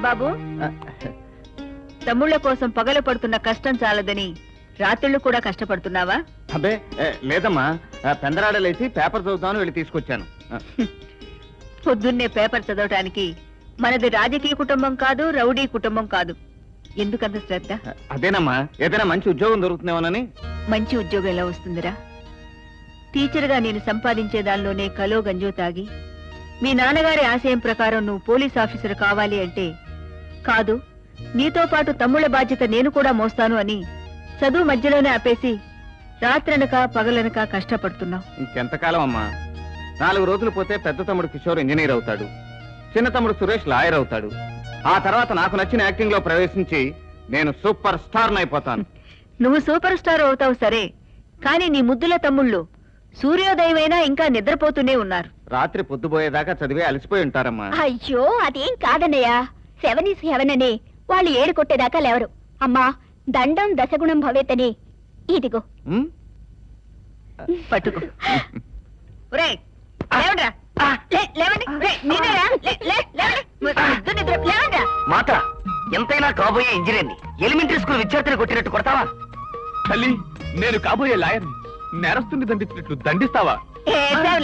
బాబు తమ్ముళ్ళ కోసం పగలు పడుతున్న కష్టం చాలదని రాత్రుళ్ళు కూడా కష్టపడుతున్నావా? అబ్బే లేదమ్మా, పెందరాడలేసి పేపర్ చదువుతాను వెళ్ళి తీసుకొచ్చాను. పొద్దున్నే పేపర్ చదవటానికి మనది రాజకీయ కుటుంబం కాదు, రౌడీ కుటుంబం కాదు. ఎందుకంత శ్రద్ధ? అదేనమ్మా, ఏదైనా మంచి ఉద్యోగం దొరుకుతుందేమోనని. మంచి ఉద్యోగం ఎలా వస్తుందిరా? టీచర్గా నేను సంపాదించే దానిలోనే కలో గంజో తాగి మీ నాన్నగారి ఆశయం ప్రకారం నువ్వు పోలీస్ ఆఫీసర్ కావాలి అంటే కాదు, నీతో పాటు తమ్ముళ్ళ బాధ్యత నేను కూడా మోస్తాను అని చదువు మధ్యలోనే ఆపేసి రాత్రనక పగలనక కష్టపడుతున్నావు. ఇంకెంతకాలం అమ్మా? 4 రోజులు పోతే పెద్ద తమ్ముడు కిషోర్ ఇంజనీర్ అవుతాడు, చిన్న తమ్ముడు సురేష్ లాయర్ అవుతాడు. ఆ తర్వాత నాకు నచ్చిన యాక్టింగ్ లో ప్రవేశించి నేను సూపర్ స్టార్ అయిపోతాను. నువ్వు సూపర్ స్టార్ అవుతావు సరే, కానీ నీ ముద్దుల తమ్ముళ్ళు సూర్యోదయమైనా ఇంకా నిద్రపోతూనే ఉన్నారు. రాత్రి పొద్దుపోయేదాకా చదివే అలసిపోయి ఉంటారమ్మా. అయ్యో అదేం కాదన్నయ్య, 7 is heaven అని వాళ్ళు 7 కొట్టేదాకా లేవరు. అమ్మా దండం దశగుణం భవేతని ఇదిగో పట్టుకో. మాత ఎంతైనా కాబోయే ఇంజనీర్ని ఎలిమెంటరీ స్కూల్ విద్యార్థిని కొట్టినట్టు కొడతావా? తల్లి, నేను కాబోయే లాయర్ని నేరస్తుని దండించినట్లు దండిస్తావా?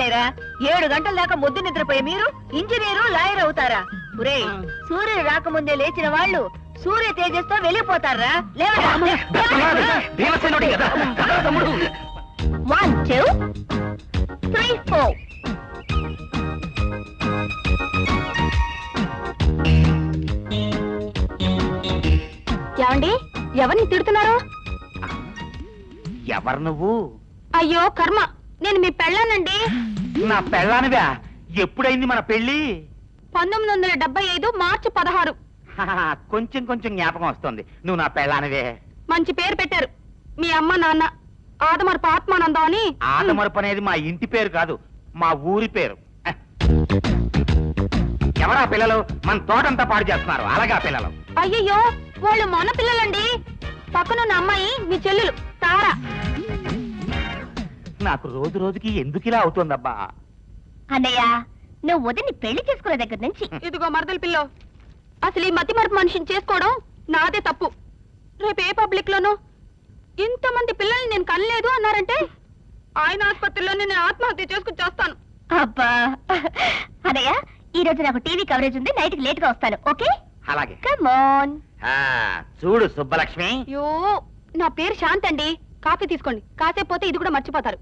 లేరా, 7 గంటల దాకా ముద్దు నిద్రపోయే మీరు ఇంజనీరు లాయర్ అవుతారా? ఒరే, సూర్యుడు రాకముందే లేచిన వాళ్ళు సూర్య తేజస్తో వెళ్ళిపోతారా? లేవరా? 1 2 3 4 ఏమండి, ఎవరిని తిడుతున్నారు? ఎవరు నువ్వు? అయ్యో కర్మ, నేను మీ పెళ్ళానండి. నా పెళ్ళానివా? ఎప్పుడైంది మన పెళ్లి? 1975 మార్చి 16. కొంచెం కొంచెం జ్ఞాపకం వస్తుంది. నువ్వు నా పెళ్ళానివే. మంచి పేరు పెట్టారు మీ అమ్మ నాన్న, ఆదమరపు ఆత్మానందం అని. ఆదమరపు అనేది మా ఇంటి పేరు కాదు, మా ఊరి పేరు. ఎవరా పిల్లలు? మన తోటంతా పాడు చేస్తున్నారు. అలాగా పిల్లలు? అయ్యయ్యో, వాళ్ళు మన పిల్లలండి. పక్కనున్న అమ్మాయి మీ చెల్లెలు తారా. నాకు రోజు రోజుకి ఎందుకు ఇలా అవుతుందబ్బా? అన్నయ్య, నువ్వు వదిని పెళ్లి చేసుకునే దగ్గర నుంచి ఇదిగో మరదల పిల్ల, అసలు ఈ మతి మరపు మనిషిని చేసుకోవడం నాదే తప్పు. రేపు ఏ పబ్లిక్ లోనూ ఇంతమంది పిల్లల్ని నేను కనలేదు అన్నారంటే ఆయన ఆసుపత్రిలోనే నేను ఆత్మహత్య చేసుకుని చేస్తాను. అబ్బా అన్నయ్య, ఈ రోజు నాకు టీవీ కవరేజ్ ఉంది, నైట్ కి లేట్ గా వస్తాను. ఓకే? అలాగే. Come on. చూడు సుబ్బలక్ష్మి, యో, నా పేరు శాంత్ అండి. కాఫీ తీసుకోండి. కాసేపు పోతే ఇది కూడా మర్చిపోతారు.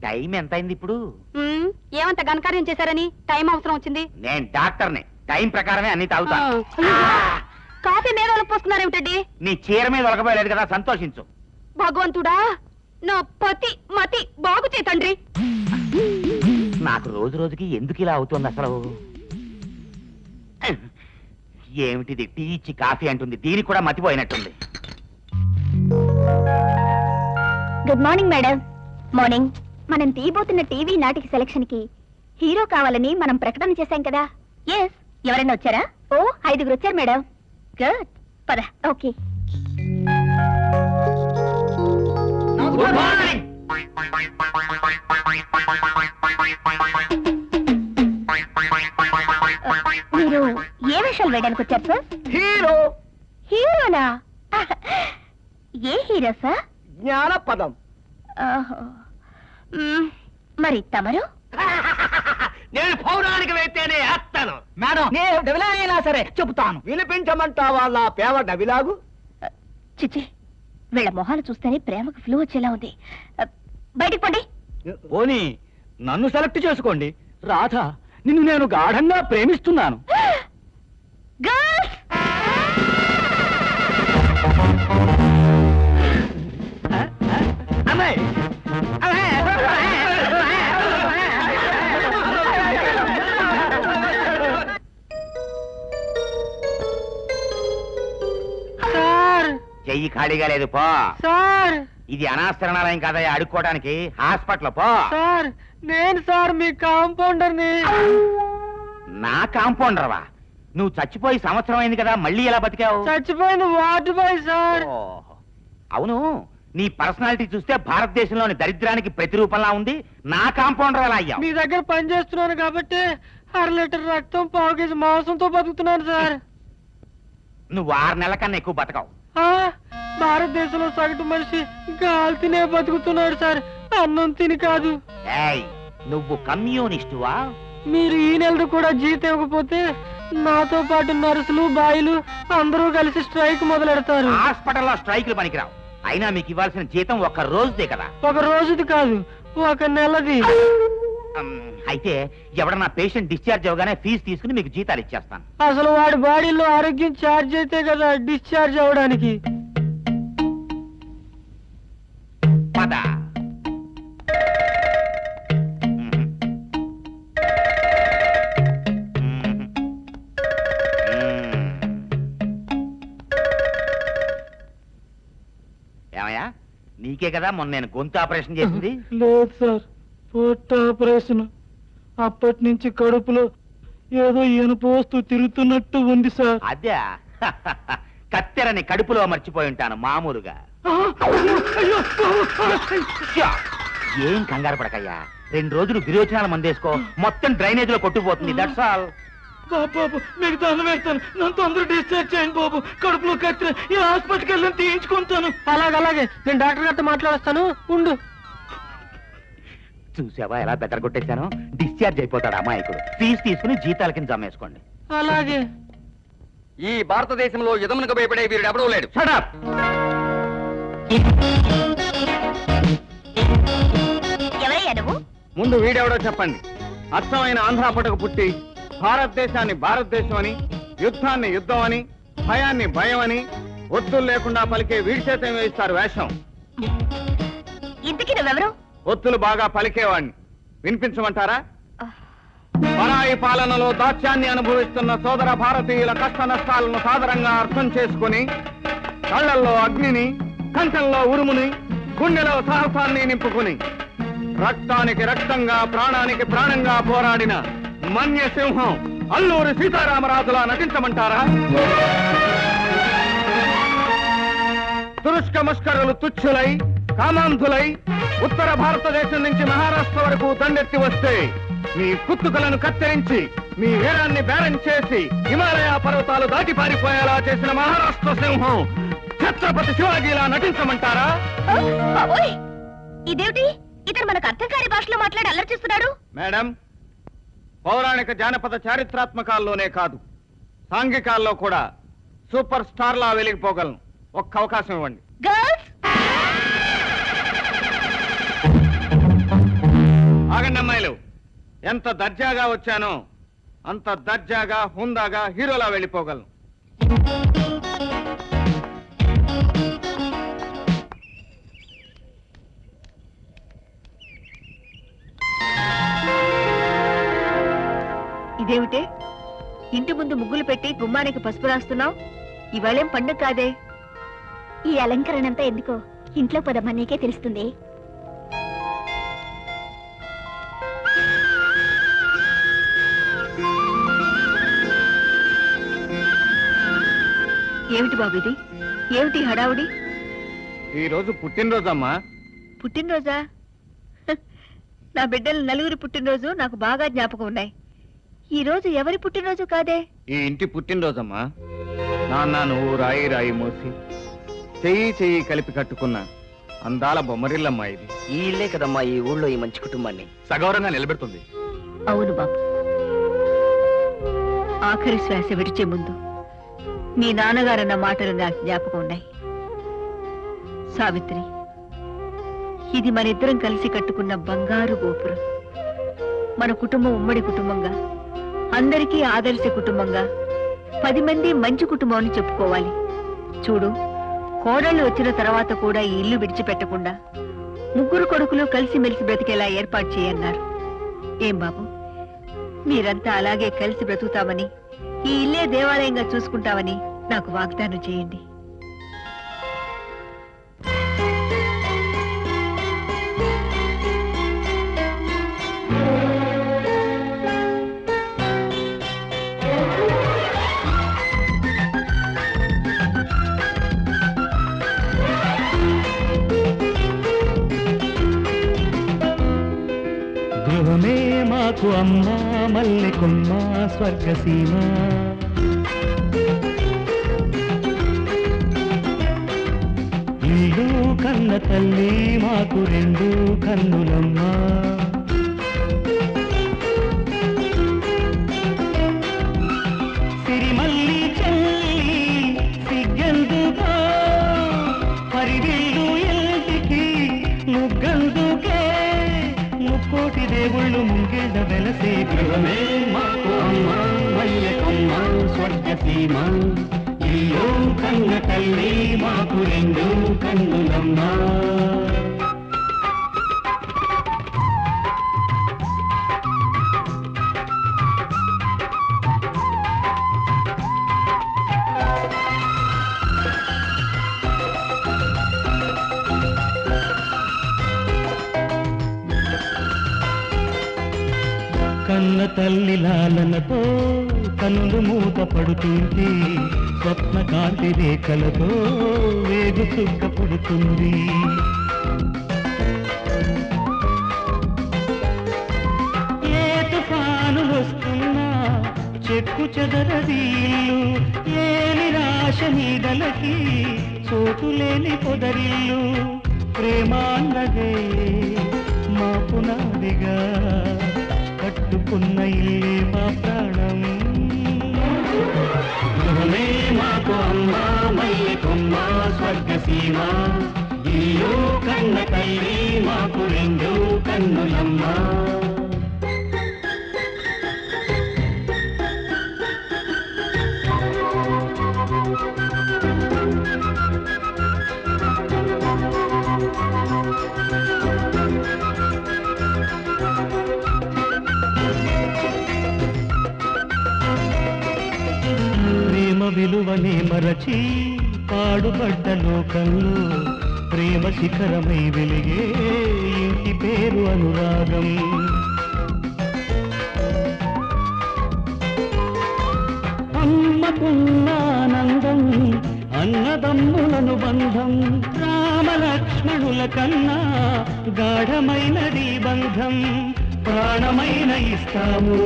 టైం ఎంత అయింది ఇప్పుడు? ఏమంత ఘనకార్యం చేశారని టైం అవసరం వచ్చింది? నేను డాక్టర్ని, టైం ప్రకారమే అన్ని తాగుతాను. కాఫీ మీద ఒలపోసుకున్నారేమిటండి? నీ చీర మీద ఒలకపోయలేదు కదా, సంతోషించు. భగవంతుడా, నా పతి మతి బాగు చే తండ్రి. నాకు రోజు రోజుకి ఎందుకు ఇలా అవుతుంది అసలు? ఏమిటిది? టీ ఇచ్చి కాఫీ అంటుంది, దీనికి కూడా మతిపోయినట్టుంది. Good morning madam. మార్నింగ్. మనం తీయబోతున్న టీవీ నాటిక సెలక్షన్ కి హీరో కావాలని మనం ప్రకటన చేశాం కదా. ఎస్. ఎవరైనా వచ్చారా? ఓ, 5 వచ్చారు మేడం. గుడ్. పద. ఓకే. Good morning. మీరు ఏ వేషాలు వేయడానికి వచ్చారు సార్? హీరో. హీరోనా? ఏ హీరో సార్? జ్ఞానపదం. ఓహో. మరి తమరు? నేను పౌరాణిక వేస్తేనే వేస్తాను మేడం. నేను డబిలాగైనా సరే చెబుతాను. వినిపించమంటావా నా పేవ డబిలాగు? చిచి, వీళ్ళ మొహాలు చూస్తేనే ప్రేమకు ఫ్లూ వచ్చేలా ఉంది. బయటికి పండి. పోనీ నన్ను సెలెక్ట్ చేసుకోండి. రాధ, నిన్ను నేను గాఢంగా ప్రేమిస్తున్నాను. గర్ల్స్! అమ్మాయి, చెయ్యి ఖాళీగా లేదు, పో. సార్, ఇది అనాశరణాలయం కాదయ్యా, అడుక్కోవడానికి. హాస్పిటల్ పో. సార్, నేను సార్ మీ కాంపౌండర్ని. నా కాంపౌండర్వా? నువ్వు చచ్చిపోయి సంవత్సరం అయింది కదా, మళ్ళీ ఎలా బతికావు? చచ్చిపోయిన వార్డు బాయ్ సార్. ఓహో. అవును, నీ పర్సనాలిటీ చూస్తే భారతదేశంలోని దరిద్రానికి ప్రతిరూపంలా ఉంది. నా కాంపౌండర్ ఎలా అయ్యావు? మీ దగ్గర పని చేస్తున్నాను కాబట్టి 1/2 లీటర్ రక్తం, 1/4 కేజీ మాంసంతో బతుకుతున్నాను సార్. నువ్వు 6 నెలల కన్నా ఎక్కువ బతకవు. ఆ, భారతదేశంలో సగటు మనిషి గాలి తినే బతుకుతున్నాడు సార్, అన్నం తిని కాదు. ఏయ్, నువ్వు కమ్యూనిస్టువా? మీరు ఈ నెలలో కూడా జీతం ఇవ్వకపోతే నాతో పాటు నర్సులు, బాయిలు అందరూ కలిసి స్ట్రైక్ మొదలెడతారు. హాస్పిటల్లో స్ట్రైకులు పనికిరావు. అయినా మీకు ఇవ్వాల్సిన జీతం 1 రోజుదే కదా. 1 రోజుది కాదు, 1 నెలది. అయితే ఎవడన్నా పేషెంట్ డిశ్చార్జ్ అవగానే ఫీజు తీసుకుని మీకు జీతాలు ఇచ్చేస్తాను. అసలు వాడి బాడీలో ఆరోగ్యం ఛార్జ్ అయితే కదా డిశ్చార్జ్ అవడానికి. పద. ఏమయ్యా, నీకే కదా మొన్న నేను గొంతు ఆపరేషన్ చేసింది? లేదు సార్, పొట్ట ఆపరేషన్. అప్పటి నుంచి కడుపులో ఏదో ఇనుప వస్తువు తిరుగుతున్నట్టు ఉంది సార్. అదే కత్తెరని కడుపులో మర్చిపోయి ఉంటాను మామూలుగా. ఏం కంగారు పడకయ్యా, 2 రోజులు విరోచనాల మందేసుకో, మొత్తం డ్రైనేజ్ లో కొట్టుకుపోతుంది. That's all. బాబు, మీకు దండం వేస్తాను, నన్ను తొందరగా డిశ్చార్జ్ చేయండి బాబు. కడుపులో కత్తిర, ఈ హాస్పిటల్కి వెళ్ళి తీయించుకుంటాను. అలాగే, నేను డాక్టర్ గారితో మాట్లాడేస్తాను, ఉండు. చూసావా ఎలా బెటర్ కొట్టేశాను? డిశ్చార్జ్ అయిపోతాడు అమాయకుడు. ఫీజు తీసుకుని జీతాల కింద జమేసుకోండి. అలాగే. ఈ భారతదేశంలో యుధమునకు భయపడే వీరుడు ఎవడూ లేడు. Shut up! ఎవరయ్యా నువ్వు? ముందు వీడెవడో చెప్పండి. అచ్చమైన ఆంధ్ర పుట్టకు పుట్టి భారతదేశాన్ని భారతదేశం అని, యుద్ధాన్ని యుద్ధం అని, భయాన్ని భయం అని, ఒత్తులు లేకుండా పలికే వీడి చేత వేయిస్తారు వేషం. ఇంతకీ నువ్వెవరు? ఒత్తులు బాగా పలికేవాడిని. వినిపించమంటారా? పరాయి పాలనలో దాస్యాన్ని అనుభవిస్తున్న సోదర భారతీయుల కష్ట నష్టాలను సాదరంగా అర్థం చేసుకుని, కళ్ళల్లో అగ్నిని, కంఠంలో ఉరుముని, గుండెలో సాహసాన్ని నింపుకుని రక్తానికి రక్తంగా ప్రాణానికి ప్రాణంగా పోరాడిన మన్య సింహం అల్లూరి సీతారామరాజులా నటించమంటారా? తురుష్క ముష్కరులు తుచ్చులై కామాంధులై ఉత్తర భారతదేశం నుంచి మహారాష్ట్ర వరకు దండెత్తి వస్తే మీ కుత్తుకలను కత్తిరించి మీ వీరాన్ని బేరం చేసి హిమాలయ పర్వతాలు దాటి పారిపోయేలా చేసిన మహారాష్ట్ర సింహం ఛత్రపతి శివాజీలా నటించమంటారా? ఇదేమిటి ఇతను మనకు అర్థం కాని భాషలో మాట్లాడి అల్లరి చేస్తున్నాడు? మేడం, పౌరాణిక జానపద చారిత్రాత్మకాల్లోనే కాదు సాంఘికాల్లో కూడా సూపర్ స్టార్ లా వెలిగిపోగలను. ఒక్క అవకాశం ఇవ్వండి. గర్ల్స్, ఆగండి అమ్మాయిలు. ఎంత దర్జాగా వచ్చానో అంత దర్జాగా హుందాగా హీరోలా వెళ్ళిపోగలను. ఇదేమిటే ఇంటి ముందు ముగ్గులు పెట్టి గుమ్మానికి పసుపు రాస్తున్నావు? ఇవాళేం పండుగ కాదే. ఈ అలంకరణ అంతా ఎందుకో ఇంట్లో పదమ్మా, నీకే తెలుస్తుంది. ఏమిటి బాబు ఇది? ఏమిటి హడావుడి? ఈ రోజు పుట్టినరోజమ్మా. పుట్టినరోజా? నా బిడ్డల నలుగురి పుట్టినరోజు నాకు బాగా జ్ఞాపకం ఉన్నాయి. ఈ రోజు ఎవరి పుట్టినరోజు కాదే. ఈ ఇంటి పుట్టినరోజమ్మా. నాన్న నువ్వు రాయి రాయి మోసి చెయ్యి చెయ్యి కలిపి కట్టుకున్న అందాల బొమ్మరిల్లమ్మా ఇది. ఈ ఇల్లే కదమ్మా ఈ ఊళ్ళో ఈ మంచి కుటుంబాన్ని సగౌరవంగా నిలబెడుతుంది. అవును బాబు, ఆఖరి శ్వాస విడిచే ముందు మీ నాన్నగారన్న మాటలు నాకు జ్ఞాపకం ఉన్నాయి. సావిత్రి, ఇది మన ఇద్దరం కలిసి కట్టుకున్న బంగారు గోపురం. మన కుటుంబం ఉమ్మడి కుటుంబంగా, అందరికీ ఆదర్శ కుటుంబంగా, 10 మంది మంచి కుటుంబం అని చెప్పుకోవాలి. చూడు, కోడళ్ళు వచ్చిన తర్వాత కూడా ఈ ఇల్లు విడిచిపెట్టకుండా ముగ్గురు కొడుకులు కలిసిమెలిసి బ్రతికేలా ఏర్పాటు చేయన్నారు. ఏం బాబు, మీరంతా అలాగే కలిసి బ్రతుకుతామని, ఈ ఇల్లే దేవాలయంగా చూసుకుంటామని నాకు వాగ్దానం చేయండి. గృహమే మాకు అమ్మా మల్లె కొమ్మ స్వర్గసీమ. ఇల్లు కన్న తల్లి మాకు 2 కన్నులమ్మ. సిరిమల్లి చెల్లి సిగ్గందుకో, పరివిల్లు ఇంటికి ముగ్గందుకే, ముక్కోటి దేవుళ్ళు ముంగిళ్ళ వెలసే గృహమే మాకు అమ్మ మల్లె కొమ్మ స్వర్గసీమ. ఇల్లు కన్న తల్లి మాకు 2 కన్నులమ్మ. కన్న తల్లి లాలనతో కనులు మూత పడుతుంది, స్వప్న కాంతి రేఖలతో వేగు చుక్క పుడుతుంది. ఏ తుఫాను వస్తున్నా చెక్కు చెదరది ఇల్లు, ఏ నిరాశ నీడలకి చోటు లేని పొదరిల్లు. ప్రేమ అన్నదే మా పునాదిగా కట్టుకున్న ఇల్లే మా ప్రాణం. గృహమే మాకు అమ్మ మల్లె కొమ్మ స్వర్గసీమ. ఇల్లు కన్న తల్లి మాకు 2 కన్నులమ్మ. విలువనే మరచి పాడుబడ్డ లోకంలో ప్రేమ శిఖరమై వెలిగే తీపి పేరు అనురాగం. అమ్మకున్న ఆనందం అన్నదమ్ములను బంధం, రామలక్ష్మణుల కన్నా గాఢమైనది బంధం. ప్రాణమైన ఇస్తాము,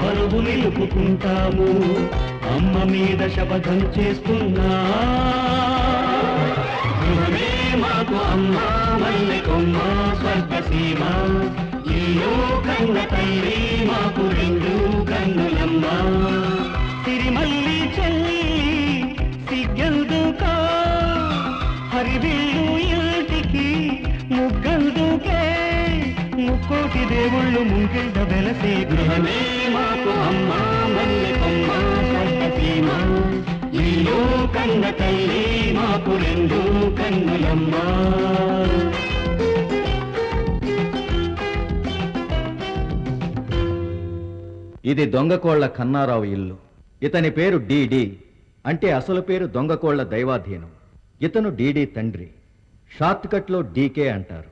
పరువు నిలుపుకుంటాము, అమ్మ మీద శపథం చేస్తున్నా. గృహమే మాకు అమ్మ, మల్లె కొమ్మ, స్వర్గసీమ, ఇల్లు కన్న తల్లి మాకు రెండు కన్నులమ్మ. సిరిమల్లి చెల్లి సిగ్గందుకో, హరివిల్లు ఇంటికి ముగ్గందుకే, ముక్కోటి దేవుళ్ళు ముంగిళ్ళ వెలసే. గృహమే మాకు అమ్మ, మల్లె కొమ్మ, స్వర్గసీమ, ఇల్లు కన్న తల్లి మాకు రెండు కన్నులమ్మ. ఇది దొంగకోళ్ల కన్నారావు ఇల్లు. ఇతని పేరు డిడి, అంటే అసలు పేరు దొంగకోళ్ల దైవాధీనం. ఇతను డిడి తండ్రి, షార్ట్ కట్లో డీకే అంటారు.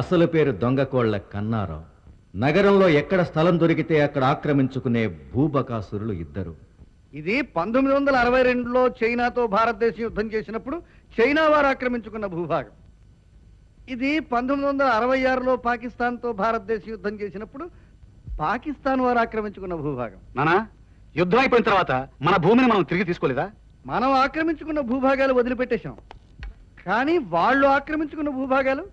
అసలు పేరు దొంగకోళ్ల కన్నారావు. నగరంలో ఎక్కడ స్థలం దొరికితే అక్కడ ఆక్రమించుకునే భూబకాసురులు ఇద్దరు. ఇది 1962లో చైనాతో భారతదేశం యుద్ధం చేసినప్పుడు చైనా వారు ఆక్రమించుకున్న భూభాగం. ఇది 1966లో పాకిస్తాన్తో భారతదేశం యుద్ధం చేసినప్పుడు పాకిస్తాన్ వారు ఆక్రమించుకున్న భూభాగం. నానా, యుద్ధం అయిపోయిన తర్వాత మన భూమిని మనం తిరిగి తీసుకోలేదా? మనం ఆక్రమించుకున్న భూభాగాలు వదిలిపెట్టేశాం, కానీ వాళ్ళు ఆక్రమించుకున్న భూభాగాలు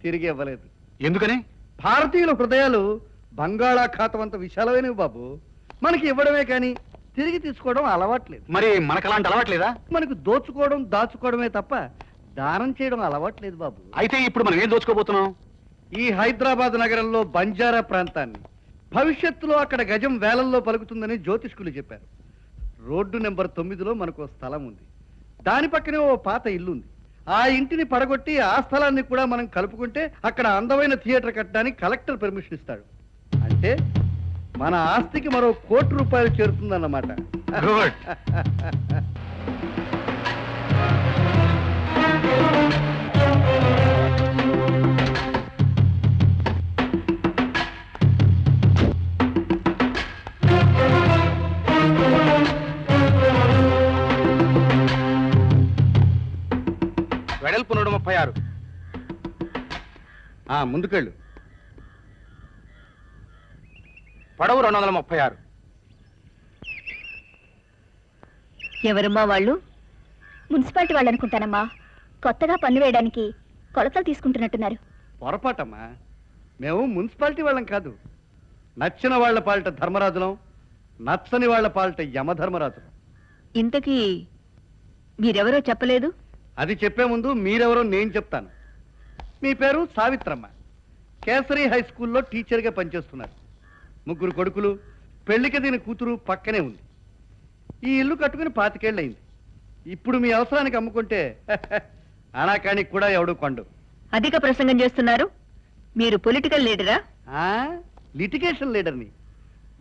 తిరిగి ఇవ్వలేదు. ఎందుకని? భారతీయుల హృదయాలు బంగాళాఖాతం అంత విశాలమైనవి బాబు. మనకి ఇవ్వడమే కానీ తిరిగి తీసుకోవడం అలవాట్లేదు. మరి మనకు అలాంటి అలవాట్లేదా? మనకు దోచుకోవడం దాచుకోవడమే తప్ప దానం చేయడం అలవాట్లేదు బాబు. అయితే ఇప్పుడు మనం ఏం దోచుకోబోతున్నాం? ఈ హైదరాబాద్ నగరంలో బంజారా ప్రాంతాన్ని భవిష్యత్తులో అక్కడ గజం వేలల్లో పలుకుతుందని జ్యోతిష్కులు చెప్పారు. రోడ్డు నెంబర్ 9లో మనకు స్థలం ఉంది. దాని పక్కనే ఓ పాత ఇల్లుంది. ఆ ఇంటిని పడగొట్టి ఆ స్థలాన్ని కూడా మనం కలుపుకుంటే అక్కడ అందమైన థియేటర్ కట్టడానికి కలెక్టర్ పర్మిషన్ ఇస్తాడు. అంటే మన ఆస్తికి మరో ₹1,00,00,000 చేరుతుందన్నమాట. గుడ్. వెడల్పు 136. ముందుకెళ్ళు. పొడవు 236. ఎవరమ్మా వాళ్ళు? మున్సిపాలిటీ వాళ్ళు అనుకుంటానమ్మా. కొత్తగా పన్ను వేయడానికి కొలతలు తీసుకుంటున్నట్టున్నారు. పొరపాటమ్మా, మేము మున్సిపాలిటీ వాళ్ళం కాదు. నచ్చిన వాళ్ళ పాలిట ధర్మరాజులం, నచ్చని వాళ్ళ పాలిట యమధర్మరాజులం. ఇంతకీ మీరెవరో చెప్పలేదు. అది చెప్పే ముందు మీరెవరో నేను చెప్తాను. మీ పేరు సావిత్రమ్మ. కేసరి హై స్కూల్లో టీచర్గా పనిచేస్తున్నారు. 3 కొడుకులు, పెళ్లికి దీని కూతురు పక్కనే ఉంది. ఈ ఇల్లు కట్టుకుని 25 ఏళ్ళయింది. ఇప్పుడు మీ అవసరానికి అమ్ముకుంటే అనాకానికి కూడా ఎవడు కొండు. అధిక ప్రసంగం చేస్తున్నారు. మీరు పొలిటికల్ లీడరా? లిటిగేషన్ లీడర్ని.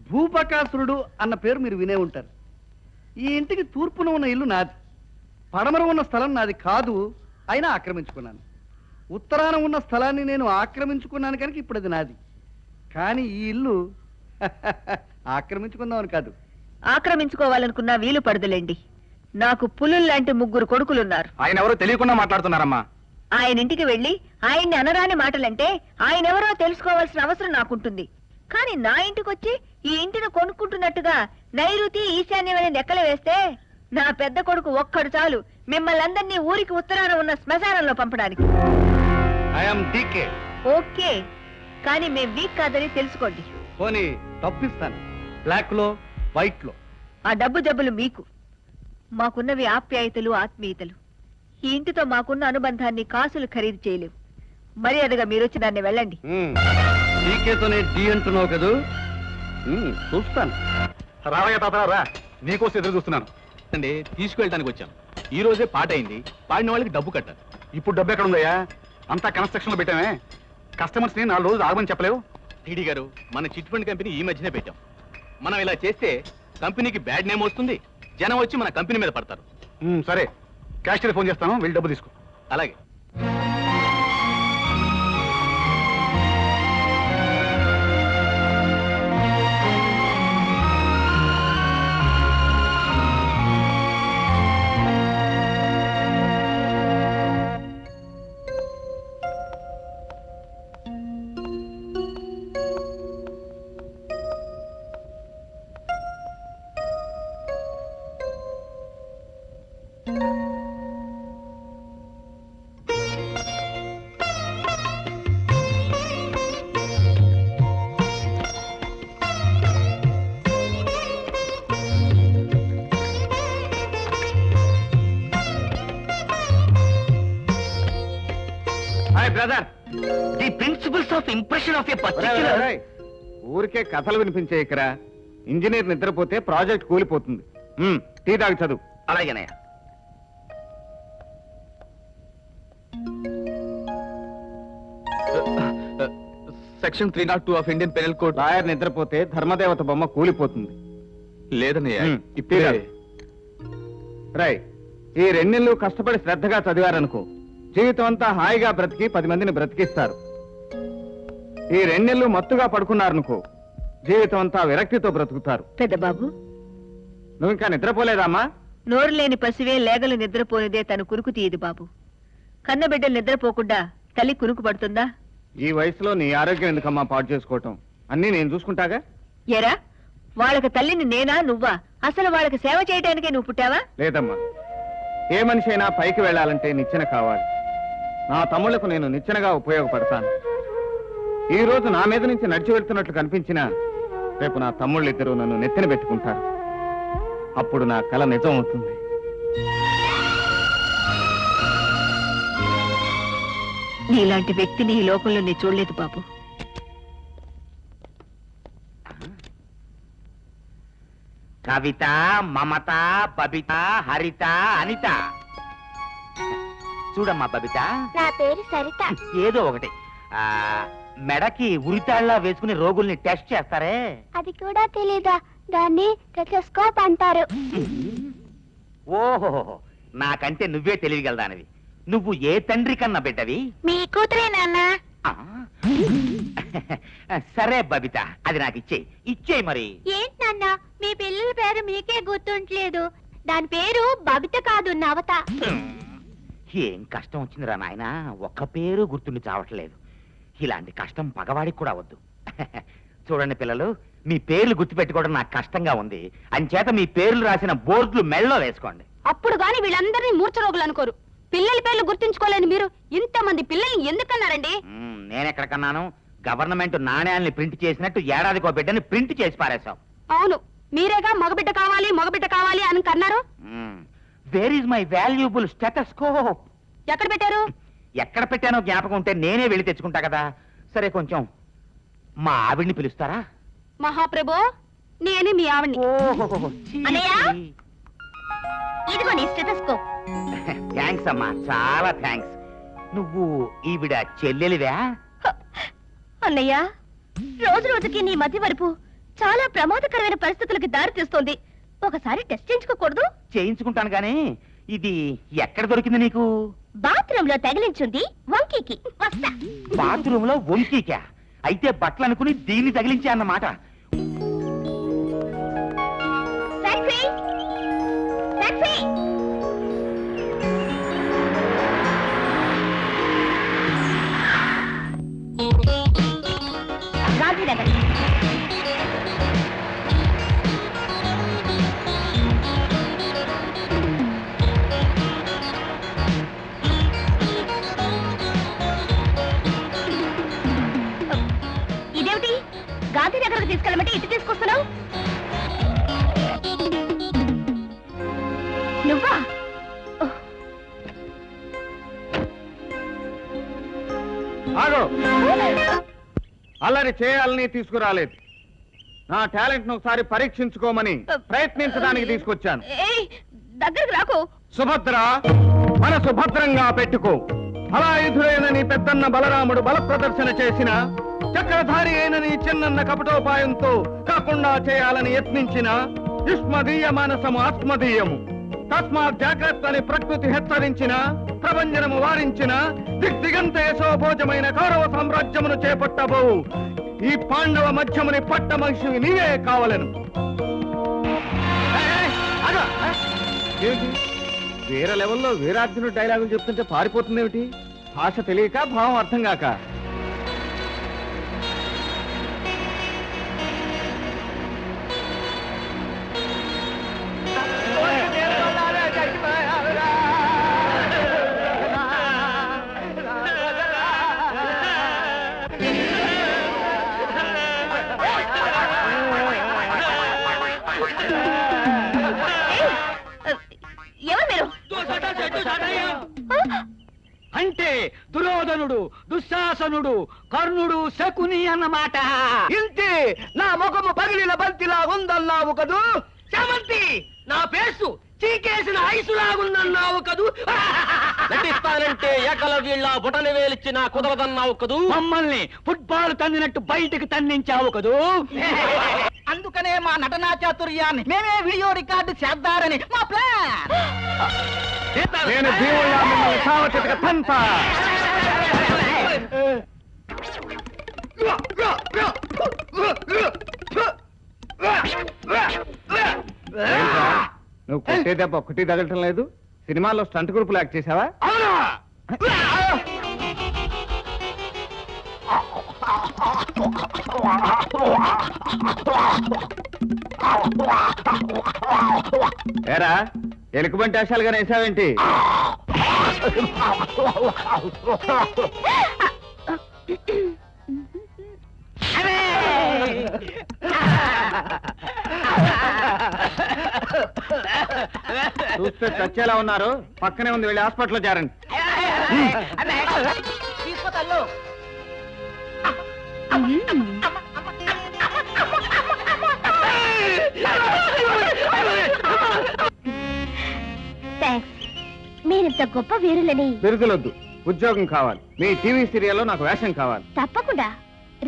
భూపకాసురుడు అన్న పేరు మీరు వినే ఉంటారు. ఈ ఇంటికి తూర్పున ఉన్న ఇల్లు నాది. పడమర ఉన్న స్థలం నాది కాదు, అయినా ఆక్రమించుకున్నాను. ఉత్తరాన ఉన్న స్థలాన్ని నేను ఆక్రమించుకున్నాను కనుక ఇప్పుడు అది నాది. కానీ ఈ ఇల్లు ఆక్రమించుకుందామని కాదు. ఆక్రమించుకోవాలనుకున్నా వీలు పడదులేండి. నాకు పులుల్లాంటి 3 కొడుకులున్నారు. ఆయన ఎవరో తెలియకుండా మాట్లాడుతున్నారమ్మా. ఆయన ఇంటికి వెళ్ళి ఆయన్ని అనరాని మాటలంటే ఆయనెవరో తెలుసుకోవాల్సిన అవసరం నాకుంటుంది. కానీ నా ఇంటికొచ్చి ఈ ఇంటిని కొనుక్కుంటున్నట్టుగా నైరుతి ఈశాన్యమైన లెక్కలు వేస్తే నా పెద్ద కొడుకు ఒక్కడు చాలు మిమ్మల్ని అందరినీ ఊరికి ఉత్తరాన ఉన్న శ్మశానంలో పంపడానికి. I'm DK. ఓకే, కానీ మేం వీక్ కాదని తెలుసుకోండి. పోనీ డబ్బిస్తాను, బ్లాక్ లో వైట్ లో. ఆ డబ్బు జబ్బులు మీకు. మాకున్నవి ఆప్యాయతలు, ఆత్మీయతలు. ఈ ఇంటితో మాకున్న అనుబంధాన్ని కాసులు ఖరీదు చేయలేవు. మర్యాదగా మీరొచ్చి దాన్ని వెళ్ళండి. డీకేతోనే డి అంటున్నావు కదూ, చూస్తాను. రావయ్య తాత రా, నీకోసం ఎదురు చూస్తున్నాను. అండి, తీసుకువెళ్ళడానికి వచ్చాను. ఈ రోజే పాట అయింది, పాడిన వాళ్ళకి డబ్బు కట్టాలి. ఇప్పుడు డబ్బు ఎక్కడ ఉందయ్యా? అంతా కన్స్ట్రక్షన్ లో పెట్టామే. కస్టమర్స్ ని 4 రోజులు ఆగమని చెప్పలేవు. టీడీ గారు, మన చిట్ ఫండ్ కంపెనీ ఈ మధ్యనే పెట్టాం. మనం ఇలా చేస్తే కంపెనీకి బ్యాడ్ నేమ్ వస్తుంది, జనం వచ్చి మన కంపెనీ మీద పడతారు. సరే, క్యాషియర్ ఫోన్ చేస్తాను, వెళ్ళి డబ్బు తీసుకో. అలాగే. Hi brother. The principles of impression of a particular. ఊరికే కథలు వినిపించే ఇక్కడ ఇంజనీర్ నిద్రపోతే ప్రాజెక్ట్ కూలిపోతుంది. టీ తాగి చదువు. అలాగేనయ్య. Section 302 of Indian penal code. Lawyer నిద్రపోతే ధర్మదేవత బొమ్మ కూలిపోతుంది. లేదన్నయ్య, ఇప్పుడే రై. ఈ 2 నెలలు కష్టపడి శ్రద్ధగా చదివారనుకో, జీవితం అంతా హాయిగా బ్రతికి 10 మందిని బ్రతికిస్తారు. ఈ 2 నెలలు మత్తుగా పడుకున్నారనుకో, జీవితం అంతా విరక్తితో బ్రతుకుతారు. పెద్ద బాబు, నువ్వు ఇంకా నిద్రపోలేదమ్మా? నోరు లేని పసివే లేగలు నిద్రపోనిదే తను కురుకు తీయదు బాబు. కన్నబిడ్డలు నిద్రపోకుండా తల్లి కురుకు పడుతుందా? ఈ వయసులో నీ ఆరోగ్యం ఎందుకమ్మా పాడు చేసుకోవటం? అన్నీ నేను చూసుకుంటాగా. ఎరా, వాళ్ళకి తల్లిని నేనా నువ్వా? అసలు వాళ్ళకి సేవ చేయడానికే నువ్వు పుట్టావా? లేదమ్మా, ఏ మనిషి అయినా పైకి వెళ్ళాలంటే నిచ్చెన కావాలి. నా తమ్ముళ్లకు నేను నిచ్చెనగా ఉపయోగపడతాను. ఈ రోజు నా మీద నుంచి నడిచి వెళ్తున్నట్లు కనిపించినా రేపు నా తమ్ముళ్ళిద్దరూ నన్ను నెత్తిన పెట్టుకుంటారు. అప్పుడు నా కల నిజం అవుతుంది. నీలాంటి వ్యక్తిని ఈ లోకంలో నేను చూడలేదు బాబు. కవిత, మమత, బబిత, హరిత, అనిత. చూడమ్మా బబిత, నా పేరు సరిత. ఏదో ఒకటి. మెడకి ఉరితాళ్లా వేసుకుని రోగుల్ని టెస్ట్ చేస్తారే, అది కూడా తెలీదా? దాన్ని టెలిస్కోప్ అంటారు. ఓహో, నాకంటే నువ్వే తెలియగలదానివి. నువ్వు ఏ తండ్రి కన్నా బిడ్డవి? మీ కూతురే నాన్న. ఆ? సరే బబిత, అది నాకు ఇచ్చేయి మరి. ఏంటి నాన్న, మీ పిల్లల పేరు మీకే గుర్తుంటలేదు? దాని పేరు బబిత కాదు, నవత. ఏం కష్టం వచ్చిందిరా నాయనా, ఒక్క పేరు గుర్తుండి చావట్లేదు. ఇలాంటి కష్టం పగవాడికి కూడా వద్దు. చూడండి పిల్లలు, మీ పేర్లు గుర్తుపెట్టుకోవడం నాకు కష్టంగా ఉంది. అంచేత మీ పేర్లు రాసిన బోర్డులు మెళ్ళలో వేసుకోండి. అప్పుడు గాని వీళ్ళందరినీ మూర్ఛరోగులు అనుకోరు. పిల్లల పేర్లు గుర్తుంచుకోలేని మీరు ఇంతమంది పిల్లల్ని ఎందుకన్నారండి? నేనెక్కడికన్నాను? గవర్నమెంట్ నాణ్యాల్ని ప్రింట్ చేసినట్టు ఏడాదికో బిడ్డని ప్రింట్ చేసి పారేశాం. అవును, మీరేగా మగబిడ్డ కావాలి అని కన్నారు. Where is my valuable stethoscope? ఎక్కడ పెట్టారు? ఎక్కడ పెట్టానో జ్ఞాపకం ఉంటే నేనే వెళ్ళి తెచ్చుకుంటా కదా. సరే, కొంచెం మా ఆవిడ్ని పిలుస్తారా? మహాప్రభు, నేనే మీ ఆవిడ్ని. అన్నయ్య, ఇదిగో నీ స్టెథోస్కోప్. థ్యాంక్స్ అమ్మా, చాలా థ్యాంక్స్. నువ్వు ఈవిడ చెల్లెలివా? అన్నయ్య, రోజు రోజుకి నీ మధ్య వరపు చాలా ప్రమాదకరమైన పరిస్థితులకి దారి తీస్తోంది. ఒకసారి టెస్ట్ చేయించుకోకూడదు? చేయించుకుంటాను గానీ ఇది ఎక్కడ దొరికింది నీకు? బాత్రూమ్ లో తగిలించుంది వంకీకి. వస్తా. బాత్రూమ్ లో వంకీకా? అయితే బట్టలు అనుకుని దీన్ని తగిలించా అన్నమాట. టాక్సీ! టాక్సీ! గాంధీనగర్. ఇదేమిటి, గాంధీనగర్కి తీసుకెళ్ళమంటే ఇటు తీసుకొస్తున్నావు? నువ్వా? ఆగో, అల్లరి చేయాలని తీసుకురాలేదు. నా టాలెంట్ ను ఒకసారి పరీక్షించుకోమని ప్రయత్నించడానికి తీసుకొచ్చాను. ఏయ్, దగ్గరకు రాకు. సుభద్ర, మనసు భద్రంగా పెట్టుకో. హలాయుధుడైన నీ పెద్దన్న బలరాముడు బల ప్రదర్శన చేసిన, చక్రధారి అయిన నీ చిన్నన్న కపటోపాయంతో కాకుండా చేయాలని యత్నించిన యుష్మదీయ మానసము ఆత్మదీయము. తస్మాత్ జాగ్రత్త అని ప్రకృతి హెచ్చరించిన, ప్రభంజనము వారించిన, దిగ్దిగంత యశోభోజమైన కౌరవ సామ్రాజ్యమును చేపట్టబోవు ఈ పాండవ మధ్యముని పట్ట మనిషివి నీవే కావలను. ఏమిటి, వేరే లెవెల్లో వీరార్జునుడు డైలాగులు చెప్తుంటే పారిపోతుందేమిటి? భాష తెలియక, భావం అర్థం కాక. ఎవరు మీరు? అంటే దుర్యోధన దుర్యోధనుడు, దుశ్శాసనుడు, కర్ణుడు, శకుని అన్నమాట. ఇంతే నా ముఖము పగిలిన బంతిలా ఉందన్నావు కదూ. సెవంతి నా పేసు చీకేసిన ఐసులాగుందన్నావు కదూ. నటిస్తానంటే ఏకలవ్యుళ్ళ బుటని వేలిచ్చిన కుదరదన్నావు కదూ. మమ్మల్ని ఫుట్బాల్ తన్నినట్టు బయటికి తన్నించావు కదూ. అందుకనే మా నటనా చాతుర్యాన్ని మేమే వీడియో రికార్డు చేద్దారని మా ప్లాన్. నేను దేవుళ్ళ మిమ్మల్ని సావచితగా తంతా. ఏంట్రా, నువ్వు కొట్టే దెబ్బ ఒక్కటి తగలటం లేదు. సినిమాలో స్టంట్ గ్రూపులు యాక్ట్ చేసావా? ఏరా ఎలుకబంటి వేషాలుగానే వేసావేంటి? చూస్తే చచ్చేలా ఉన్నారు. పక్కనే ఉంది, వెళ్ళి హాస్పిటల్లో చేరండి. మీరింత గొప్ప వీరులని. బిరుదులొద్దు, ఉద్యోగం కావాలి. మీ టీవీ సీరియల్లో నాకు వేషం కావాలి. తప్పకుండా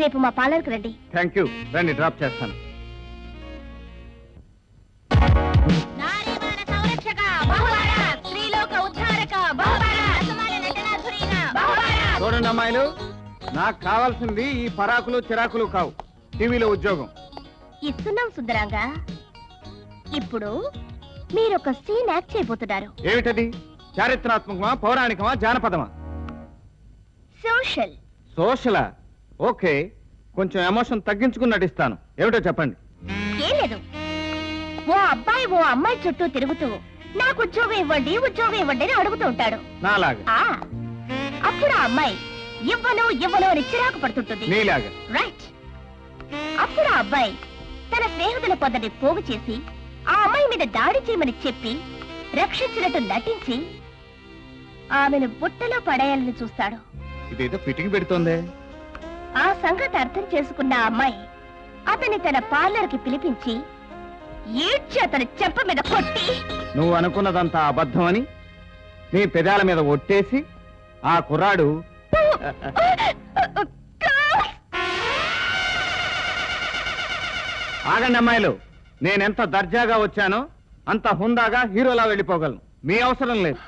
రేపు మా పార్లర్కి రండి. థ్యాంక్ యూ, రండి డ్రాప్ చేస్తాను. చూడండి అమ్మాయిలు, నాకు కావాల్సింది ఈ పరాకులు చిరాకులు కావు, టీవీలో ఉద్యోగం. ఇస్తున్నాం సుందరంగా. ఇప్పుడు మీరొక సీన్ యాక్ట్ చేయబోతున్నారు. ఏమిటది? చారిత్రాత్మకమా, పౌరాణికమా, జానపదమా? సోషల్. సోషలా? ఓకే, కొంచెం ఎమోషన్ తగ్గించుకుని నటిస్తాను. ఏమిటో చెప్పండి. ఏం లేదు, ఓ అబ్బాయి ఓ అమ్మాయి చుట్టూ తిరుగుతూ నాకు ఉద్యోగం ఇవ్వండి ఉద్యోగం ఇవ్వండి అని అడుగుతూ ఉంటాడు. నాలాగా? అప్పుడు ఆ అమ్మాయి ఇవ్వను ఇవ్వను అని చిరాకు పడుతుంటుంది. నీలాగా? రైట్. అప్పుడు ఆ అబ్బాయి తన స్నేహితుల పొందని పోగు చేసి ఆ అమ్మాయి మీద దాడి చేయమని చెప్పి రక్షించినట్టు నటించి ఆమెను బుట్టలో పడేయాలని చూస్తాడు. ఇదేదో ఫిట్టింగ్ పెడుతోందే. ఆ సంగతి అర్థం చేసుకున్న ఆ అమ్మాయి అతని తన పార్లర్ కి పిలిపించి ఈడ్చి అతని చెంప మీద కొట్టి, నువ్వు అనుకున్నదంతా అబద్ధమని నీ పెదాల మీద ఒట్టేసి ఆ కుర్రాడు ఆగండి అమ్మాయిలు, నేనెంత దర్జాగా వచ్చానో అంత హుందాగా హీరోలా వెళ్ళిపోగలను. మీ అవసరం లేదు.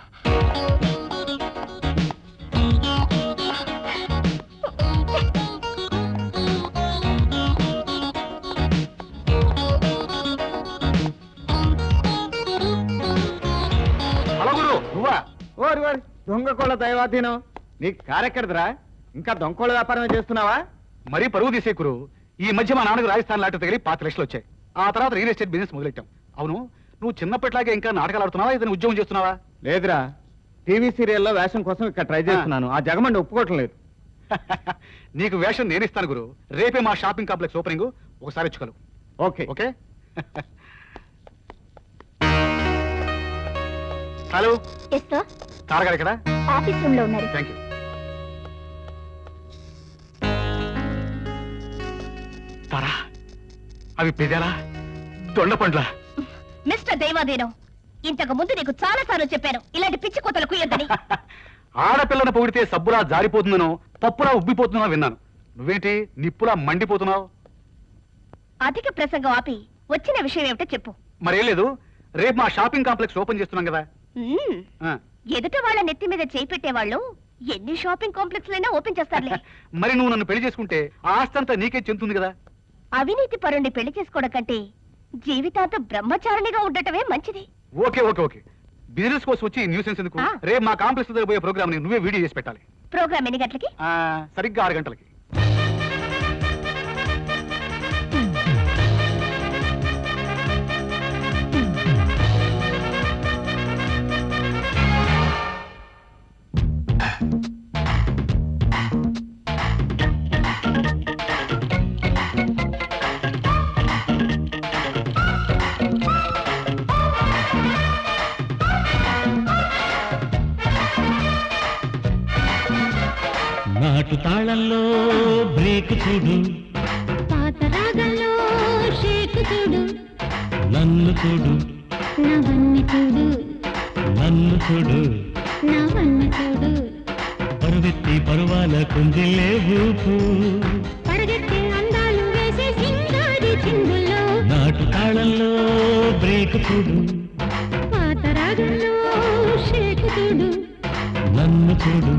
నువ్వా? ఓరి ఓరి, దొంగ కోళ్ళ దైవాధీనం. నీకు కారెక్కడదురా? ఇంకా దొంగకోళ్ళ వ్యాపారమే చేస్తున్నావా? మరీ పరువు తీసే కురు. ఈ మధ్య మా నాన్నకు రాజస్థాన్ లాటరీ తగిలి 5 లక్షలు వచ్చాయి. ఆ తర్వాత రియల్ ఎస్టేట్ బిజినెస్ మొదలెట్టాం. అవును, నువ్వు చిన్నప్పటిలాగే ఇంకా నాటకాలు ఆడుతున్నావా, ఇతను ఉద్యోగం చేస్తున్నావా? లేదురా, టీవీ సీరియల్లో వేషం కోసం ఇక్కడ ట్రై చేస్తున్నాను. ఆ జగమండి ఒప్పుకోవటం లేదు. నీకు వేషం నేను ఇస్తాను గురు. రేపే మా షాపింగ్ కాంప్లెక్స్ ఓపెనింగ్, ఒకసారి వచ్చుకోలు. Okay okay. హలో, తారగారు ఇక్కడ? ఆఫీస్ రూమ్ లో ఉన్నారు. Thank you. తారా, అవి పెదాలా, దొండ పండ్ల? మిస్టర్ దైవాధీనం, ఇంతకు ముందు నీకు చాలా సార్లు చెప్పాను ఇలాంటి పిచ్చి కోతలు కుయ్యొద్దని. ఆడపిల్లను పొగిడితే సబ్బులా జారిపోతుందనో పప్పులా ఉబ్బిపోతుందనో విన్నాను. నువ్వేంటి నిప్పులా మండిపోతున్నావు? అధిక ప్రసంగం ఆపి వచ్చిన విషయం ఏమిటో చెప్పు. మరేం లేదు, రేపు మా షాపింగ్ కాంప్లెక్స్ ఓపెన్ చేస్తున్నాం కదా. ఆ. ఎదుట వాళ్ళ నెత్తి మీద చేయి పెట్టేవాళ్ళు ఎన్ని షాపింగ్ కాంప్లెక్స్ లైనా ఓపెన్ చేస్తారులే. మరి నువ్వు నన్ను పెళ్లి చేసుకుంటే ఆ ఆస్తంతా నీకే చెందుతుంది కదా. అవినీతి పరుణ్ణి పెళ్లి చేసుకోవడం కంటే జీవితాంతం బ్రహ్మచారిణిగా ఉండటమే మంచిది. ఓకే ఓకే ఓకే, బిజినెస్ కోసం వచ్చి న్యూసెన్స్ ఎందుకు? ఆ. రేపు మా కాంప్లెక్స్ దగ్గర పోయే ప్రోగ్రామ్ ని నువ్వే వీడియో చేసి పెట్టాలి. ప్రోగ్రామ్ ఎన్ని గంటలకి? సరిగ్గా 6 గంటలకి. నాటు తాళంలో బ్రేక్ చూడు, పాత రాగంలో షేక్ చూడు, నన్ను చూడు, నవన్ని చూడు, నన్ను చూడు, నవన్ని చూడు, పరువెత్తి పరువాల కుంజిల్లే ఊపు, పడగెత్తే అందాలు వేసే సింగారి చిందుల్లో, నాటు తాళంలో బ్రేక్ చూడు, పాత రాగంలో షేక్ చూడు, నన్ను చూడు,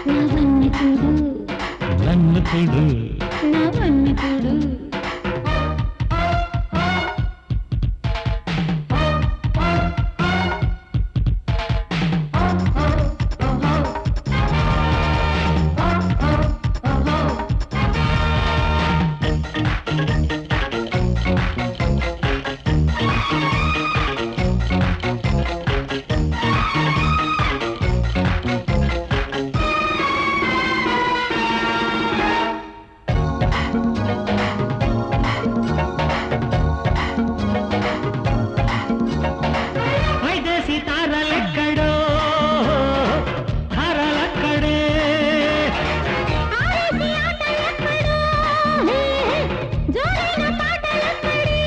నవన్ని చూడు, నన్ను చూడు. నవన్ని చూడు. వైదేశీ తారలెక్కడో తారలక్కడే, ఆరేసి ఆటలెక్కడో, జోరైన పాటలెక్కడే,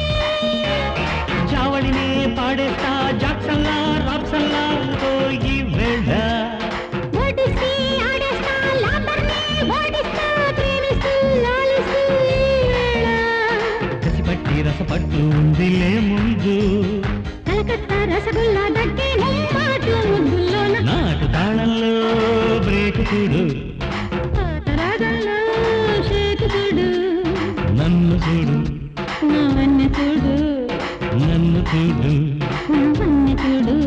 చావడినే పాడేస్తా జాక్సల్లా రాప్సల్లా ఈ వేళ, ఓడిసి ఆడేస్తా లాంబర్ని ఓడిస్తా, ప్రేమిస్తూ లాలిస్తూ ఈ వేళ. కసిపట్టి రసపట్టు ఉందిలే ముందు, కలకత్తా రసగుల్లా దక్కే ముమ్మాటు ముద్దుల్లోన, నాటు తాళంలో బ్రేక్ చూడు, పాత రాగంలో షేక్ చూడు, నన్ను చూడు, నవన్ని చూడు, నన్ను చూడు. నవన్ని చూడు.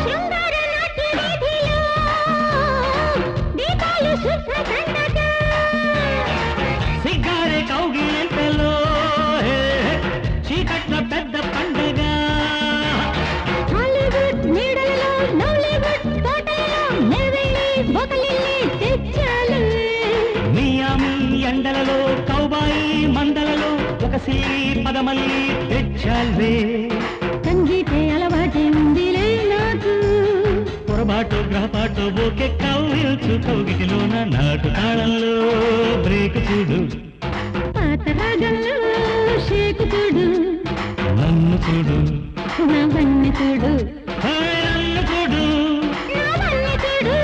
శృంగార నాట్య వీధిలో దీపాలు శుద్ధ దండగా, సిగ్గారే కౌగిలింతలో చీకట్ల పెద్ద పండగ, హాలీవుడ్ నీడలలో నౌలీవుడ్ తోటలలో నెరవేలి బొకలిల్లి తెచ్చాలు, మియామి ఎండలలో కౌబాయి మందలలో ఒక సిల్లి పదమల్లి తెచ్చాల్వే, సంగీతే అలవాటే ఉందిలే నాకు, పొరబాటు గ్రహపాటు ఓకే కవ్విల్చు కౌగిటిలోన, నాటు తాళంలో బ్రేక్ చూడు, పాత రాగంలో షేక్ చూడు, నన్ను చూడు, నవన్ని చూడు, నన్ను చూడు. నవన్ని చూడు.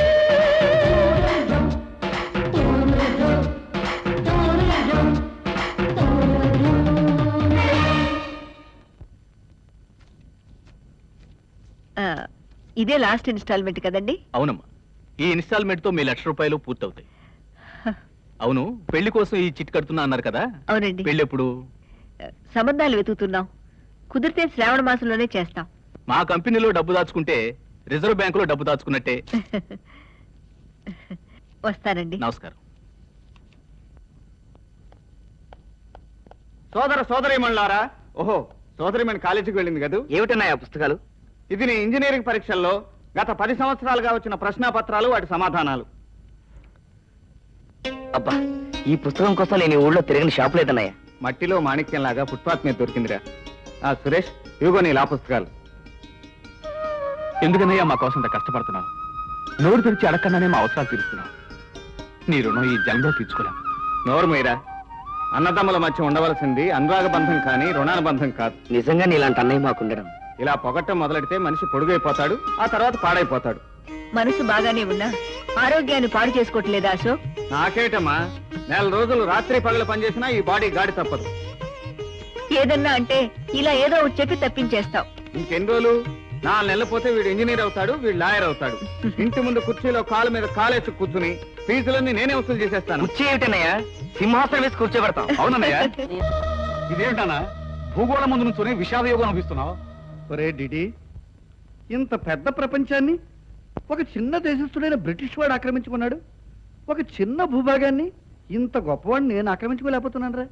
ఆ, ఇదే లాస్ట్ ఇన్స్టాల్మెంట్ కదండి? అవునమ్మా, ఈ ఇన్స్టాల్మెంట్ తో మీ ₹1,00,000 పూర్తవుతాయి. అవును, పెళ్లి కోసం ఈ చిట్ కడుతున్నా అన్నారు కదా, అవునండి. పెళ్లి ఎప్పుడు? సంబంధాలు వెతుకుతున్నాం, కుదిరితే శ్రావణ మాసంలోనే చేస్తాం. మా కంపెనీలో డబ్బు దాచుకుంటే రిజర్వ్ బ్యాంకులో డబ్బు దాచుకున్నట్టే. వస్తానండి. నమస్కారం. సోదర సోదరీమణులారా, ఓహో సోదరిమణి కాలేజీకి వెళ్ళింది కదూ. ఏమిటన్నాయా పుస్తకాలు? ఇది నీ ఇంజనీరింగ్ పరీక్షల్లో గత 10 సంవత్సరాలుగా వచ్చిన ప్రశ్నాపత్రాలు, వాటి సమాధానాలు. అబ్బా, ఈ పుస్తకం కోసం నేను ఈ ఊళ్ళో తిరగని షాప్ లేదన్నయ్య. మట్టిలో మాణిక్యంలాగా ఫుట్పాత్ మీద దొరికిందిరా. ఆ సురేష్, ఇవిగో నీ లా పుస్తకాలు. ఎందుకనయ్యా మా కోసం ఇంత కష్టపడుతున్నావు? నోరు తెరిచి అడగకుండానే మా అవసరాలు తీరుస్తున్నావు. నీ రుణం ఈ జన్మలో తీర్చుకోలేం. నోరు మీరా, అన్నదమ్ముల మధ్య ఉండవలసింది అనురాగ బంధం కానీ రుణానుబంధం కాదు. నిజంగా నీలాంటి అన్నయ్య మాకుండడం. ఇలా పొగట్టం మొదలెడితే మనిషి పొడుగైపోతాడు, ఆ తర్వాత పాడైపోతాడు. మనసు బాగానే ఉన్నా ఆరోగ్యాన్ని పాడు చేసుకోవట్లేదా అశోక్? నాకేటమ్మా, 4 రోజులు రాత్రి పగలు పనిచేసినా ఈ బాడీ గాడి తప్పదు. ఏదన్నా అంటే ఇలా ఏదో ఒకటి చెప్పి తప్పించేస్తావు. ఇంకెన్ని రోజులు? 4 నెలలు పోతే వీడు ఇంజనీర్ అవుతాడు, వీడు లాయర్ అవుతాడు. ఇంటి ముందు కుర్చీలో కాలు మీద కాలేసి కూర్చుని ఫీజులన్నీ నేనే వసూలు చేసేస్తాను. ఏమిటన్నయ్య, సింహాసనం వేసి కూర్చోబెడతాం. అవునన్నయ్య. ఇదేమిటన్నా భూగోళం ముందు నుంచొని విషాద యోగం అనిపిస్తున్నావు? ఒరే డిడి, ఇంత పెద్ద ప్రపంచాన్ని ఒక చిన్న దేశస్థుడైన బ్రిటిష్ వాడు ఆక్రమించుకున్నాడు. ఒక చిన్న భూభాగాన్ని ఇంత గొప్పవాడిని నేను ఆక్రమించుకోలేకపోతున్నాను రా.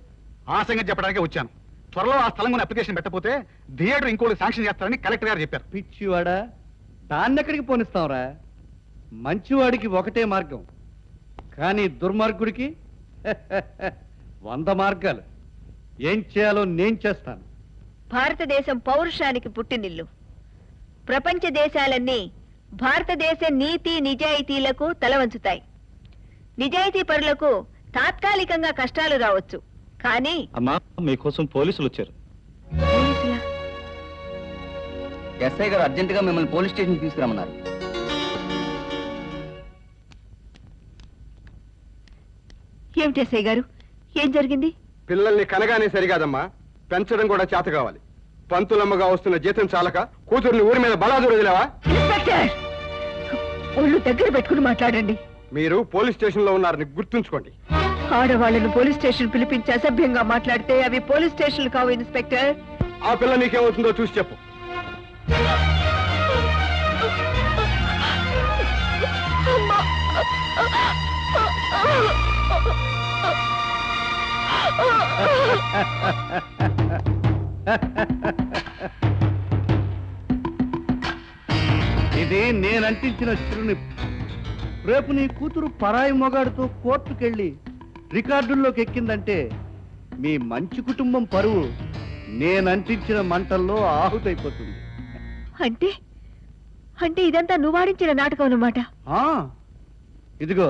ఆ సంగతి చెప్పడానికే వచ్చాను. త్వరలో ఆ స్థలం కొని అప్లికేషన్ పెట్టకపోతే థియేటర్ ఇంకోటి శాంక్షన్ చేస్తారని కలెక్టర్ గారు చెప్పారు. పిచ్చివాడా, దాన్ని ఎక్కడికి పోనిస్తావురా? మంచివాడికి ఒకటే మార్గం, కానీ దుర్మార్గుడికి 100 మార్గాలు. ఏం చేయాలో నేను చేస్తాను. భారతదేశం పౌరుషానికి పుట్టినిల్లు. ప్రపంచ దేశాలన్నీ భారతదేశ నీతి నిజాయితీలకు తలవంచుతాయి. నిజాయితీ పరులకు తాత్కాలికంగా కష్టాలు రావచ్చు, కానీ అమ్మా, మీకోసం పోలీసులు వచ్చారు. పోలీసులా? ఎస్ఐ గారు అర్జెంటుగా మిమ్మల్ని పోలీస్ స్టేషన్ తీసుకురమ్మన్నారు. ఏమిటి ఎస్ఐ గారు, ఏం జరిగింది? పిల్లల్ని కనగానే సరికాదమ్మా, పెంచడం కూడా చేత కావాలి. పంతులమ్మగా వస్తున్న జీతం చాలక కూతుర్ని ఊరి మీద బలాదూరు వదిలేవా? ఇన్స్పెక్టర్, ఒళ్ళు దగ్గర పెట్టుకుని మాట్లాడండి. మీరు పోలీస్ స్టేషన్ లో ఉన్నారని గుర్తుంచుకోండి. ఆడవాళ్లను పోలీస్ స్టేషన్ పిలిపించి అసభ్యంగా మాట్లాడితే అవి పోలీస్ స్టేషన్లు కావు ఇన్స్పెక్టర్. ఆ పిల్ల నీకేమవుతుందో చూసి చెప్పు. ఇది నేనంటించిన చిరునిప్పు. రేపు నీ కూతురు పరాయి మొగాడుతో కోర్టుకెళ్ళి రికార్డుల్లోకి ఎక్కిందంటే మీ మంచి కుటుంబం పరువు నేనంటించిన మంటల్లో ఆహుతైపోతుంది. అంటే అంటే ఇదంతా నువ్వాడించిన నాటకం అన్నమాట. ఆ, ఇదిగో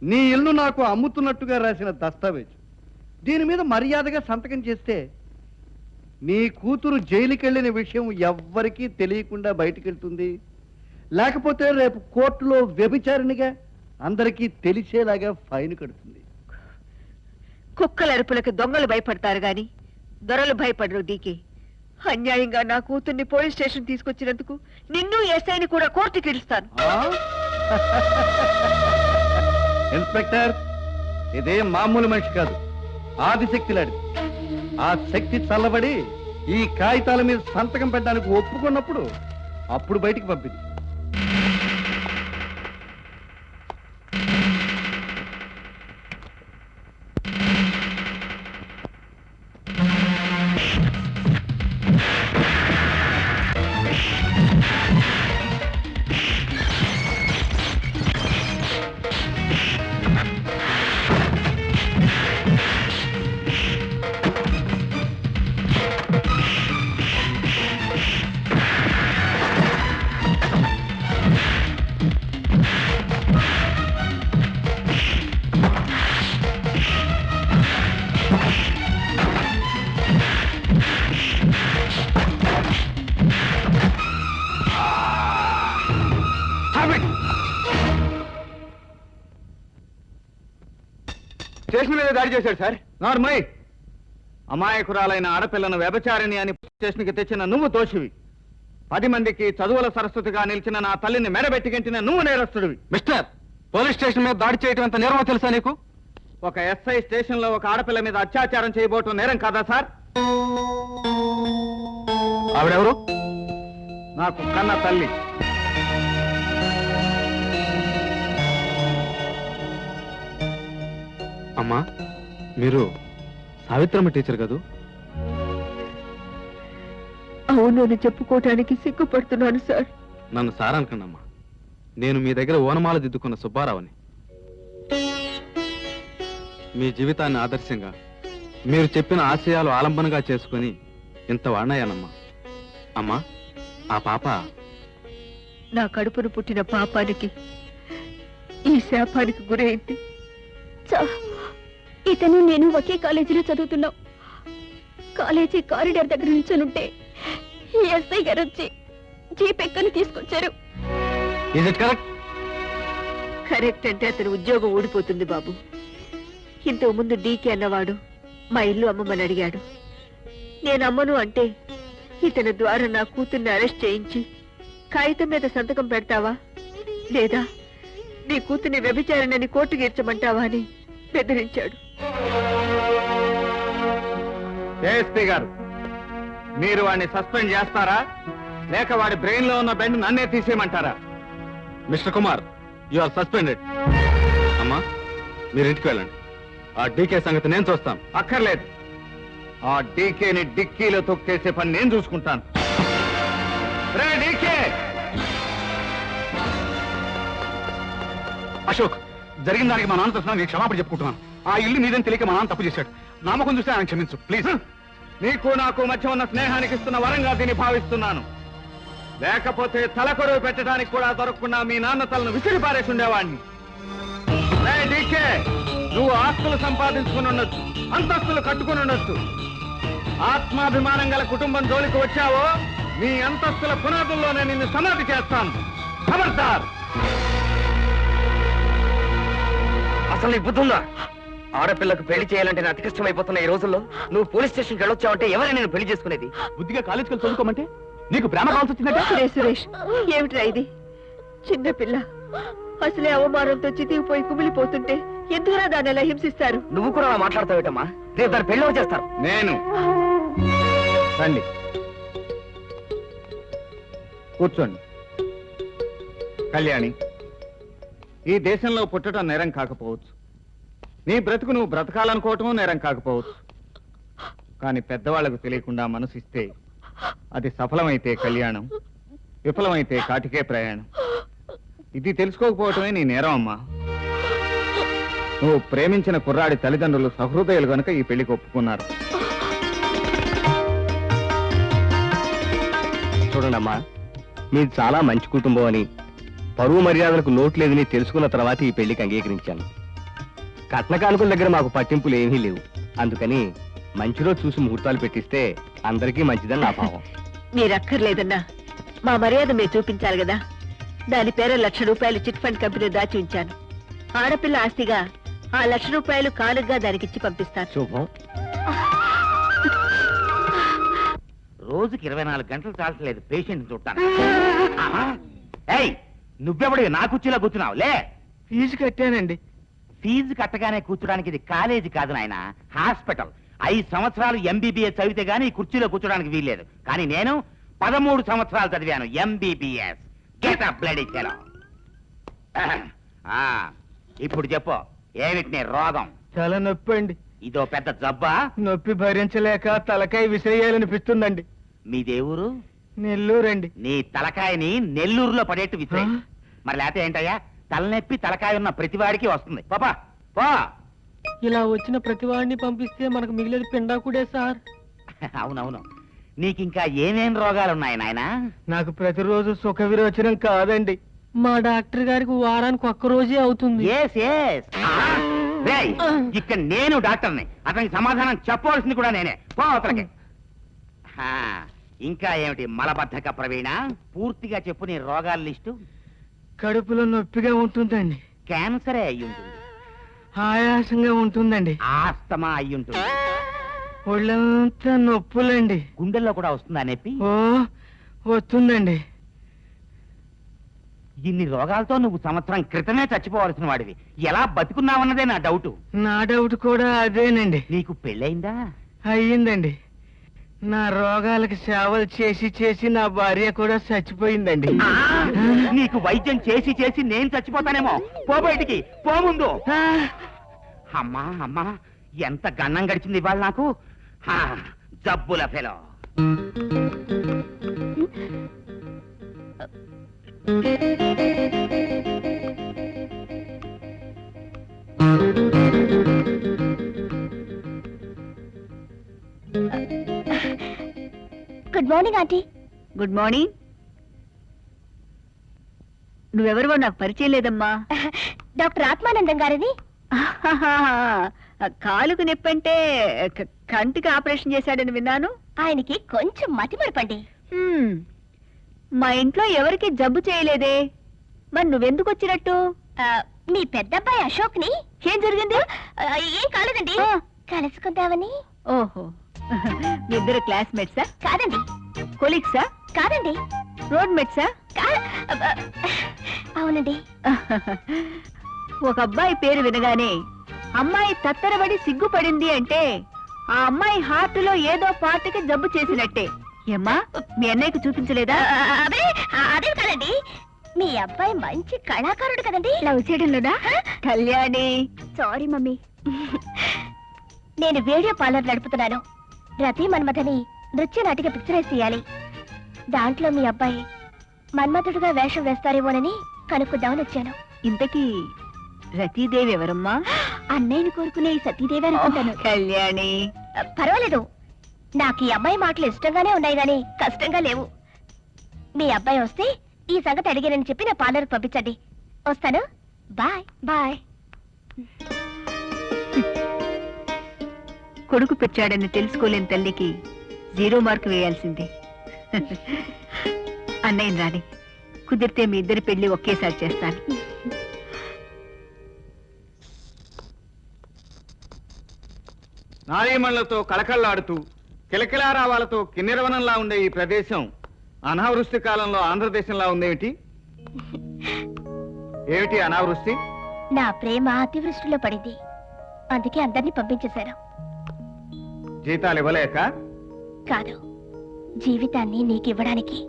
నీ ఇల్లు నాకు అమ్ముతున్నట్టుగా రాసిన దస్తావేజు. దీని మీద మర్యాదగా సంతకం చేస్తే నీ కూతురు జైలుకెళ్ళిన విషయం ఎవ్వరికీ తెలియకుండా బయటికెళ్తుంది. లేకపోతే రేపు కోర్టులో వ్యభిచారిణిగా అందరికీ తెలిసేలాగా ఫైన్ కడుతుంది. కుక్కల అరుపులకు దొంగలు భయపడతారు గాని దొరలు భయపడరు. డీకే, అన్యాయంగా నా కూతుర్ని పోలీస్ స్టేషన్ తీసుకొచ్చినందుకు నిన్ను ఎస్ఐని కూడా కోర్టుకి ఇడుస్తాను. ఆ? ఇన్స్పెక్టర్, ఇదే మామూలు మనిషి కాదు, ఆదిశక్తి లాంటిది. ఆ శక్తి చల్లబడి ఈ కాగితాల మీద సంతకం పెట్టడానికి ఒప్పుకున్నప్పుడు అప్పుడు బయటికి పంపింది. స్టేషన్ మీద దాడి చేశాడు సార్. నార్మల్ అమాయకురాలైన ఆడపిల్లను వ్యభిచారిణి అని స్టేషన్కి తెచ్చిన నువ్వు దోషివి. 10 మందికి చదువుల సరస్వతిగా నిలిచిన నా తల్లిని మెడబెట్టి గెంటిన నువ్వు నేరస్తుడివి. మిస్టర్, పోలీస్ స్టేషన్ మీద దాడి చేయడం ఎంత నేరమో తెలుసా నీకు? ఒక ఎస్ఐ స్టేషన్ లో ఒక ఆడపిల్ల మీద అత్యాచారం చేయబోవటం నేరం కాదా సార్? ఆవిడెవరు? నాకు కన్న తల్లి. అమ్మా, మీరు సావిత్రమ్మ టీచర్ కదూ? అవును అని చెప్పుకోవటానికి సిగ్గుపడుతున్నాను సార్. నన్ను సార్ అనకండమ్మా. నేను మీ దగ్గర ఓనమాల దిద్దుకున్న సుబ్బారావుని. మీ జీవితాన్ని ఆదర్శంగా, మీరు చెప్పిన ఆశయాలు ఆలంబనగా చేసుకుని ఇంత వాడినయ్యానమ్మా. అమ్మా, ఆ పాప నా కడుపును పుట్టిన పాపానికి ఈ శాపానికి గురైంది. ఇతను నేను ఒకే కాలేజీలో చదువుతున్నాం. కాలేజీ కారిడార్ దగ్గర నుంచుంటే ఎస్ఐ గారు వచ్చి జీప్ ఎక్కని తీసుకొచ్చారు. Is it correct? కరెక్ట్ అంటే అతని ఉద్యోగం ఊడిపోతుంది బాబు. ఇంతకు ముందు డీకే అన్నవాడు మా ఇల్లు అమ్మమని అడిగాడు. నేను అమ్మను అంటే ఇతని ద్వారా నా కూతుర్ని అరెస్ట్ చేయించి కాగితం మీద సంతకం పెడతావా, లేదా నీ కూతుర్ని వ్యభిచారణని కోర్టుకి ఇర్చమంటావా అని బెదిరించాడు. ఏఎస్పీ గారు, మీరు వాడిని సస్పెండ్ చేస్తారా, లేక వాడి బ్రెయిన్ లో ఉన్న బెండ్ నన్నే తీసేయమంటారా? Mister Kumar, you are suspended. అమ్మా, మీరు ఇంటికి వెళ్ళండి. ఆ డీకే సంగతి నేను చూస్తాను. అక్కర్లేదు. ఆ డీకేని డిక్కీలో తొక్కేసే పని నేను చూసుకుంటాను. రే డీకే! అశోక్, జరిగిన దానికి మా నాన్న తరఫున నేను క్షమాపణ చెప్పుకుంటున్నాను. ఆ ఇల్లు నీదని తెలియక మా నాన్న తప్పు చేశాడు. నామకం చూస్తే ఆయన క్షమించు ప్లీజ్. నీకు నాకు మధ్య ఉన్న స్నేహానికి ఇస్తున్న వరంగా దీన్ని భావిస్తున్నాను. లేకపోతే తలకొరువు పెట్టడానికి కూడా దొరకకుండా మీ నాన్న తలను విసిరి పారేసి ఉండేవాడిని. డీకే, నువ్వు ఆస్తులు సంపాదించుకుని ఉండొచ్చు, అంతస్తులు కట్టుకుని ఉండొచ్చు. ఆత్మాభిమానం గల కుటుంబం జోలికి వచ్చావో నీ అంతస్తుల పునాదుల్లోనే నిన్ను సమాధి చేస్తాను. ఖబర్దార్! అసలు నీ బుద్ధుందా? ఆడపిల్లకు పెళ్లి చేయాలంటే నాకు అతి కష్టమైపోతున్న ఈ రోజుల్లో నువ్వు పోలీస్ స్టేషన్కి వెళ్ళొచ్చావంటే ఎవరైనా నేను పెళ్లి చేసుకునేది? బుద్ధిగా కాలేజీకి వెళ్ళి చదువుకోమంటే నీకు ప్రేమ కావాల్సి వచ్చిందంటే? సురేష్, ఏమిట్రా ఇది? చిన్నపిల్ల అసలే అవమానంతో చితికిపోయి కుమిలిపోతుంటే ఎందుకురా దాన్ని ఎలా హింసిస్తారు? నువ్వు కూడా అలా మాట్లాడతావేటమ్మా? రేపు దాని పెళ్లి చేస్తారు. నేను రండి, కూర్చోండి. కళ్యాణి, ఈ దేశంలో పుట్టడం నేరం కాకపోవచ్చు, నీ బ్రతుకు నువ్వు బ్రతకాలనుకోవటం నేరం కాకపోవచ్చు. కానీ పెద్దవాళ్లకు తెలియకుండా మనసిస్తే అది సఫలమైతే కళ్యాణం, విఫలమైతే కాటికే ప్రయాణం. ఇది తెలుసుకోకపోవటమే నీ నేరం అమ్మా. నువ్వు ప్రేమించిన కుర్రాడి తల్లిదండ్రులు సహృదయులు గనుక ఈ పెళ్లికి ఒప్పుకున్నారు. చూడండమ్మా, మీది చాలా మంచి కుటుంబం అని, పరువు మర్యాదలకు లోటు లేదని తెలుసుకున్న తర్వాత ఈ పెళ్లికి అంగీకరించాను. కట్న కానుకల దగ్గర మాకు పట్టింపులు ఏమీ లేవు. అందుకని మంచిలో చూసి ముహూర్తాలు పెట్టిస్తే అందరికీ మంచిదని నా భావం. మీరక్కర్లేదన్నా, మా మర్యాద మీరు చూపించాలి కదా. దాని పేర ₹1,00,000 చిట్ ఫండ్ కంపెనీ దాచి ఉంచాను. ఆడపిల్ల ఆస్తిగా ఆ ₹1,00,000 కానుకగా దానికిచ్చి పంపిస్తాను. శుభం. రోజుకి 24 గంటలు చాలట్లేదు పేషెంట్ చూడటాను. ఏయ్, నువ్వెవడివి నా కుర్చీలో కూర్చున్నావు? లే. ఫీజు కట్టానండి. ఫీజు కట్టగానే కూర్చోడానికి ఇది కాలేజీ కాదు నాయన, హాస్పిటల్. 5 సంవత్సరాలు ఎంబీబీఎస్ చదివితే గానీ ఈ కుర్చీలో కూర్చోడానికి వీల్లేదు. కానీ నేను 13 సంవత్సరాలు చదివాను MBBS. Get up bloody fellow. ఇప్పుడు చెప్పు, ఏమిటి నీ రోగం? చాలా నొప్పి అండి. ఇదో పెద్ద జబ్బా? నొప్పి భరించలేక తలకాయ విసిరేయాలనిపిస్తుందండి. మీ దేవురు? నెల్లూరండి. నీ తలకాయని నెల్లూరులో పడేట్టు విసిరే. మరి లేకపోతే ఏంటయ్యా, తలనొప్పి తలకాయ ఉన్న ప్రతివాడికి వస్తుంది. పాపా పో. ఇలా వచ్చిన ప్రతివాడిని పంపిస్తే మనకు మిగిలేదు పిండాకుడే సార్. అవునవును. నీకింకా ఏమేం రోగాలున్నాయి నాయనా? నాకు ప్రతిరోజు సుఖ విరోచనం కాదండి. మా డాక్టర్ గారికి వారానికి ఒక్క రోజే అవుతుంది. ఇక్కడ నేను డాక్టర్ని, అతనికి సమాధానం చెప్పవలసింది కూడా నేనే. పో అతనికి. ఇంకా ఏమిటి మలబద్ధక ప్రవీణ? పూర్తిగా చెప్పు నీ రోగాల లిస్టు. కడుపులో నొప్పిగా ఉంటుందండి. క్యాన్సరే అయి ఉంటుంది. ఆయాసంగా ఉంటుందండి. ఆస్తమా అయి ఉంటుంది. ఒళ్ళంతా నొప్పులండి. గుండెల్లో కూడా వస్తుందా నొప్పి? ఓ వస్తుందండి. ఇన్ని రోగాలతో నువ్వు సంవత్సరం క్రితమే చచ్చిపోవాల్సిన వాడివి. ఎలా బతుకున్నావన్నదే నా డౌట్. నా డౌట్ కూడా అదేనండి. నీకు పెళ్ళయిందా? అయ్యిందండి. నా రోగాలకు సేవలు చేసి చేసి నా భార్య కూడా చచ్చిపోయిందండి. నీకు వైద్యం చేసి చేసి నేను చచ్చిపోతానేమో. పో బయటికి, పో ముందు. అమ్మా అమ్మా, ఎంత గన్నం గడిచింది ఇవాళ నాకు. జబ్బుల fellow. Good morning aunty. Good morning. నువ్వెవరివో నాకు పరిచయం లేదమ్మా. డాక్టర్ ఆత్మానందం గారిని. కాలుకు నొప్పంటే కంటికి ఆపరేషన్ చేశాడని విన్నాను. ఆయనకి కొంచెం మతిమరపండి. మా ఇంట్లో ఎవరికి జబ్బు చేయలేదే, మరి నువ్వెందుకు వచ్చినట్టు? మీ పెద్దబ్బాయి అశోక్ ని. ఏం జరిగింది? ఏం కాలేదండి, కలుసుకుందామని. ఓహో, మీ ఇద్దరు క్లాస్మేట్సా? కాదండి. కొలీగ్సా? కాదండి. రోడ్ మేట్సా? అవునండి. ఒక అబ్బాయి పేరు వినగానే అమ్మాయి తత్తరబడి సిగ్గుపడింది అంటే ఆ అమ్మాయి హార్ట్లో ఏదో పార్టీకి జబ్బు చేసినట్టే. ఏమ్మా, మీ అన్నయ్యకు చూపించలేదా? అదే కాదండి, మీ అబ్బాయి మంచి కళాకారుడు కదండి. లవ్ చేయడంలోనా? కళ్యాణి, సారీ మమ్మీ, నేను వీడియో పార్లర్ నడుపుతున్నాను. రతి మన్మథని నృత్య నాటిక పిక్చరైజ్ చేయాలి. దాంట్లో మీ అబ్బాయి మన్మథుడుగా వేషం వేస్తారేమోనని కనుక్కుందామని వచ్చాను. ఇంతకీ రతీదేవి ఎవరమ్మా? అన్నయ్యని కోరుకునే ఈ సతీదేవి అనుకుంటాను. కళ్యాణి, పర్వాలేదు, నాకు ఈ అమ్మాయి మాటలు ఇష్టంగానే ఉన్నాయి గాని కష్టంగా లేవు. మీ అబ్బాయి వస్తే ఈ సంగతి అడిగానని చెప్పి నా పార్లర్కి పంపించండి. వస్తాను. Bye bye. కొడుకు పెట్టాడని తెలుసుకోలేని తల్లికి 0 మార్కు వేయాల్సిందే. అన్నయ్య రాని, కుదిరితే మీ ఇద్దరి పెళ్లి ఒకేసారి చేస్తాను. నారీమణులతో కళకళ్లాడుతూ కిలకిలారావాలతో కిన్నెరవనంలా ఉండే ఈ ప్రదేశం అనావృష్టి కాలంలో ఆంధ్రదేశంలా ఉందేమిటి? ఏమిటి అనావృష్టి? నా ప్రేమ అతివృష్టిలో పడింది. అందుకే అందరినీ పంపించేశాను. జీతాలు ఇవ్వలేక? కాదు, జీవితాన్ని నీకివ్వడానికి.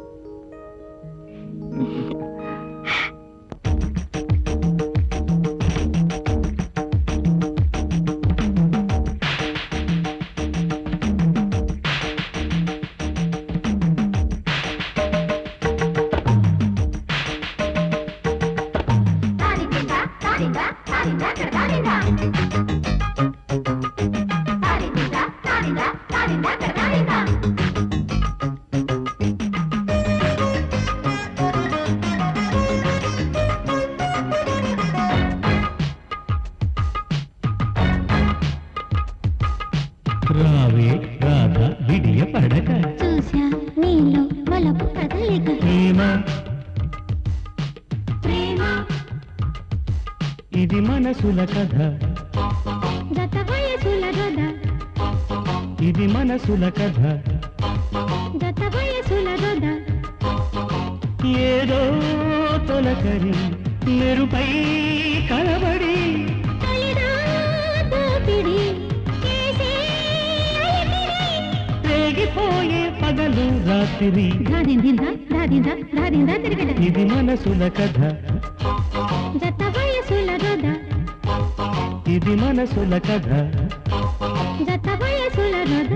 రావే రాధ విడియ పడక చూసా నీలో వలపు కదలిక. ప్రేమ ప్రేమ ఇది మనసుల కథ, గత వయసుల రథ, ఇది మనసుల కథ. గత వయసుల రథ. ఏదో తొలకరి మెరుపై కలబడి తలిదా దోపిడి చేసే అలిపిడి. రేగిపోయే పగలు రాత్రి, ధాదిందా ధాదిందా ధాదిందా తిరగడ. ఇది మనసుల కథ, గత వయసుల రథ, ఇది మనసుల కథ. గత వయసుల రథ.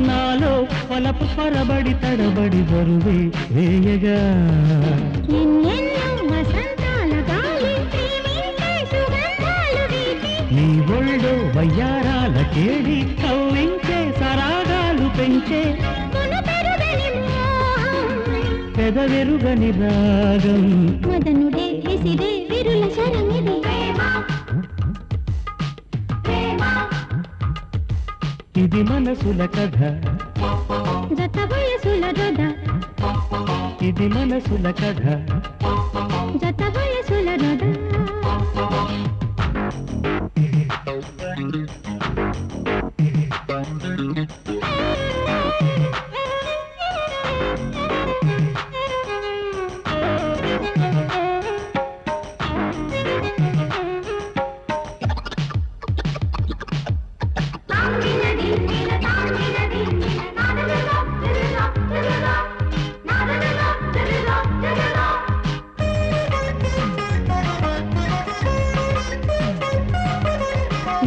నాలో పలపు పరబడి తడబడి బరువే వేయగా నీ ఒళ్ళో వయ్యారాల కేడి కవ్వించే సరాగాలు పెంచే పెదవెరుగని రాగం మదనుడే విసిరే విరుల శరమిది. ఇది మనసుల కథ, గత వయసుల రథ, ఇది మనసుల కథ. గత వయసుల రథ.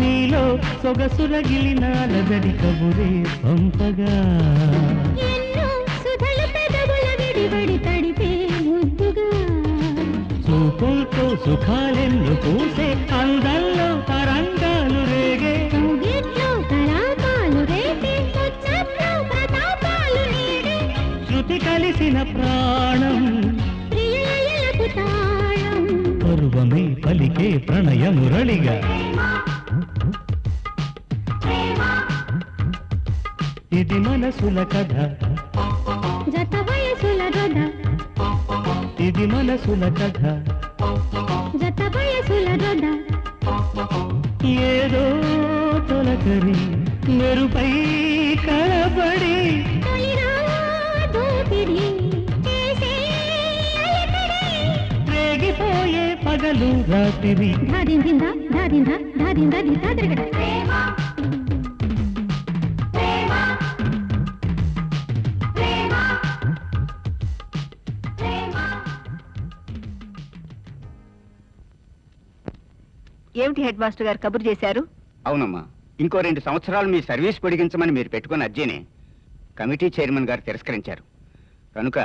నీలో సొగసురగిలిన అలజడి కబురే పంపగా ఎన్నో సుధలు పెదవుల విడిబడి తడిపే ముద్దుగా. చూపులతో సుఖాలెన్ను పూసే అందంలో తరంగాలు రేగే కౌగిట్లో తరాపాలు రేపే ముచ్చట్లో ప్రతాపాలు నీడే. శృతి కలిసిన ప్రాణం ప్రియలయలకు తాళం. పర్వమే పలికే ప్రణయ మురళిగా ఇది మనసుల కథ, గత వయసుల రొద ఇది మనసుల కథ జత వయసుల రొద ఏదో తొలకరి మెరుపై కలబడి దోపిడి చేసే అలకడి రేగిపోయే పగలు రాత్రి ధాదిందా ధాదిందా ధాదిందా దిదా తిరగడ ప్రేమ ప్రేమ ప్రేమ ప్రేమ. ఏమిటి హెడ్ మాస్టర్ గారు కబురు చేశారు? అవునమ్మా, ఇంకో 2 సంవత్సరాలు మీ సర్వీస్ పొడిగించమని మీరు పెట్టుకున్న అర్జీని కమిటీ చైర్మన్ గారు తిరస్కరించారు. కనుక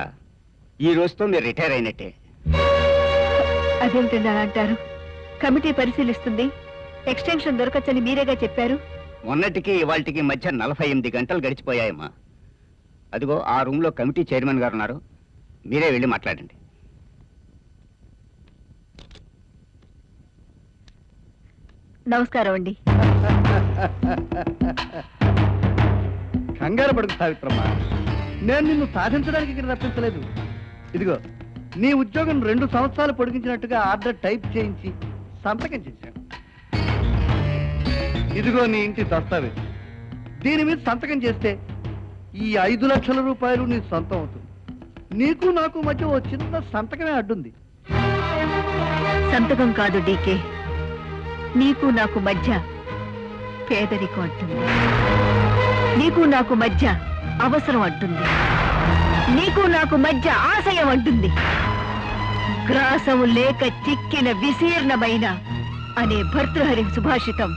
ఈ రోజుతో మీరు రిటైర్ అయినట్టే. అదేమిటండి అలా అంటారు? కమిటీ పరిశీలిస్తుంది, ఎక్స్టెన్షన్ దొరకచ్చని మీరేగా చెప్పారు. మొన్నటికి ఇవాళకి మధ్య 48 గంటలు గడిచిపోయాయమ్మా. అదిగో ఆ రూమ్ లో కమిటీ చైర్మన్ గారు ఉన్నారు, మీరే వెళ్ళి మాట్లాడండి. నమస్కారం అండి. కంగారు పడుకు సావిత్రమ్మ, నేను నిన్ను సాధించడానికి ఇక్కడ రప్పించలేదు. ఇదిగో నీ ఉద్యోగం 2 సంవత్సరాలు పొడిగించినట్టుగా ఆర్డర్ టైప్ చేయించి సంతకం చేశాను. ఇదిగో నీ ఇంటి దస్తావేజ్. దీని మీద సంతకం చేస్తే ఈ 5 లక్షల రూపాయలు నీ సొంతం అవుతుంది. నీకు నాకు మధ్య ఓ చిన్న సంతకమే అడ్డుంది. సంతకం కాదు డీకే, నీకు నాకు మధ్య పేదరికం అంటుంది, నీకు నాకు మధ్య అవసరం అంటుంది, నీకు నాకు మధ్య ఆశయం అంటుంది. గ్రాసము లేక చిక్కిన విశీర్ణమైన అనే భర్తృహరి సుభాషితం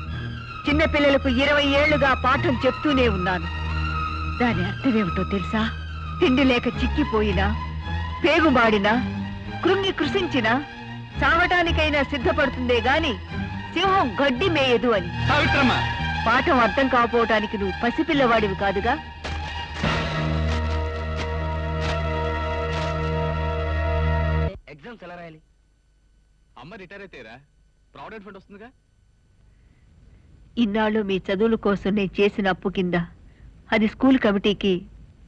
చిన్నపిల్లలకు 20 ఏళ్లుగా పాఠం చెప్తూనే ఉన్నాను. దాని అర్థమేమిటో తెలుసా? తిండి లేక చిక్కిపోయినా, పేగుబాడినా, కృంగి కృషించినా చావటానికైనా సిద్ధపడుతుందే గాని సింహం గడ్డి మేయదు అని. సావిత్రమ్మ, పాఠం అర్థం కాకపోవటానికి నువ్వు పసిపిల్లవాడివి కాదుగా. ఎగ్జామ్స్ ఎలా రాయాలి? అమ్మ రిటైర్ అయితేరా ప్రావిడెంట్ ఫండ్ వస్తుందిగా. ఇన్నాళ్ళు మీ చదువుల కోసం నేను చేసిన అప్పు కింద అది స్కూల్ కమిటీకి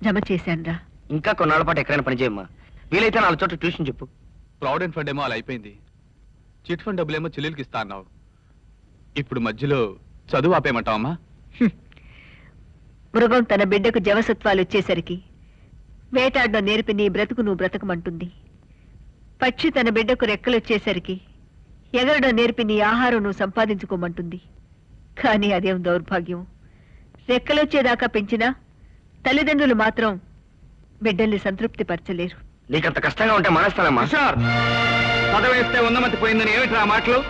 జమ చేశానురా. ఇంకా కొన్నాళ్ళ పాటు ఎక్కడైనా పని చేయమ్మా. వీలైతే 4 చోట్ల ట్యూషన్ చెప్పు. ప్రావిడెంట్ ఫండ్ ఏమో అలా అయిపోయింది, చిట్ ఫండ్ డబ్బులేమో చెల్లెలకి ఇస్తా అన్నావు. ఇప్పుడు మధ్యలో చదువు ఆపేయమంటావమ్మా? మృగం తన బిడ్డకు జవసత్వాలు వచ్చేసరికి వేటాడడం నేర్పి నీ బ్రతుకు నువ్వు బ్రతకమంటుంది. పక్షి తన బిడ్డకు రెక్కలొచ్చేసరికి ఎగరడం నేర్పి నీ ఆహారం నువ్వు సంపాదించుకోమంటుంది. కానీ అదేం దౌర్భాగ్యం, రెక్కలొచ్చేదాకా పెంచినా తల్లిదండ్రులు మాత్రం బిడ్డల్ని సంతృప్తి పరచలేరు. నీకంత కష్టంగా ఉంటే మానేస్తానమ్మా. కిషోర్, చదవేస్తే ఉన్నమతి పోయిందని ఏమిట్రా మాటలు?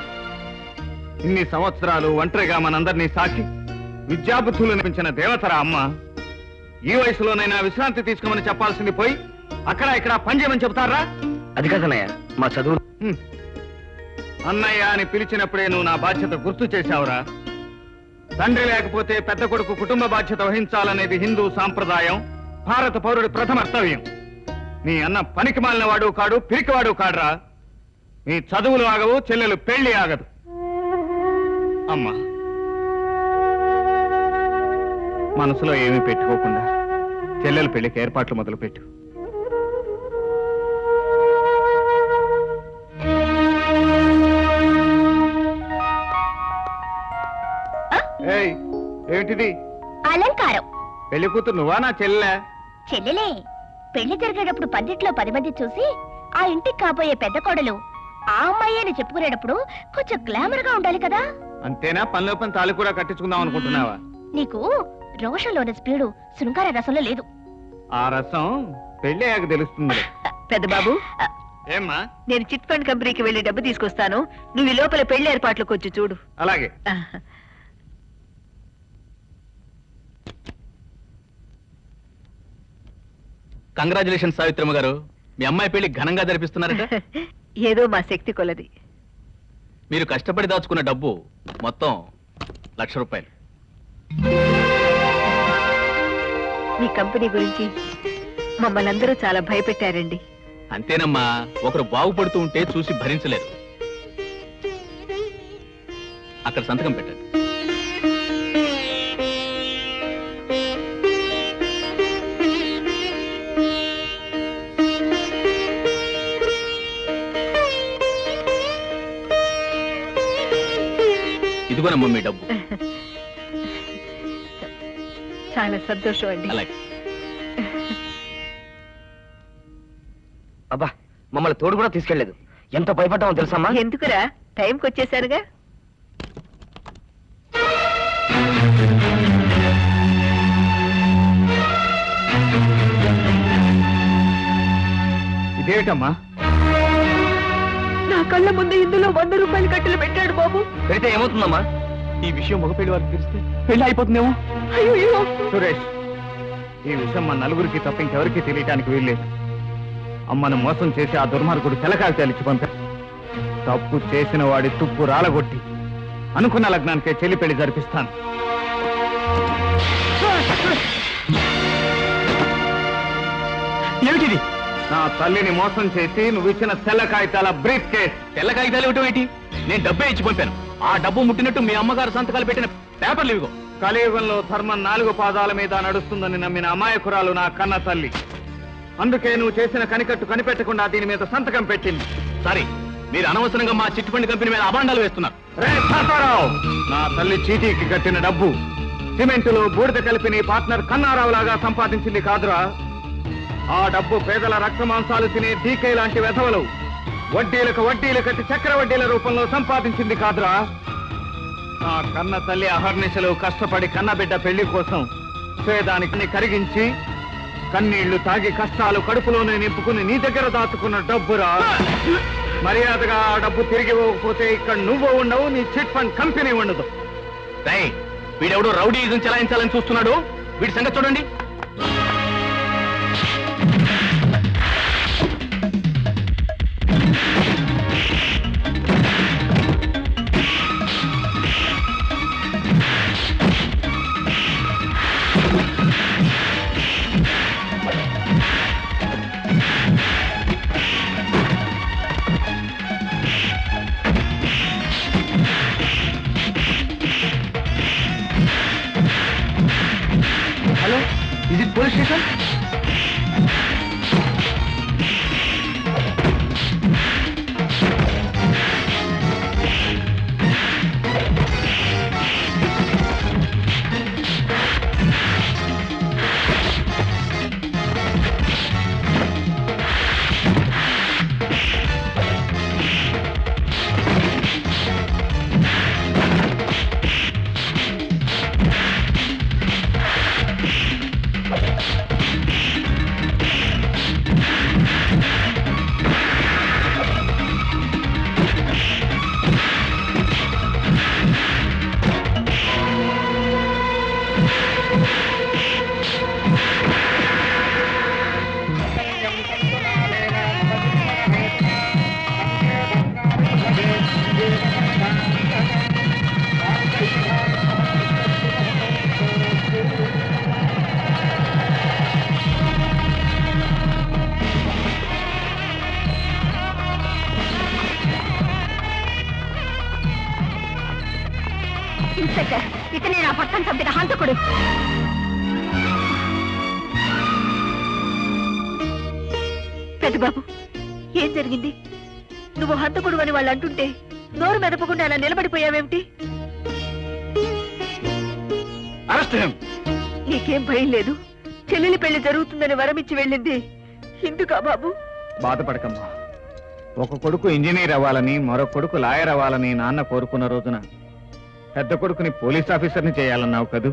ఇన్ని సంవత్సరాలు ఒంటరిగా మనందరినీ సాకి విద్యాబుద్ధులు నిపించిన దేవతరా అమ్మ. ఈ వయసులోనైనా విశ్రాంతి తీసుకోమని చెప్పాల్సింది పోయి అక్కడ ఇక్కడ పని చేయమని చెబుతారా? అది కాదన్నయ్య, మా చదువు. అన్నయ్య అని పిలిచినప్పుడే నువ్వు నా బాధ్యత గుర్తు చేశావురా. తండ్రి లేకపోతే పెద్ద కొడుకు కుటుంబ బాధ్యత వహించాలనేది హిందూ సాంప్రదాయం, భారత పౌరుడి ప్రథమ కర్తవ్యం. నీ అన్న పనికి మాలిన వాడు కాడు, పిరికివాడు కాడురా. నీ చదువులు ఆగవు, చెల్లెలు పెళ్లి ఆగదు. అమ్మా, మనసులో ఏమీ పెట్టుకోకుండా చెల్లెలు పెళ్లికి ఏర్పాట్లు మొదలుపెట్టు. ఏయ్, ఏమిటిది? అలంకారం. పెళ్లి కూతురు నువ్వా నా చెల్లె? చెల్లెలే. పెళ్లి జరిగేటప్పుడు పందిట్లో 10 మంది చూసి ఆ ఇంటికి కాబోయే పెద్ద కోడలు ఆ అమ్మాయి అని చెప్పుకునేటప్పుడు కొంచెం గ్లామర్ గా ఉండాలి కదా. అంతేనా? పనిలో పని తాళి కూడా కట్టించుకుందాం అనుకుంటున్నావా? నీకు రోషంలోని స్పీడు శృంగార రసంలో లేదు. ఆ రసం పెళ్లి అయ్యాక తెలుస్తుంది. పెద్ద బాబు, ఏమ్మా? నేను చిట్ ఫండ్ కంపెనీకి వెళ్లి డబ్బు తీసుకొస్తాను, నువ్వు ఈ లోపల పెళ్లి ఏర్పాట్లకు వచ్చి చూడు. అలాగే. కంగ్రాచులేషన్ సావిత్రమ్మ గారు, మీ అమ్మాయి పెళ్లి ఘనంగా జరిపిస్తున్నారట. ఏదో మా శక్తి కొలది. మీరు కష్టపడి దాచుకున్న డబ్బు మొత్తం 1,00,000 రూపాయలు. మీ కంపెనీ గురించి మమ్మల్ని అందరూ చాలా భయపెట్టారండి. అంతేనమ్మా, ఒకరు బాగుపడుతూ ఉంటే చూసి భరించలేరు. అక్కడ సంతకం పెట్టండి. ఇదిగోనమ్మా మీ డబ్బు. చాలా సంతోషం అండి. అలాగే. అబ్బా, మమ్మల్ని తోడు కూడా తీసుకెళ్లేదు. ఎంత భయపడ్డామో తెలుసమ్మా. ఎందుకురా, టైంకి వచ్చేసారుగా. ఇదేమిటమ్మా? నా కళ్ళ ముందు ఇందులో 100 రూపాయల కట్టలు పెట్టాడు బాబు. పెడితే ఏమవుతుందమ్మా? ఈ విషయం మగ పెళ్లి వారికి తెలిస్తే పెళ్లి అయిపోతుందేమో. అయ్యో, సురేష్, ఈ విషయం మా నలుగురికి తప్ప ఇంకెవరికి తెలియటానికి వీల్లేదు. అమ్మను మోసం చేసి ఆ దుర్మార్గుడు తెలకాలు ఇచ్చి పంపారు. తప్పు చేసిన వాడి తుప్పు రాలగొట్టి అనుకున్న లగ్నానికే చెల్లి పెళ్లి జరిపిస్తాను. ఏమిటిది? నా తల్లిని మోసం చేసి నువ్వు ఇచ్చిన తెల్ల కాగితాల బ్రీఫ్ కేస్. తెల్ల కాగితాలు ఇవ్వటం ఏంటి? నేను డబ్బే ఇచ్చి పంపాను. ఆ డబ్బు ముట్టినట్టు మీ అమ్మగారు సంతకాలు పెట్టిన పేపర్లు ఇవిగో. కలియుగంలో ధర్మం 4 పాదాల మీద నడుస్తుందని నమ్మిన అమాయకురాలు నా కన్న తల్లి. అందుకే నువ్వు చేసిన కనికట్టు కనిపెట్టకుండా దీని మీద సంతకం పెట్టింది. సరే, మీరు అనవసరంగా మా చిట్ ఫండ్ కంపెనీ మీద అబాండాలు వేస్తున్నారు. రే తాతారావు, నా తల్లి చీటీకి కట్టిన డబ్బు సిమెంటులో బూడిద కలిపి నీ పార్ట్నర్ కన్నారావు లాగా సంపాదించింది కాదురా. ఆ డబ్బు పేదల రక్తమాంసాలు తినే డీకే లాంటి వెధవలు వడ్డీలకు వడ్డీలు కట్టి చక్ర వడ్డీల రూపంలో సంపాదించింది కాదురా. నా కన్న తల్లి అహర్నిశలు కష్టపడి కన్నబిడ్డ పెళ్లి కోసం స్వేదానికి కరిగించి కన్నీళ్లు తాగి కష్టాలు కడుపులోనే నింపుకుని నీ దగ్గర దాచుకున్న డబ్బురా. మర్యాదగా ఆ డబ్బు తిరిగి ఇవ్వకపోతే ఇక్కడ నువ్వు ఉండవు, నీ చిట్ ఫండ్ కంపెనీ ఉండదు. రేయ్, వీడెవడో రౌడీయిజం చెలాయించాలని చూస్తున్నాడు. వీడి సంగతి చూడండి. హలో, ఇది పోలీస్ స్టేషన్? ఇన్స్పెక్టర్, ఇతనే నా పక్కన చంపిన హంతకుడు. పెద్దబాబు, ఏం జరిగింది? నువ్వు హంతకుడు అని వాళ్ళు అంటుంటే నోరు మెదపకుండా అలా నిలబడిపోయావేమిటి? Arrest him. నీకేం భయం లేదు? చెల్లెలి పెళ్లి జరుగుతుందని వరమిచ్చి వెళ్ళింది ఎందుకా బాబు? బాధపడకమ్మా. ఒక కొడుకు ఇంజనీర్ అవ్వాలని, మరొక కొడుకు లాయర్ అవ్వాలని నాన్న కోరుకున్న రోజున పెద్ద కొడుకుని పోలీస్ ఆఫీసర్ని చేయాలన్నావు కదూ.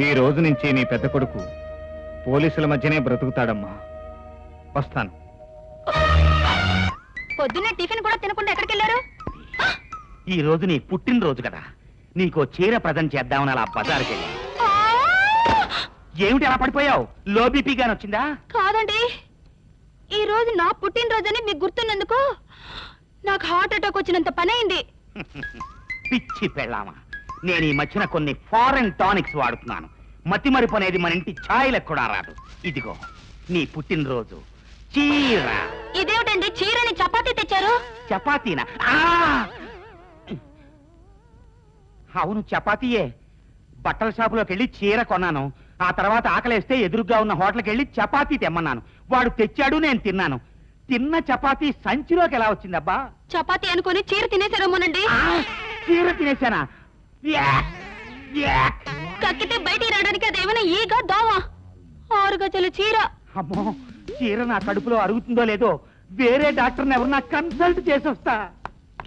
ఈ రోజు నుంచి నీ పెద్ద కొడుకు పోలీసుల మధ్యనే బ్రతుకుతాడమ్మా. వస్తాను. పొద్దున్నే టిఫిన్ కూడా తినకుండా ఎక్కడికి వెళ్ళారు? ఈ రోజు నీ పుట్టినరోజు కదా, నీకో చీర ప్రజెంట్ చేద్దామని అలా బజారుకి వెళ్ళా. ఏమిటి అలా పడిపోయావు? లో బీపీ గాని వచ్చిందా? కాదండి, ఈ రోజు నా పుట్టినరోజని మీకు గుర్తున్నందుకు నాకు హార్ట్ అటాక్ వచ్చినంత పని అయింది. పిచ్చి పెళ్ళామా, నేను ఈ మధ్యన కొన్ని ఫారెన్ టానిక్స్ వాడుతున్నాను. మతి మరిపు అనేది మన ఇంటి ఛాయలకు కూడా రాదు. ఇదిగో నీ పుట్టినరోజు చీర. ఇదేమిటండి, చీరని చపాతీ తెచ్చారు? చపాతీనా? అవును, చపాతీయే. బట్టల షాపులోకి వెళ్ళి చీర కొన్నాను. ఆ తర్వాత ఆకలేస్తే ఎదురుగా ఉన్న హోటల్కి వెళ్ళి చపాతీ తెమ్మన్నాను. వాడు తెచ్చాడు, నేను తిన్నాను. తిన్న చపాతీ సంచిలోకి ఎలా వచ్చిందబ్బా? చపాతీ అనుకుని చీర తినేసారేమోనండి. చీర తినేశానా? యాక్! యాక్! కక్కితే బయటికి రావడానికి అదేమైనా ఈగా దోవా 6 గజాల చీర. అమ్మో, చీర నా కడుపులో అరుగుతుందో లేదో వేరే డాక్టర్ని ఎవరన్నా కన్సల్ట్ చేసి వస్తా.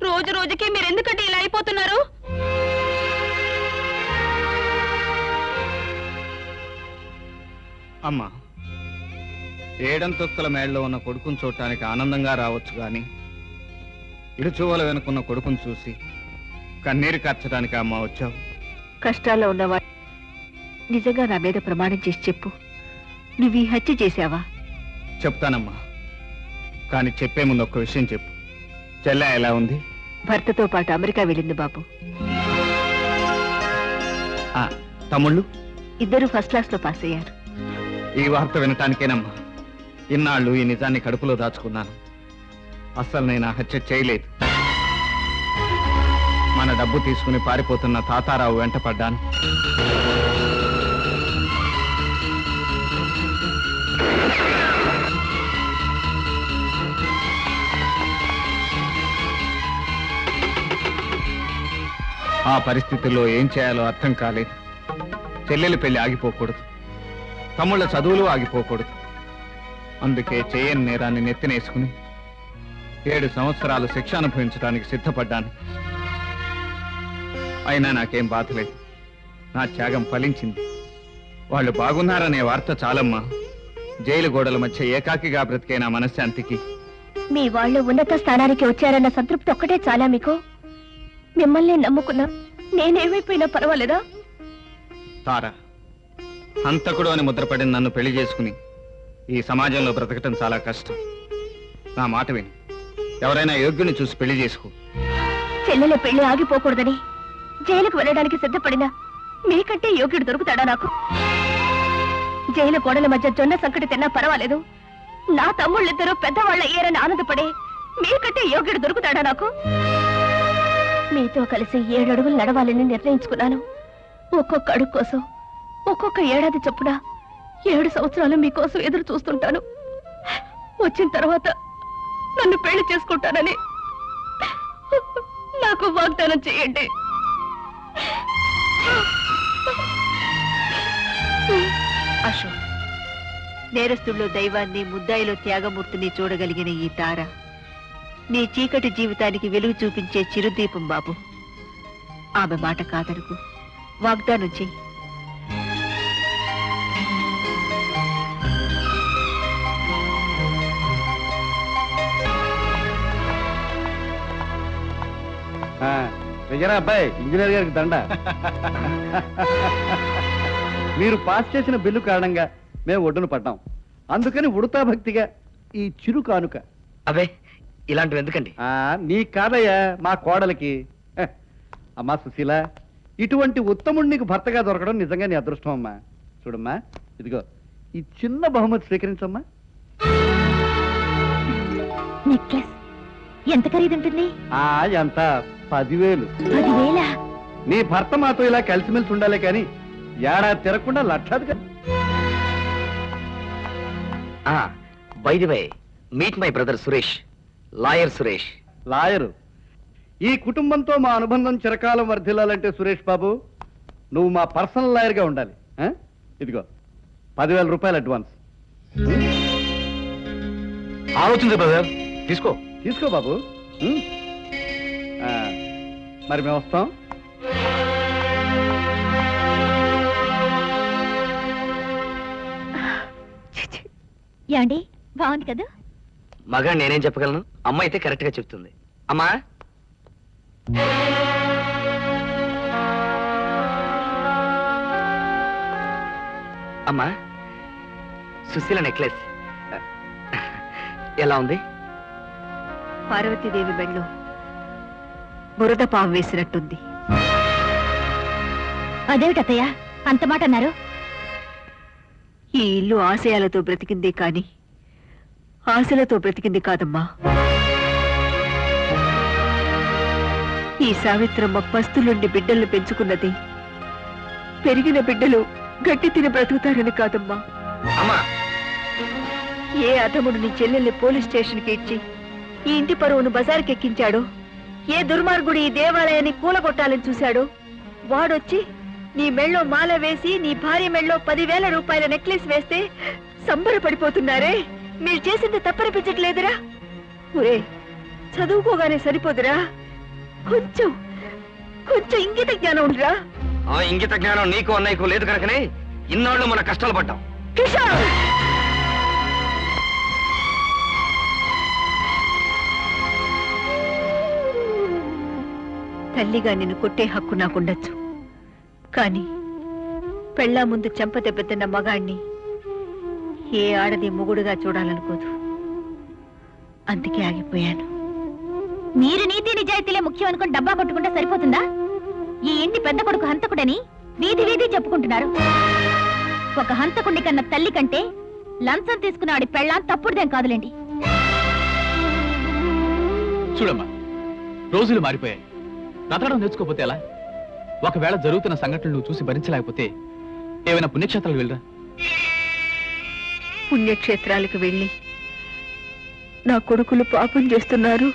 రోజు రోజుకి మీరు ఎందుకంటే ఇలా అయిపోతున్నారు? అమ్మా, ఏడంతస్తుల మేడలో ఉన్న కొడుకుని చూడటానికి ఆనందంగా రావచ్చు గాని ఇరుచువల వెనుకున్న కొడుకుని చూసి కన్నీరు కార్చడానికి అమ్మ వచ్చావు. కష్టాల్లో ఉన్నవా నిజంగా నా మీద ప్రమాణం చేసి చెప్పు, నువ్వు ఈ హత్య చేశావా? చెప్తానమ్మా, కానీ చెప్పే ముందు ఒక్క విషయం చెప్పు. చెల్లె ఎలా ఉంది? భర్తతో పాటు అమెరికా వెళ్ళింది బాబు. ఆ, తమ్ముళ్ళు? ఇద్దరు ఫస్ట్ క్లాస్ లో పాస్ అయ్యారు. ఈ వార్త వినటానికేనమ్మా ఇన్నాళ్ళు ఈ నిజాన్ని కడుపులో దాచుకున్నాను. అస్సలు నేను ఆ హత్య చేయలేదు. మన డబ్బు తీసుకుని పారిపోతున్న తాతారావు వెంట పడ్డాను. ఆ పరిస్థితుల్లో ఏం చేయాలో అర్థం కాలేదు. చెల్లెలి పెళ్లి ఆగిపోకూడదు, తమ్ముళ్ళ చదువులు ఆగిపోకూడదు. అందుకే చేయని నేరాన్ని నెత్తినేసుకుని 7 సంవత్సరాలు శిక్ష అనుభవించడానికి సిద్ధపడ్డాను. అయినా నాకేం బాధ లేదు. నా త్యాగం ఫలించింది. వాళ్ళు బాగున్నారనే వార్త చాలమ్మా. జైలు గోడల మధ్య ఏకాకిగా బ్రతికే నా మనశ్శాంతికి. మీ వాళ్ళు ఉన్నత స్థానానికి వచ్చారన్న సంతృప్తి ఒక్కటే చాలా మీకు? మిమ్మల్ని నమ్ముకున్నా నేనేమైపోయినా పర్వాలేదా? తారా, హంతకుడు అని ముద్రపడిన నన్ను పెళ్లి చేసుకుని ఈ సమాజంలో బ్రతకటం చాలా కష్టం. నా మాట విని ఎవరైనా యోగ్యుని చూసి పెళ్లి చేసుకో. చెల్లెల పెళ్లి ఆగిపోకూడదని జైలుకు వెళ్ళడానికి సిద్ధపడినా మీకంటే యోగ్యుడు దొరుకుతాడా నాకు? జైలు గోడల మధ్య జొన్న సంకటి తిన్నా పర్వాలేదు, నా తమ్ముళ్ళిద్దరూ పెద్దవాళ్ళ అయ్యారని ఆనందపడే మీకంటే యోగ్యుడు దొరుకుతాడా నాకు? మీతో కలిసి 7 అడుగులు నడవాలని నిర్ణయించుకున్నాను. ఒక్కొక్క అడుగు కోసం ఒక్కొక్క ఏడాది చొప్పున 7 సంవత్సరాలు మీకోసం ఎదురు చూస్తుంటాను. వచ్చిన తర్వాత నన్ను పెళ్లి చేసుకుంటానని నాకు వాగ్దానం చేయండి. అశోక్, నేరస్తుల్లో దైవాన్ని, ముద్దాయిలో త్యాగమూర్తిని చూడగలిగిన ఈ తార నీ చీకటి జీవితానికి వెలుగు చూపించే చిరుదీపం బాబు. ఆమె మాట కాదనుకు, వాగ్దానం చెయ్యి. విజయరా అబ్బాయి, ఇంజనీర్ గారికి దండ. మీరు పాస్ చేసిన బిల్లు కారణంగా మేము ఒడ్డున పడ్డాం. అందుకని ఉడతా భక్తిగా ఈ చిరు కానుక. అబే, ఇలాంటివి ఎందుకండి? నీ కాదయ్యా, మా కోడలికి. అమ్మా సుశీల, ఇటువంటి ఉత్తముడు నీకు భర్తగా దొరకడం నిజంగా నీ అదృష్టం అమ్మా. చూడమ్మా, ఇదిగో ఈ చిన్న బహుమతి స్వీకరించమ్మా. నెక్లెస్ ఎంత ఖరీదుంటుంది? ఎంత? 10,000. 10,000? నీ భర్త మాతో ఇలా కలిసిమెలిసి ఉండాలి కానీ ఏడాది తిరగకుండా లక్షాది కదా. By the way, meet my brother Suresh, lawyer Suresh. Lawyer, ఈ కుటుంబంతో మా అనుబంధం చిరకాలం వర్ధిల్లాలంటే సురేష్ బాబు నువ్వు మా పర్సనల్ లాయర్ గా ఉండాలి. ఇదిగో 10,000 రూపాయలు అడ్వాన్స్. ఆలోచించు బ్రదర్, తీసుకో. తీసుకో బాబు. మరి మేము వస్తాం. యాండి, బాగుంది కదా? మగా నేనేం చెప్పగలను, అమ్మ అయితే కరెక్ట్ గా చెప్తుంది. అమ్మా, అమ్మా, సుశీల నెక్లెస్ ఎలా ఉంది? పార్వతీదేవి మెళ్ళో బురద పాము వేసినట్టుంది. అదేమిటత్తయ్య అంత మాట అన్నారు? ఈ ఇల్లు ఆశయాలతో బ్రతికిందే కాని ఆశలతో బ్రతికింది కాదమ్మా. ఈ సావిత్రమ్మ పస్తులుండి బిడ్డలను పెంచుకున్నది పెరిగిన బిడ్డలు గట్టి తిని బ్రతుకుతారని కాదమ్మా. అమ్మా, ఏ అతముడు నీ చెల్లెల్ని పోలీస్ స్టేషన్కి ఇచ్చి ఈ ఇంటి పరువును బజార్కి ఎక్కించాడో, ఏ దుర్మార్గుడు ఈ దేవాలయాన్ని కూలగొట్టాలని చూశాడు వాడొచ్చి నీ మెళ్ళో మాల వేసి నీ భార్య మెళ్ళో 10,000 రూపాయల నెక్లెస్ వేస్తే సంబరపడిపోతున్నారే. మీరు చేసింది తప్పనిపించట్లేదురా? ఒరే, చదువుకోగానే సరిపోదురా, కొంచెం కొంచెం ఇంగిత జ్ఞానం ఉందిరా. ఆ ఇంగిత జ్ఞానం నీకు అన్నయ్యకు లేదు కనుకనే ఇన్నాళ్ళు మన కష్టాలు పడ్డాం. కిషోర్, తల్లిగా నిన్ను కొట్టే హక్కు నాకుండొచ్చు, కానీ పెళ్ళా ముందు చెంప దెబ్బతిన్న మగాణ్ణి ఏ ఆడది మొగుడుగా చూడాలనుకోదు. అందుకే ఆగిపోయాను. మీరు నీతి నిజాయితీలే ముఖ్యం అనుకుని డబ్బా కొట్టుకుంటే సరిపోతుందా? ఈ ఇంటి పెద్ద కొడుకు హంతకుడని వీధి వీధి చెప్పుకుంటున్నారు. ఒక హంతకుడిని కన్న తల్లి కంటే లంచం తీసుకున్న ఆడి పెళ్ళాం తప్పుడుదేం కాదులేండి. చూడమ్మా, రోజులు మారిపోయాయి. బ్రతకడం నేర్చుకోపోతే ఎలా? ఒకవేళ జరుగుతున్న సంఘటనలు నువ్వు చూసి భరించలేకపోతే ఏమైనా పుణ్యక్షేత్రాలు వెళ్ళరా? పుణ్యక్షేత్రాలకు వెళ్ళి నా కొడుకులు పాపం చేస్తున్నారు,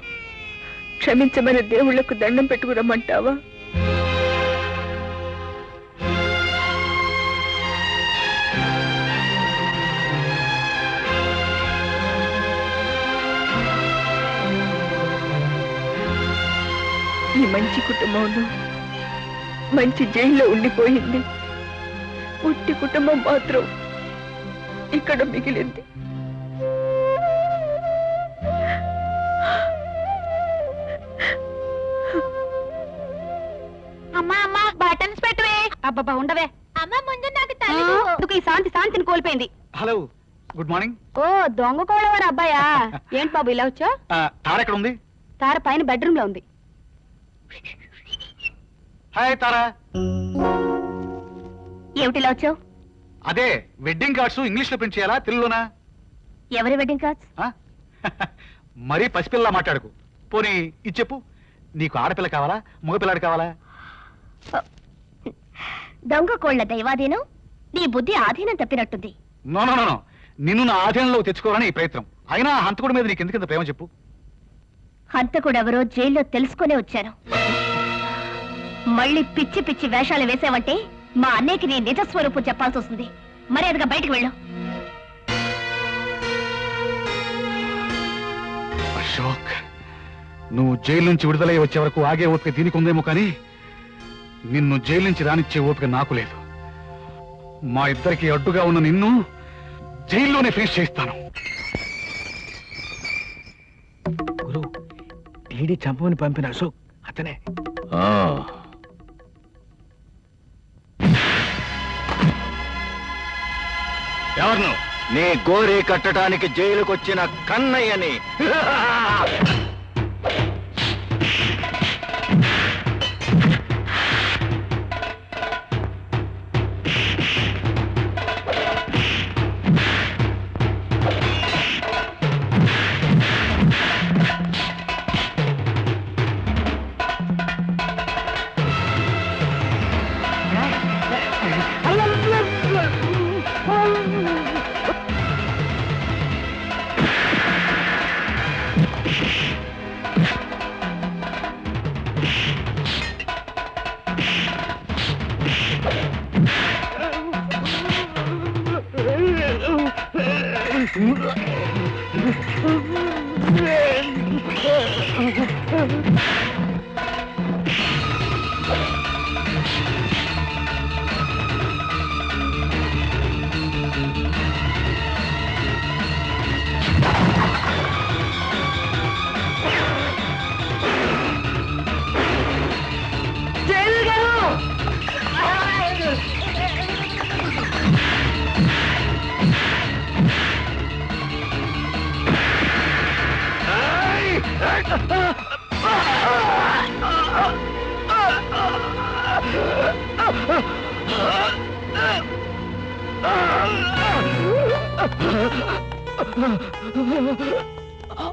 క్షమించమని దేవుళ్లకు దండం పెట్టుకురమ్మంటావా? ఈ మంచి కుటుంబంలో మంచి జైల్లో ఉండిపోయింది. ఉట్టి కుటుంబం మాత్రం ఇక్కడ మిగిలింది. అమ్మా అమ్మా బటన్స్ పెట్టవే. అబ్బబ్బా ఉండవే. అమ్మ ముందు నాకు ఈ శాంతిని కోల్పోయింది. Hello, good morning. ఓ దొంగ కోళ్ళవారు అబ్బాయా? ఏంటి బాబు ఇలా వచ్చా? తార ఎక్కడ ఉంది? తార పైన బెడ్రూమ్ లో ఉంది. హాయ్ తారా. ఏమిటి ఇలా వచ్చావు? అదే వెడ్డింగ్ కార్డ్స్ ఇంగ్లీష్ లో ప్రింట్ చేయాలా తెలుగులోనా? ఎవరి వెడ్డింగ్ కార్డ్స్? మరీ పసిపిల్ల మాట్లాడుకు. పోనీ ఇది చెప్పు, నీకు ఆడపిల్ల కావాలా మగపిల్లాడు కావాలా? దొంగ కోళ్ల దైవాధీనం, నీ బుద్ధి ఆధీనం తప్పినట్టుంది. నో నో నో, నిన్ను నా ఆధీనంలో తెచ్చుకోవాలని ఈ ప్రయత్నం. అయినా హంతకుడి మీద నీకు ఎందుకంత ప్రేమ చెప్పు? హంతకుడెవరో జైల్లో తెలుసుకునే వచ్చాను. మళ్ళీ పిచ్చి పిచ్చి వేషాలు వేసావంటే మా అన్నయ్యకి నీ నిజ స్వరూపం చెప్పాల్సి వస్తుంది. మర్యాదగా బయటకు వెళ్ళు. అశోక్, నువ్వు జైలు నుంచి విడుదలై వచ్చే వరకు ఆగే ఓపిక దీనికి ఉందేమో కానీ నిన్ను జైలు నుంచి రానిచ్చే ఓపిక నాకు లేదు. మా ఇద్దరికి అడ్డుగా ఉన్న నిన్ను జైల్లోనే ఫినిష్ చేయిస్తాను. గురు, డీడీ చంపమని పంపిన అశోక్ అతనే. ఎవరు? నీ గోరీ కట్టడానికి జైలుకొచ్చిన కన్నయ్యని.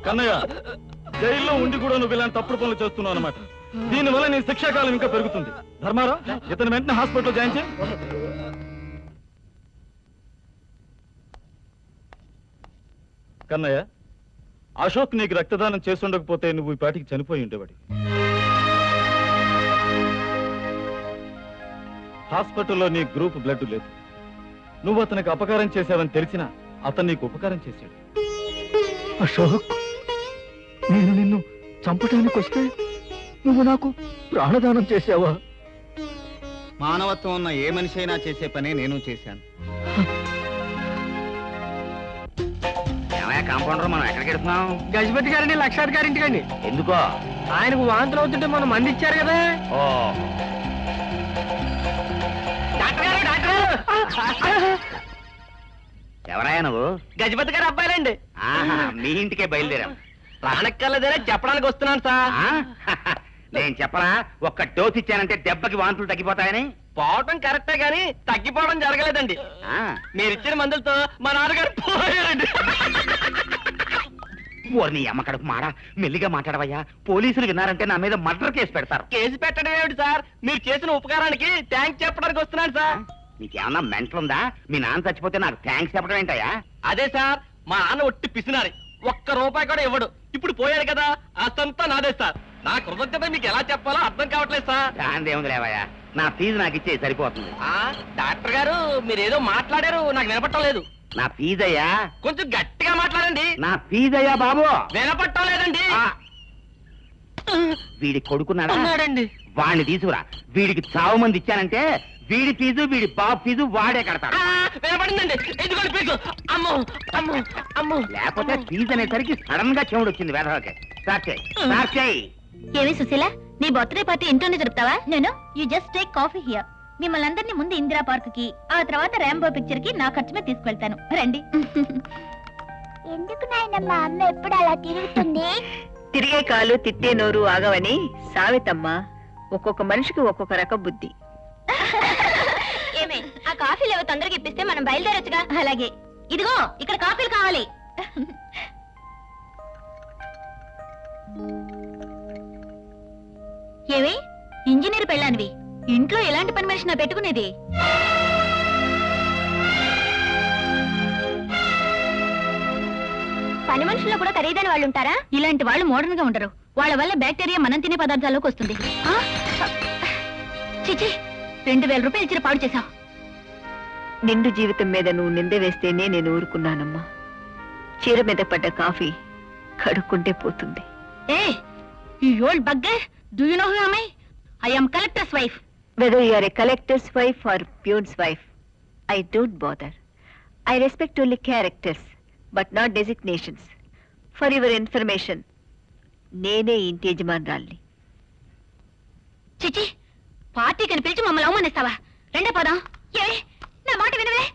కన్నయ్య, జైల్లో ఉండి కూడా నువ్వు ఇలాంటి తప్పుడు పనులు చేస్తున్నావు అన్నమాట. దీనివల్ల నీ శిక్షాకాలం ఇంకా పెరుగుతుంది. ధర్మారా, ఇతను వెంటనే హాస్పిటల్లో జాయిన్ చేయి. కన్నయ్య, అశోక్ నీకు రక్తదానం చేస్తుండకపోతే నువ్వు ఈ పాటికి చనిపోయి ఉండేవాడి. హాస్పిటల్లో నీ గ్రూప్ బ్లడ్ లేదు. నువ్వు అతనికి అపకారం చేశావని తెలిసినా అతను నీకు ఉపకారం చేశాడు. అశోక్, నేను నిన్ను చంపడానికి వస్తే నువ్వు నాకు ప్రాణదానం చేసావా? మానవత్వం ఉన్న ఏ మనిషి అయినా చేసే పనే నేను చేశాను. ఏమయ్యా కాంపౌండర్, మనం ఎక్కడికి వెళ్తున్నాం? గజపతి గారిని లక్షాధికారి ఇంటికండి. ఎందుకో? ఆయనకు వాంతులు అవుతుంటే మనం మంది ఇచ్చారు కదా. ఓ, ఎవరయ్యా నువ్వు? గజపతి గారు అబ్బాయిలండి. ఆహా, మీ ఇంటికే బయలుదేరాం. ప్రాణక్కర్లేదనే చెప్పడానికి వస్తున్నాను సార్. ఆ? నేను చెప్పరా, ఒక్క డోస్ ఇచ్చానంటే దెబ్బకి వాంతులు తగ్గిపోతాయని? పోవటం కరెక్టే గాని తగ్గిపోవడం జరగలేదండి. ఆ, మీరిచ్చిన మందులతో మా నాన్నగారు పోయారండి. ఓరి నీ అమ్మ కడుపు మాడా, మెల్లిగా మాట్లాడవయ్యా. పోలీసులు విన్నారంటే నా మీద మర్డర్ కేసు పెడతారు. కేసు పెట్టడం ఏమిటి సార్, మీరు చేసిన ఉపకారానికి థ్యాంక్స్ చెప్పడానికి వస్తున్నాను సార్. నీకేమన్నా మెంటలుందా? మీ నాన్న చచ్చిపోతే నాకు థ్యాంక్స్ చెప్పడం ఏంటయ్యా? అదే సార్, మా నాన్న ఒట్టి పిసినారి, ఒక్క రూపాయి కూడా ఇవ్వడు. ఇప్పుడు పోయాడు కదా, అదంతా నాదే సార్. నా కృతజ్ఞత మీకు ఎలా చెప్పాలో అర్థం కావట్లేదు సార్. దాందేముంది లేవయ్యా, నా ఫీజు నాకు ఇచ్చే సరిపోతుంది. డాక్టర్ గారు మీరేదో మాట్లాడారు, నాకు వినపట్టం లేదు. నా ఫీజు అయ్యా. కొంచెం గట్టిగా మాట్లాడండి. నా ఫీజు అయ్యా బాబు. వినపట్టం లేదండి. ఆ, వీడి కొడుకున్నాడా? ఉన్నాడండి. వాడిని తీసుకురా. వీడికి చావు మంది ఇచ్చానంటే వీడి ఫీజు, వీడి బాబు ఫీజు వాడే కడతాడు. వినపడిందండి. ఎందుకంటే ఫీజు. అమ్మో అమ్మో అమ్మో. లేకపోతే ఫీజు అనేసరికి సడన్ గా చెవుడు వచ్చింది వేధవకి. స్టార్ట్ చేయి, స్టార్ట్ చేయి. ఏమి సుశీల, నీ బర్త్డే పార్టీ ఇంట్లోనే జరుపుతావా? నేను you just take coffee here. మిమ్మల్ని అందరినీ ముందు ఇందిరా పార్క్ కి, ఆ తర్వాత రాంబో పిక్చర్ కి నా ఖర్చు మీద తీసుకెళ్తాను. రండి. ఎందుకు నాయనమ్మా అమ్మ ఎప్పుడు అలా తిరుగుతుంది? తిరిగే కాలు తిట్టే నోరు ఆగవని సామెతమ్మ. ఒక్కొక్క మనిషికి ఒక్కొక్క రకం బుద్ధి. ఏమే, ఆ కాఫీలు ఏవో తొందరగా ఇప్పిస్తే మనం బయలుదేరొచ్చుగా. అలాగే. ఇదిగో ఇక్కడ కాఫీలు కావాలి. ఏమి, ఇంజనీర్ పెళ్ళానివి, ఇంట్లో ఎలాంటి పని మనిషి నా పెట్టుకునేది? పని మనుషుల్లో కూడా ఖరీదైన వాళ్ళు ఉంటారా? ఇలాంటి వాళ్ళు మోడర్న్ గా ఉండరు. వాళ్ళ వల్ల బ్యాక్టీరియా మనం తినే పదార్థాల్లోకి వస్తుంది. చిచి, 2000 రూపాయలు ఇచ్చిన పాడు చేశావు. నిండు జీవితం మీద నువ్వు నింద వేస్తేనే నేను ఊరుకున్నానమ్మా. చీర మీద పడ్డ కాఫీ కడుక్కుంటే పోతుంది. Hey, you old bugger, do you know who am I? I am collector's wife. Whether you are a collector's wife or peon's wife, I don't bother. I respect only characters, but not designations. For your information, నేనే ఇంటి యజమానురాల్ని. చిచి, పార్టీకి పిలిచి మమ్మల్ని అవమానిస్తావా? రెండే పోదాం. ఏ, నా మాట వినవే.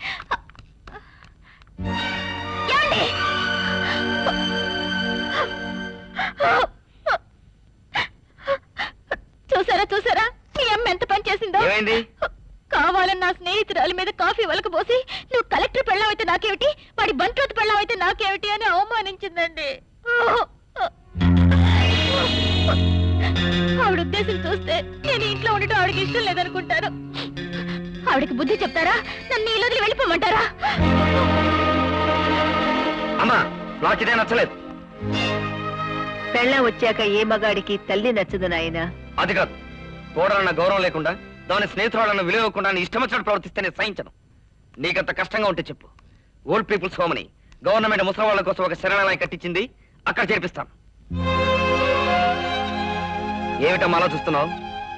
ఏమండి? చూసారా మీ అమ్మ ఎంత పని చేసిందో? ఏమైంది? కావాలని నా స్నేహితురాలి మీద కాఫీ వలకపోసి, నువ్వు కలెక్టర్ పెళ్ళాం అయితే నాకేమిటి, వాడి బంట్రోత్ పెళ్ళాం అయితే నాకేమిటి అని అవమానించిందండి. ఆవిడ ఉద్దేశం చూస్తే నేను ఇంట్లో ఉండటం ఆవిడకి ఇష్టం లేదనుకుంటాను. ఆవిడకి బుద్ధి చెప్తారా? నన్ను ఈ రోజులు వెళ్ళిపోమంటారా? అమ్మా, నాకు ఇదే నచ్చలేదు. పెళ్ళం వచ్చాక ఏ మగాడికి తల్లి నచ్చదు నాయనా. అది కాదు, కోడలన్న గౌరవం లేకుండా, దాని స్నేహితురాలన్న విలువ ఇవ్వకుండా నీ ఇష్టం వచ్చినట్టు ప్రవర్తిస్తే నేను సహించను. నీకంత కష్టంగా ఉంటే చెప్పు. ఓల్డ్ పీపుల్స్ హోమ్ అని గవర్నమెంట్ ముసలి వాళ్ళ కోసం ఒక శరణాలయం కట్టించింది, అక్కడ చేర్పిస్తాను. ఏమిటమ్మా అలా చూస్తున్నావు?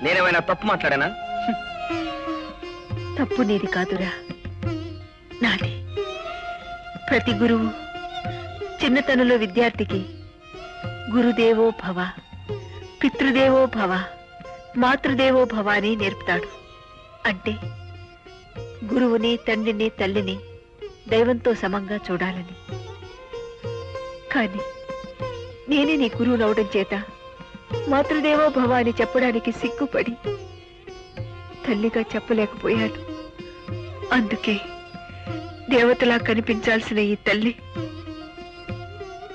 నేనేమైనా తప్పు మాట్లాడానా? తప్పు నీది కాదురా, నాది. ప్రతి గురువు చిన్నతనంలో విద్యార్థికి గురుదేవో భవ, పితృదేవో భవ, మాతృదేవో భవ అని నేర్పుతాడు. అంటే గురువుని, తండ్రిని, తల్లిని దైవంతో సమంగా చూడాలని. కానీ నేనే నీ గురువును అవడం చేత మాతృదేవో భవ అని చెప్పడానికి సిగ్గుపడి తల్లిగా చెప్పలేకపోయాను. అందుకే దేవతలా కనిపించాల్సిన ఈ తల్లి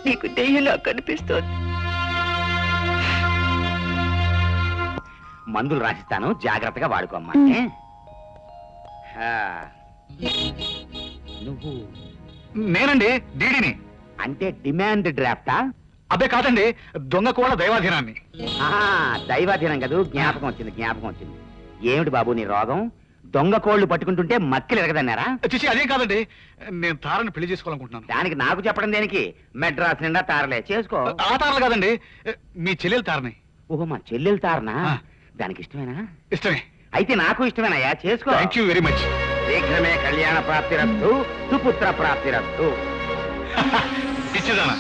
నీకు దెయ్యంలా కనిపిస్తోంది. మందులు రాసిస్తాను, జాగ్రత్తగా వాడుకోమ్మా. నువ్వు నేనండి డీడీని. అంటే డిమాండ్ డ్రాఫ్టా? అబ్బే కాదండి, దొంగ కోళ్ళ దైవాధీనాన్ని. దైవాధీనం కదా, జ్ఞాపకం వచ్చింది. ఏమిటి బాబు నీ రోగం? దొంగ కోళ్లు పట్టుకుంటుంటే మక్కలు ఎరగదన్నారా? చిచి అదేం కాదండి, నేను తారని పెళ్లి చేసుకోవాలనుకుంటున్నాను. దానికి నాకు చెప్పడం దేనికి? మెడ్రాస్ నిండా తారలే, చేసుకో. ఆ తారలు కాదండి, మీ చెల్లెలు తారని. ఓహో, మా చెల్లెలు తారనా? ఆ. దానికి ఇష్టమేనా? ఇష్టమే. అయితే నాకు ఇష్టమేనయ్యా, చేసుకో. Thank you very much. శీఘ్రమే కళ్యాణ ప్రాప్తిరస్తు, సుపుత్ర ప్రాప్తిరస్తు. ఇచ్చేదానా,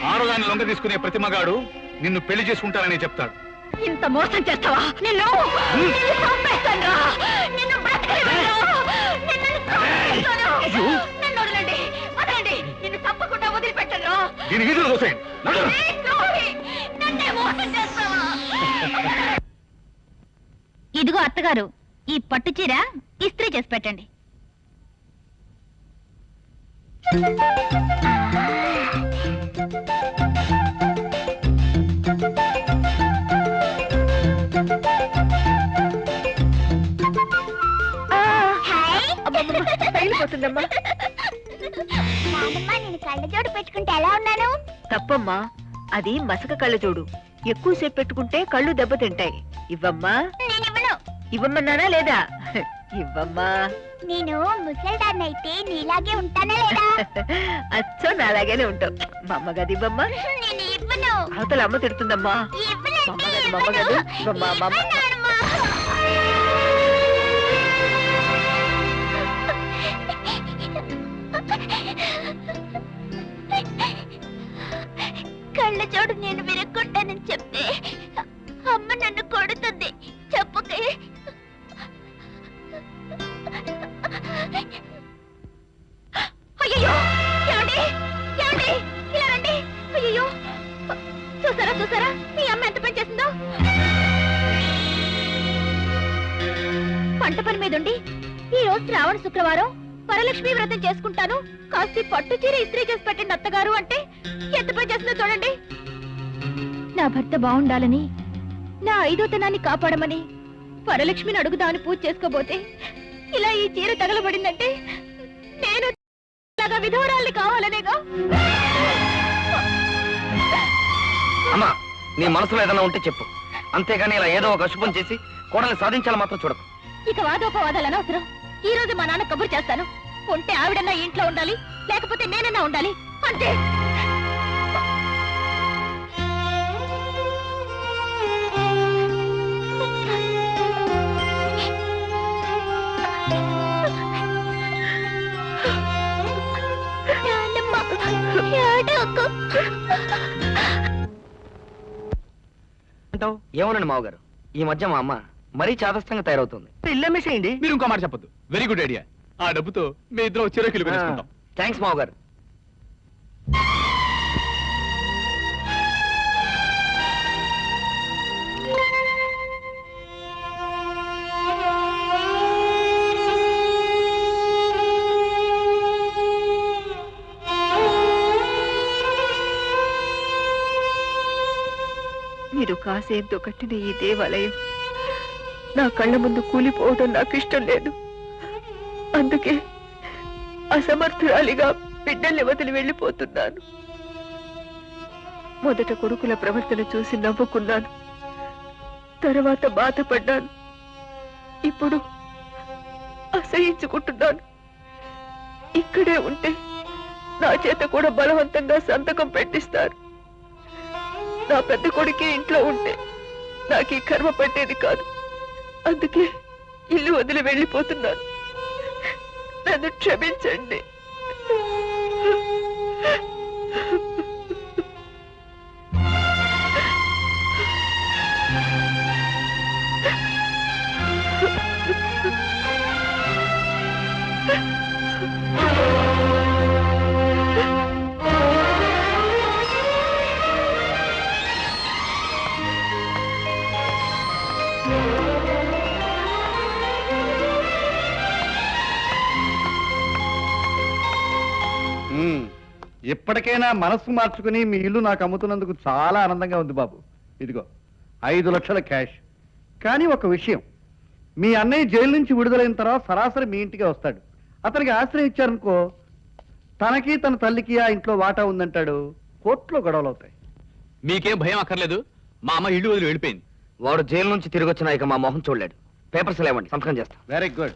ఆడదాన్ని లొంగ తీసుకునే ప్రతి మగాడు నిన్ను పెళ్లి చేసుకుంటానని చెప్తాడు. ఇంత మోసం చేస్తావా? నిన్ను చంపేస్తానురా. నిన్ను బ్రతకనివ్వను. నిన్ను చంపేస్తాను. నన్ను వదలండి, వదలండి. నిన్ను తప్పకుండా వదిలిపెట్టను. దీని వీధులు చూసేయండి. నన్నే మోసం చేస్తావా? ఇదిగో అత్తగారు, ఈ పట్టు చీర ఇస్త్రీ చేసి పెట్టండి. తగిలిపోతుందమ్మా. నానమ్మ, నేను కళ్ళజోడు పెట్టుకుంటే ఎలా ఉన్నాను? తప్పమ్మా, అది మసక కళ్ళజోడు. ఎక్కువసేపు పెట్టుకుంటే కళ్ళు దెబ్బతింటాయి. ఇవ్వమ్మా. నేనివ్వను. ఇవ్వమన్నానా లేదా? ఇవ్వమ్మా. నేను ముసల్దాన్ని అయితే నీలాగే ఉంటానా లేదా? అచ్చో నాలాగేనే ఉంటావు. మా అమ్మగది ఇవ్వమ్మా. నేను ఇవ్వను. అవతల అమ్మ తిడుతుందమ్మా. ఇవ్వనంటే మా అమ్మగది, ఇవ్వను. మా అమ్మ. ఇవ్వను, నానమ్మ. కళ్ళజోడు నేను విరక్కొట్టానని చెప్తే అమ్మ నన్ను కొడుతుంది. చెప్పకే. అయ్యో, ఏమండి, ఏమండి, ఇలా రండి. అయ్యో, చూసారా చూసారా మీ అమ్మ ఎంత పని చేసిందో? పంట పని మీద ఉండి ఈ రోజు శ్రావణ శుక్రవారం వరలక్ష్మి వ్రతం చేసుకుంటాను, కాస్త పట్టు చీర ఇస్త్రీ చేసి పెట్టండి అత్తగారు అంటే ఎంత పని చేస్తుందో చూడండి. నా భర్త బాగుండాలని, నా ఐదోతనాన్ని కాపాడమని వరలక్ష్మిని అడుగుదామని పూజ చేసుకోబోతే ఇలా ఈ చీర తగలబడిందంటే నేను విధవరాల్ని కావాలనేగా. అమ్మా, నీ మనసులో ఏదైనా ఉంటే చెప్పు, అంతేగాని ఇలా ఏదో ఒక అశుభం చేసి కోడల్ని సాధించాలి మాత్రం చూడకు. ఇక వాదోపవాదాలు అనవసరం. ఈ రోజు మా నాన్న కబురు చేస్తాను. ఉంటే ఆవిడన్నా ఇంట్లో ఉండాలి, లేకపోతే నేనన్నా ఉండాలి, అంతే. ఏమోనండి మావగారు, ఈ మధ్య మా అమ్మ మరీ చాదస్తంగా తయారవుతుంది. పిల్లమేసేయండి. మీరు ఇంకో మాట చెప్పొద్దు. Very good idea. ఆ డబ్బుతో మీ ఇద్దరు చిరకిలు కొనేసుకుంటాం. థ్యాంక్స్ మావగారు. మీరు కాసేంతో కట్టిన ఈ దేవాలయం నా కళ్ళ ముందు కూలిపోవడం నాకు ఇష్టం లేదు. అందుకే అసమర్థురాలిగా బిడ్డల్ని వదిలి వెళ్ళిపోతున్నాను. మొదట కొడుకుల ప్రవర్తన చూసి నవ్వుకున్నాను, తర్వాత బాధపడ్డాను, ఇప్పుడు అసహించుకుంటున్నాను. ఇక్కడే ఉంటే నా చేత కూడా బలవంతంగా సంతకం పెట్టిస్తారు. నా పెద్ద కొడుకే ఇంట్లో ఉంటే నాకు ఈ కర్మ పట్టేది కాదు. అందుకే ఇల్లు వదిలి వెళ్ళిపోతున్నాను. నన్ను క్షమించండి. ఇప్పటికైనా మనస్సు మార్చుకుని మీ ఇల్లు నాకు అమ్ముతున్నందుకు చాలా ఆనందంగా ఉంది బాబు. ఇదిగో 5 లక్షల క్యాష్. కానీ ఒక విషయం, మీ అన్నయ్య జైలు నుంచి విడుదలైన తర్వాత సరాసరి మీ ఇంటికే వస్తాడు. అతనికి ఆశ్రయం ఇచ్చారనుకో, తనకి తన తల్లికి ఆ ఇంట్లో వాటా ఉందంటాడు. కోర్టులో గొడవలు అవుతాయి. మీకేం భయం అక్కర్లేదు. మా అమ్మ ఇల్లు వదిలి వెళ్ళిపోయింది. వాడు జైలు నుంచి తిరిగి వచ్చినా ఇక మా మొహం చూడలేడు. పేపర్స్ లేవండి, సంతకం చేస్తా. Very good.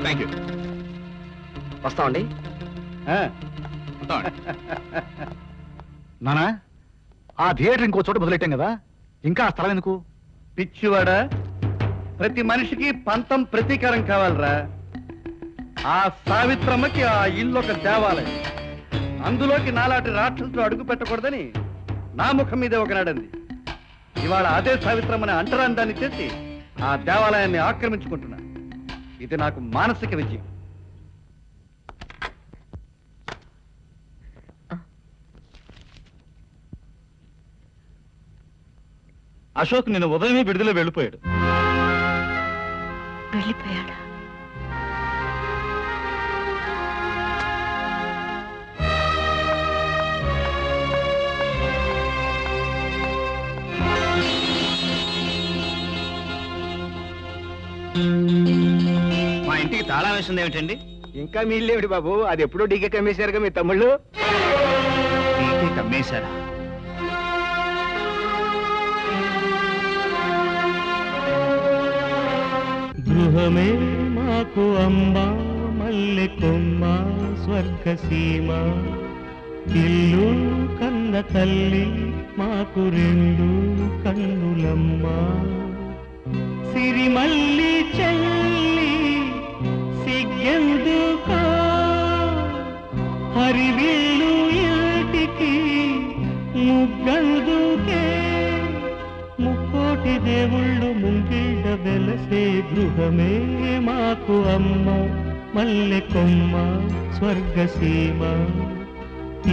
Thank you. వస్తామండి. నానా, ఆ థియేటర్ ఇంకో చోట మొదలెట్టాం కదా, ఇంకా ఆ స్థలం ఎందుకు? పిచ్చివాడా, ప్రతి మనిషికి పంతం ప్రతీకారం కావాలరా. ఆ సావిత్రమ్మకి ఆ ఇల్లు ఒక దేవాలయం. అందులోకి నాలాంటి రాక్షసులు అడుగు పెట్టకూడదని నా ముఖం మీదే ఒకనాడంది. ఇవాళ అదే సావిత్రమ్మని అంటరాని దాన్ని చేసి ఆ దేవాలయాన్ని ఆక్రమించుకుంటున్నా. ఇది నాకు మానసిక విజయం. అశోక్ నిన్న ఉదయమే విడుదల వెళ్ళిపోయాడు. వెళ్ళిపోయాడా? మా ఇంటికి తాళం వేసింది ఏమిటండి? ఇంకా మీ ఇల్లు ఏమిటి బాబు, అది ఎప్పుడో డీకే కమ్మేశారుగా మీ తమ్ముళ్ళు. డీకే కమ్మేశారా? గృహమే మాకు అమ్మ మల్లె కొమ్మ స్వర్గసీమ, ఇల్లు కన్న తల్లి మాకు రెండు కన్నులమ్మ, సిరిమల్లి చెల్లి సిగ్గెందుకో, హరివిల్లు ఇంటికి ముగ్గందుకే, ముక్కోటి దేవుళ్ళు ముంగిళ్ళ వెలసే గృహమే మాకు అమ్మ మల్లె కొమ్మ స్వర్గసీమ,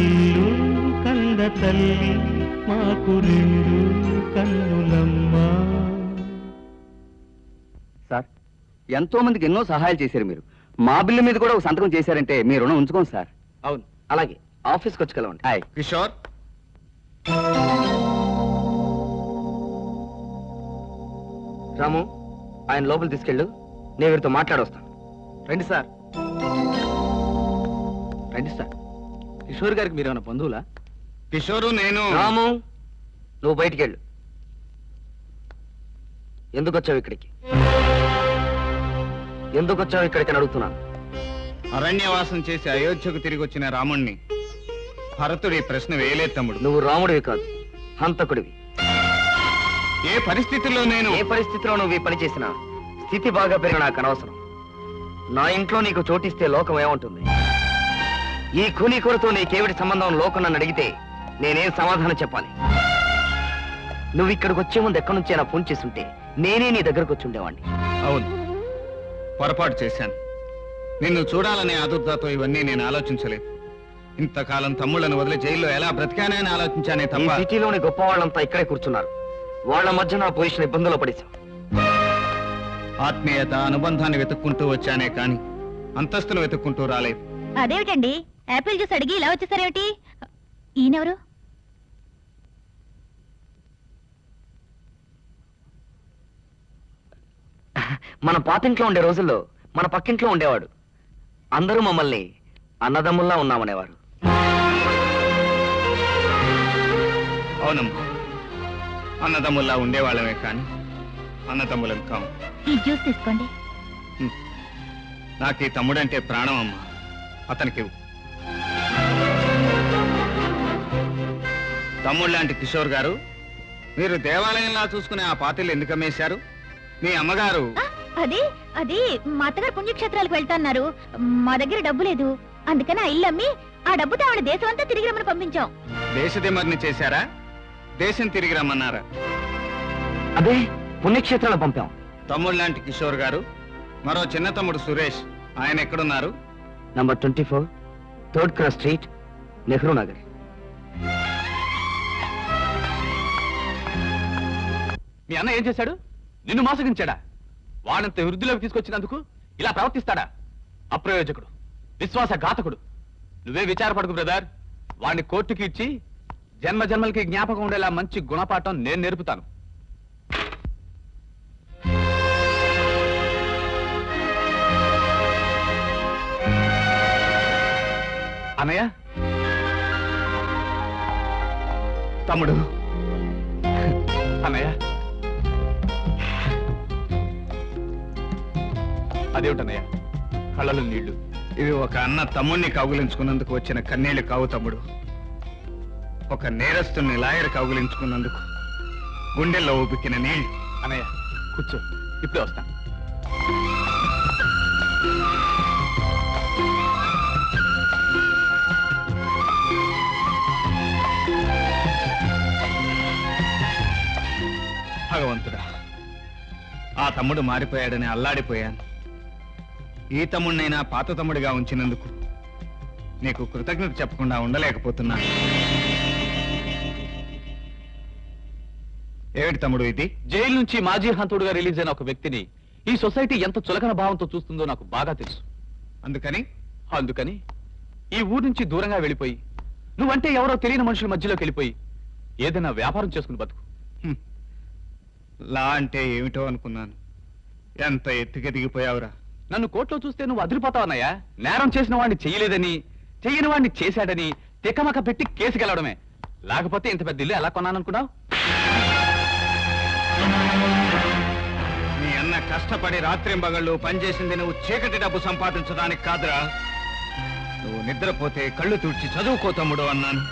ఇల్లు కంద తల్లి మాకు రెండు కన్నులమ్మ. సార్, ఎంతో మందికి ఎన్నో సహాయాలు చేశారు మీరు. మా బిల్లు మీద కూడా ఒక సంతకం చేశారంటే మీ రుణం ఉంచుకోండి సార్. అవును. అలాగే ఆఫీస్కి వచ్చి కలవండి. హాయ్ కిషోర్, రాము, ఆయన లోపల తీసుకెళ్ళు. నేను వీరితో మాట్లాడొస్తాను. రండి సార్. రండి సార్. కిషోర్ గారికి మీరు ఏమైనా బంధువులా? కిషోరు నేను. రాము, నువ్వు బయటికి వెళ్ళు. ఎందుకు వచ్చావు ఇక్కడికి? ఎందుకు వచ్చావు ఇక్కడికి అని అడుగుతున్నాను. అరణ్యవాసం చేసి అయోధ్యకు తిరిగి వచ్చిన రాముణ్ణి భరతుడు ఈ ప్రశ్న వేయలేదు తమ్ముడు. నువ్వు రాముడివి కాదు, హంతకుడివి. ఏ పరిస్థితుల్లో నేను ఏ పరిస్థితిలో నువ్వు ఈ పని చేసినా స్థితి బాగా పెరిగిన నాకు అనవసరం. నా ఇంట్లో నీకు చోటిస్తే లోకం ఏమంటుంది? ఈ కూలీకొరతో నీకేమిటి సంబంధం లోకం నన్ను అడిగితే నేనేం సమాధానం చెప్పాలి? నువ్వు ఇక్కడికి వచ్చే ముందు ఎక్కడి నుంచైనా ఫోన్ చేసుంటే నేనే నీ దగ్గరకు వచ్చి ఉండేవాడిని. అవును, పొరపాటు చేశాను. నిన్ను చూడాలనే ఆదుర్దాతో ఇవన్నీ నేను ఆలోచించలేదు. ఇంతకాలం తమ్ముళ్ళను వదిలి జైల్లో ఎలా బ్రతికానే అని ఆలోచించానే ఈ తప్ప. సిటీలోని గొప్ప వాళ్ళంతా ఇక్కడే కూర్చున్నారు. వాళ్ళ మధ్య నా పొజిషన్ ఇబ్బందులు పడేశాం. ఆత్మీయత, అనుబంధాన్ని వెతుక్కుంటూ వచ్చానే కాని అంతస్తును వెతుక్కుంటూ రాలేదు. అదేమిటండి, యాపిల్ జ్యూస్ అడిగి ఇలా వచ్చేసారేమిటి? ఈయనెవరు? మన పాతింట్లో ఉండే రోజుల్లో మన పక్కింట్లో ఉండేవాడు. అందరూ మమ్మల్ని అన్నదమ్ముల్లా ఉన్నామనేవారు. అవునమ్మా, అన్నదమ్ముల్లా ఉండేవాళ్ళమే కాని అన్నదమ్ములం కాము. ఈ జ్యూస్ తీసుకోండి. నాకు ఈ తమ్ముడంటే ప్రాణం అమ్మా. అతనికి ఇవ్వు. తమ్ముడు లాంటి కిషోర్ గారు, మీరు దేవాలయంలా చూసుకునే ఆ పాత్రలు ఎందుకు అమ్మేశారు? మీ అమ్మగారు అది అది మా అత్తగారు పుణ్యక్షేత్రాలకు వెళ్తాన్నారు. మా దగ్గర డబ్బు లేదు. అందుకని ఆ ఇల్లు అమ్మి ఆ డబ్బుతో ఆవిడ దేశం అంతా తిరిగి రమ్మని పంపించాం. దేశదిమర్ని చేశారా? దేశం తిరిగి రమ్మన్నారా? అదే పుణ్యక్షేత్రాలు పంపాం. తమ్ముడు లాంటి కిషోర్ గారు, మరో చిన్న తమ్ముడు సురేష్, ఆయన ఎక్కడున్నారు? Number 24 3rd cross street, Nehru Nagar. మీ అన్న ఏం చేశాడు? నిన్ను మోసగించాడా? వాడంత వృద్ధిలోకి తీసుకొచ్చినందుకు ఇలా ప్రవర్తిస్తాడా? అప్రయోజకుడు, విశ్వాసఘాతకుడు. నువ్వే విచారపడకు బ్రదర్. వాడిని కోర్టుకి ఇచ్చి జన్మ జన్మలకి జ్ఞాపకం ఉండేలా మంచి గుణపాఠం నేను నేర్పుతాను. అన్నయ్య, తమ్ముడు, అన్నయ్య అదేమిటన్నయ్య కళ్ళలో నీళ్లు? ఇవి ఒక అన్న తమ్ముణ్ణి కౌగులించుకున్నందుకు వచ్చిన కన్నీళ్లు కావు తమ్ముడు. ఒక నేరస్తుని లాయర్ కౌగులించుకున్నందుకు గుండెల్లో ఊపికిన నీళ్లు. అన్నయ్య కూర్చో, ఇప్పుడే వస్తా. భగవంతుడా, ఆ తమ్ముడు మారిపోయాడని అల్లాడిపోయాను. ఈ తమ్ముడినైనా పాత తమ్ముడిగా ఉంచినందుకు నీకు కృతజ్ఞత చెప్పకుండా ఉండలేకపోతున్నా. ఏమిటి తమ్ముడు ఇది? జైలు నుంచి మాజీ హంతుడుగా రిలీజ్ అయిన ఒక వ్యక్తిని ఈ సొసైటీ ఎంత చులకన భావంతో చూస్తుందో నాకు బాగా తెలుసు. అందుకని ఈ ఊరు నుంచి దూరంగా వెళ్ళిపోయి, నువ్వంటే ఎవరో తెలియని మనుషుల మధ్యలోకి వెళ్ళిపోయి ఏదైనా వ్యాపారం చేసుకుని బతుకు. హ్మ్. లా అంటే ఏమిటో అనుకున్నాను. ఎంత ఎత్తుకి దిగిపోయావురా. నన్ను కోర్టులో చూస్తే నువ్వు అదిరిపోతావన్నయ్యా. నేరం చేసిన వాడిని చెయ్యలేదని, చెయ్యని వాడిని చేశాడని తికమక పెట్టి కేసుకెళ్లడమే. లేకపోతే ఇంత పెద్ద ఇల్లు ఎలా కొన్నాననుకున్నావు? నీ అన్న కష్టపడి రాత్రింబగళ్ళు పనిచేసింది నువ్వు చీకటి డబ్బు సంపాదించడానికి కాదురా. నువ్వు నిద్రపోతే కళ్ళు తుడిచి చదువుకో తమ్ముడు అన్నాను.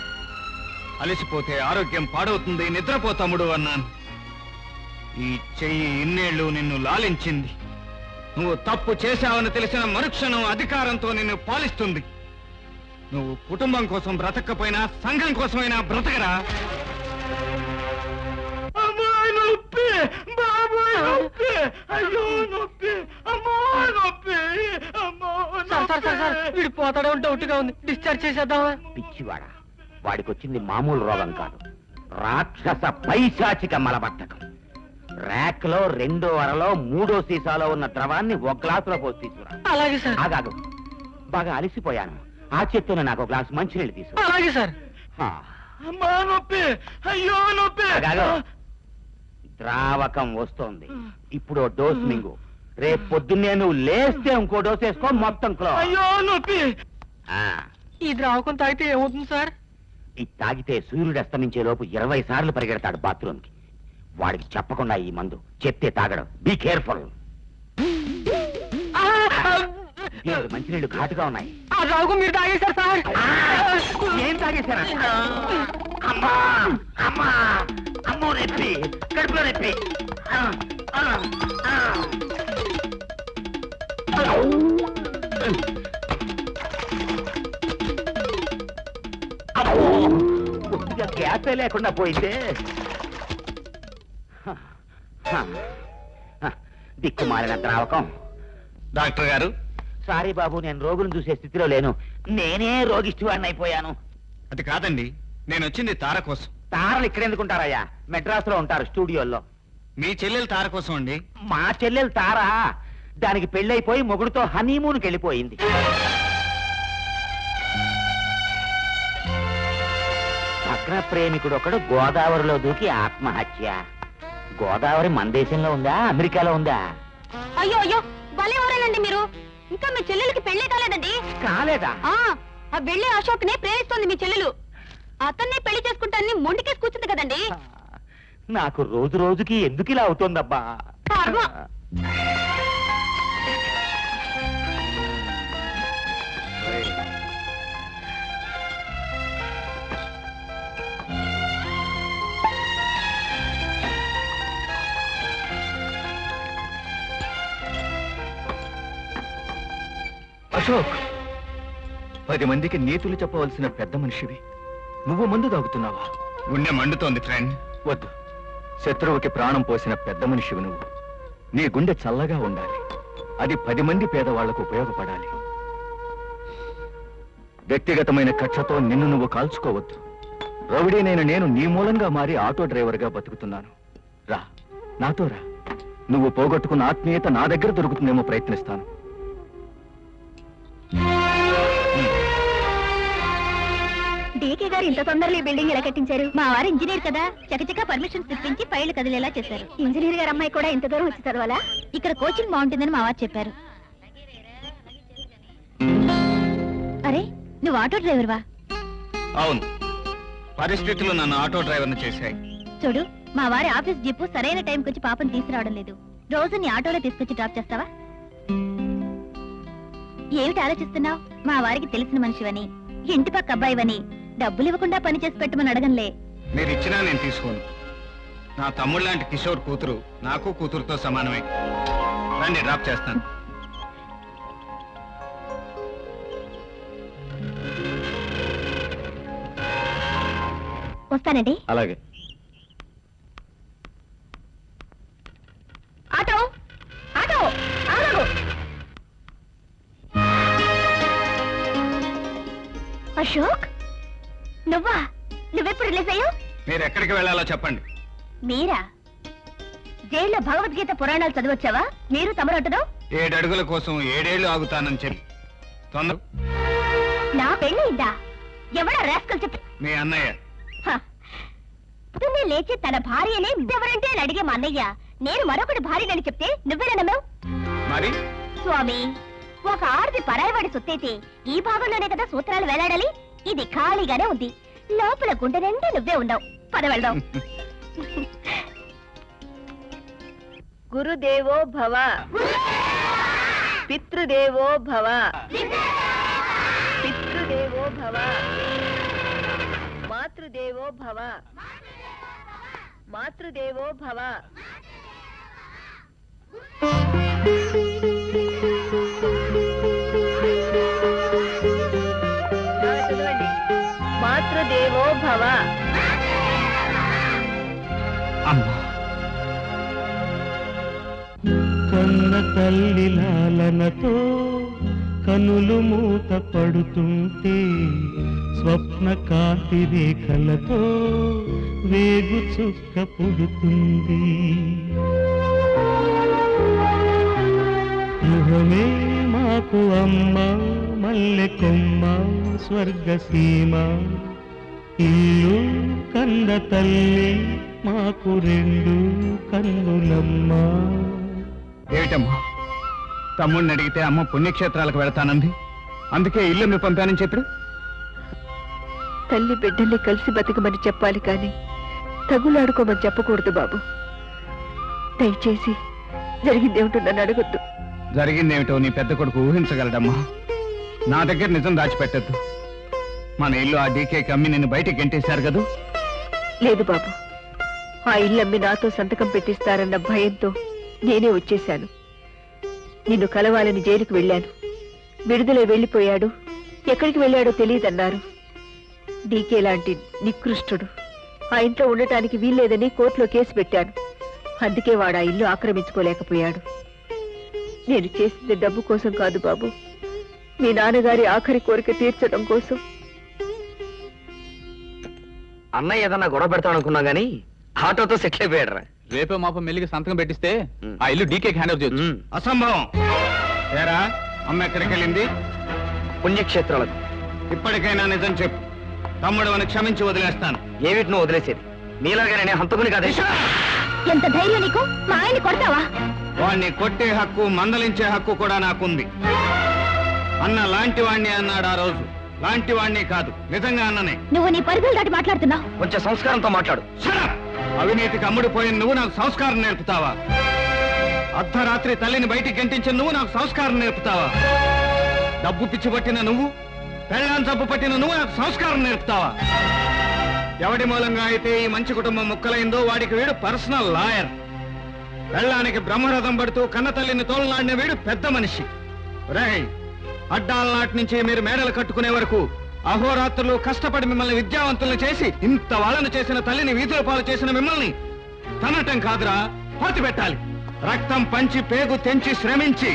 అలసిపోతే ఆరోగ్యం పాడవుతుంది, నిద్రపో తమ్ముడు అన్నాను. ఈ చెయ్యి ఇన్నేళ్లు నిన్ను లాలించింది. నువ్వు తప్పు చేశావని తెలిసిన మరుక్షణం అధికారంతో నిన్ను పాలిస్తుంది. నువ్వు కుటుంబం కోసం బ్రతకపోయినా సంఘం కోసమైనా బ్రతకరా. వీడు పోతాడో డౌట్ గా ఉంది. డిశ్చార్జ్ చేసేద్దామా? పిచ్చివాడా, వాడికి వచ్చింది మామూలు రోగం కాదు, రాక్షస పైశాచిక మలబద్ధకం. ర్యాక్ లో 2వ అరలో 3వ సీసాలో ఉన్న ద్రవాన్ని ఒక గ్లాసులో పోసి తీసుకురా. అలాగే సార్. ఆగాగు, బాగా అలసిపోయాను. ఆ చేత్తోనే నాకు ఒక గ్లాసు మంచినీళ్ళు తీసుకురా. అలాగే సార్. హా. అమ్మా నొప్పి, అయ్యో నొప్పి. ఆగాగు. ద్రావకం వస్తోంది. ఇప్పుడు ఓ డోస్ మింగు. రేపు పొద్దున్నే నువ్వు లేస్తే ఇంకో డోస్ వేసుకో, మొత్తం క్లోజ్. అయ్యో నొప్పి. ఆ, ఈ ద్రావకం తాగితే ఏమవుతుంది సార్? ఇది తాగితే సూర్యుడు అస్తమించే లోపు 20 సార్లు పరిగెడతాడు బాత్రూమ్ కి. వాడికి చెప్పకుండా ఈ మందు, చెప్తే తాగడం. Be careful. మంచినీళ్ళు ఘాటుగా ఉన్నాయి. ఆ ద్రావకం మీరు తాగేశారు సార్. ఏం తాగేశారా? అమ్మా అమ్మా అమ్మో, రెప్పి, కడుపులో రెప్పి. కొద్దిగా గ్యాపే లేకుండా పోయిందే. దిక్కుమాలిన ద్రావకం. డాక్టర్ గారు, సారీ బాబు, నేను రోగులను చూసే స్థితిలో లేను. నేనే రోగిష్టివాడిని అయిపోయాను. అది కాదండి, నేను వచ్చింది తార కోసం. తారలు ఇక్కడ ఎందుకుంటారయ్యా? మెడ్రాస్ లో ఉంటారు, స్టూడియోల్లో. మీ చెల్లెలు తార కోసం అండి. మా చెల్లెలు తారా దానికి పెళ్ళైపోయి మొగుడుతో హనీమూన్కి వెళ్ళిపోయింది. భగ్న ప్రేమికుడు ఒకడు గోదావరిలో దూకి ఆత్మహత్య. గోదావరి మన దేశంలో ఉందా, అమెరికాలో ఉందా? అయ్యో అయ్యో, భలే ఊరేనండి మీరు. ఇంకా మీ చెల్లెలకి పెళ్లి కాలేదండి. కాలేదా? ఆ వెళ్ళే అశోక్ నే ప్రేమిస్తోంది మీ చెల్లెలు. అతన్నే పెళ్లి చేసుకుంటానని మొండికేసి కూర్చుంది కదండి. నాకు రోజు రోజుకి ఎందుకు ఇలా అవుతోందబ్బా? కర్మ. అశోక్, 10 మందికి నీతులు చెప్పవలసిన పెద్ద మనిషివి నువ్వు మందు తాగుతున్నావా? గుండె మండుతోంది ఫ్రెండ్. వద్దు, శత్రువుకి ప్రాణం పోసిన పెద్ద మనిషివి నువ్వు. నీ గుండె చల్లగా ఉండాలి. అది 10 మంది పేదవాళ్లకు ఉపయోగపడాలి. వ్యక్తిగతమైన కక్షతో నిన్ను నువ్వు కాల్చుకోవద్దు. రౌడీనైన నేను నీ మూలంగా మారి ఆటో డ్రైవర్గా బతుకుతున్నాను. రా, నాతో రా. నువ్వు పోగొట్టుకున్న ఆత్మీయత నా దగ్గర దొరుకుతుందేమో ప్రయత్నిస్తాను. డీకే గారు ఇంత తొందరలో ఈ బిల్డింగ్ ఎలా కట్టించారు? మా వారు ఇంజనీర్ కదా, చకచకా పర్మిషన్స్ తెప్పించి ఫైళ్లు కదిలేలా చేశారు. ఇంజనీర్ గారు అమ్మాయి కూడా ఇంత దూరం వచ్చి చదవాలా? ఇక్కడ కోచింగ్ బాగుంటుందని మా వారు చెప్పారు. అరే, నువ్వు ఆటో డ్రైవర్వా? అవును, పరిస్థితులు నన్ను ఆటో డ్రైవర్ని చేశాయి. చూడు, మా వారి ఆఫీస్ జీపు సరైన టైంకి వచ్చి పాపని తీసుకురావడం లేదు. రోజు నీ ఆటోలో తీసుకొచ్చి డ్రాప్ చేస్తావా? ఏమిటి ఆలోచిస్తున్నావు? మా వారికి తెలిసిన మనిషివని, ఇంటి పక్క అబ్బాయివని డబ్బులు ఇవ్వకుండా పని చేసి పెట్టమని అడగంలే. మీరు ఇచ్చినా నేను తీసుకోను. నా తమ్ముడు లాంటి కిషోర్ కూతురు నాకు కూతురుతో సమానమే. రండి, డ్రాప్ చేస్తాను. వస్తానండి. అలాగే. ఆటో ఆటో ఆగు. అశోక్, నువ్వెప్పుడు రిలీజ్ అయ్యావు? మీరు ఎక్కడికి వెళ్ళాలో చెప్పండి. మీరా? జైల్లో భగవద్గీత పురాణాలు చదివొచ్చావా? మీరు తమరొట్టదు? 7 అడుగుల కోసం 7 ఏళ్లు ఆగుతానని చెప్పి తొందర. నా పెళ్ళయిందా? ఎవడా రాస్కల్ చెప్పి? మీ అన్నయ్య. పొద్దున్నే లేచి తన భార్యనే ఎవరంటే అని అడిగే మా అన్నయ్య నేను మరొకటి భార్యనని చెప్తే నువ్వెలా నమ్మావు? మరి స్వామి, ఒక ఆడది పరాయవాడి సొత్తైతే ఈ భాగంలోనే కదా సూత్రాలు వేలాడాలి. ఇది ఖాళీగానే ఉంది. లోపల గుండె నిండా నువ్వే ఉన్నావు. పద వెళ్దాం. గురుదేవో భవ, పితృదేవో భవ, పితృదేవో భవ, మాతృదేవో భవ, మాతృదేవో భవ. చదవండి. మాతృదేవో భవ. కన్న తల్లి లాలనతో కనులు మూత పడుతుంటే స్వప్న కాంతి రేఖలతో వేగు చుక్క పుడుతుంది. గృహమే మాకు అమ్మ, మల్లె కొమ్మ, స్వర్గసీమ. ఇల్లు కన్న తల్లి మాకు 2 కన్నులమ్మ. ఏమిటమ్మా, తమ్ముడిని అడిగితే అమ్మ పుణ్యక్షేత్రాలకు వెళతానంది, అందుకే ఇల్లు పంపానని చెప్పాడు. తల్లి బిడ్డల్ని కలిసి బతికమని చెప్పాలి కానీ తగులాడుకోమని చెప్పకూడదు బాబు. దయచేసి జరిగిందేమిటో నన్ను అడగొద్దు. జరిగిందేమిటో నీ పెద్ద కొడుకు ఊహించగలడమ్మా. నా దగ్గర నిజం దాచిపెట్టద్దు. మన ఇల్లు ఆ డీకేకి అమ్మి నిన్ను బయటికి గెంటేశారు కదూ. లేదు బాబు, ఆ ఇల్లమ్మి నాతో సంతకం పెట్టిస్తారన్న భయంతో నేనే వచ్చేశాను. నిన్ను కలవాలని జైలుకు వెళ్ళాను. విడుదల వెళ్ళిపోయాడు. ఎక్కడికి వెళ్ళాడో తెలియదన్నారు. డీకే లాంటి నికృష్టుడు ఆ ఇంట్లో ఉండటానికి వీల్లేదని కోర్టులో కేసు పెట్టాను. అందుకే వాడు ఆ ఇల్లు ఆక్రమించుకోలేకపోయాడు. నేను చేసింది డబ్బు కోసం కాదు బాబు, మీ నాన్నగారి ఆఖరి కోరిక తీర్చడం కోసం. అన్నయ్య ఏదన్నా గొడవ పెడతాడనుకున్నా గానీ ఆటోతో సెటిల్ అయిపోయాడు. రేపే మాప మెల్లికి సంతకం పెట్టిస్తే ఆ ఇల్లు డీకేకి హ్యాండ్ ఓవర్ చేయొచ్చు. అసంభవం. ఏరా, అమ్మ ఎక్కడికి వెళ్ళింది? పుణ్యక్షేత్రాలకు. ఇప్పటికైనా నిజం చెప్పు. తమ్ముడు అని క్షమించి వదిలేస్తాను. ఏమిటి నువ్వు వదిలేసేది? నీలాగా నేను హంతకుని కాదే. ఎంత ధైర్యం నీకు? మా ఆయన్ని కొడతావా? వాణ్ణి కొట్టే హక్కు, మందలించే హక్కు కూడా నాకుంది. అన్న లాంటి వాణ్ణి అన్నాడు ఆ రోజు. లాంటి వాణ్ణి కాదు, నిజంగా అన్ననే. నువ్వు నీ పరిధులు దాటి మాట్లాడుతున్నావు. కొంచెం సంస్కారంతో మాట్లాడు. అవినీతికి అమ్ముడుపోయిన నువ్వు నాకు సంస్కారం నేర్పుతావా? అర్ధరాత్రి తల్లిని బయటికి గంటించిన నువ్వు నాకు సంస్కారం నేర్పుతావా? డబ్బు పిచ్చి పట్టిన నువ్వు, పెళ్ళాన్ని జబ్బు పట్టిన నువ్వు నాకు సంస్కారం నేర్పుతావా? ఎవడి మూలంగా అయితే ఈ మంచి కుటుంబం ముక్కలైందో వాడికి వీడు పర్సనల్ లాయర్. పెళ్ళానికి బ్రహ్మరథం పడుతూ కన్న తల్లిని తోలనాడిన వీడు పెద్ద మనిషి. రేయ్, అడ్డాల నాటి నుంచి మీరు మేడలు కట్టుకునే వరకు అహోరాత్రులు కష్టపడి మిమ్మల్ని విద్యావంతులను చేసి ఇంత వాళ్ళను చేసిన తల్లిని వీధుల పాలు చేసిన మిమ్మల్ని తనటం కాదురా, పోతి పెట్టాలి. రక్తం పంచి పేగు తెంచి శ్రమించి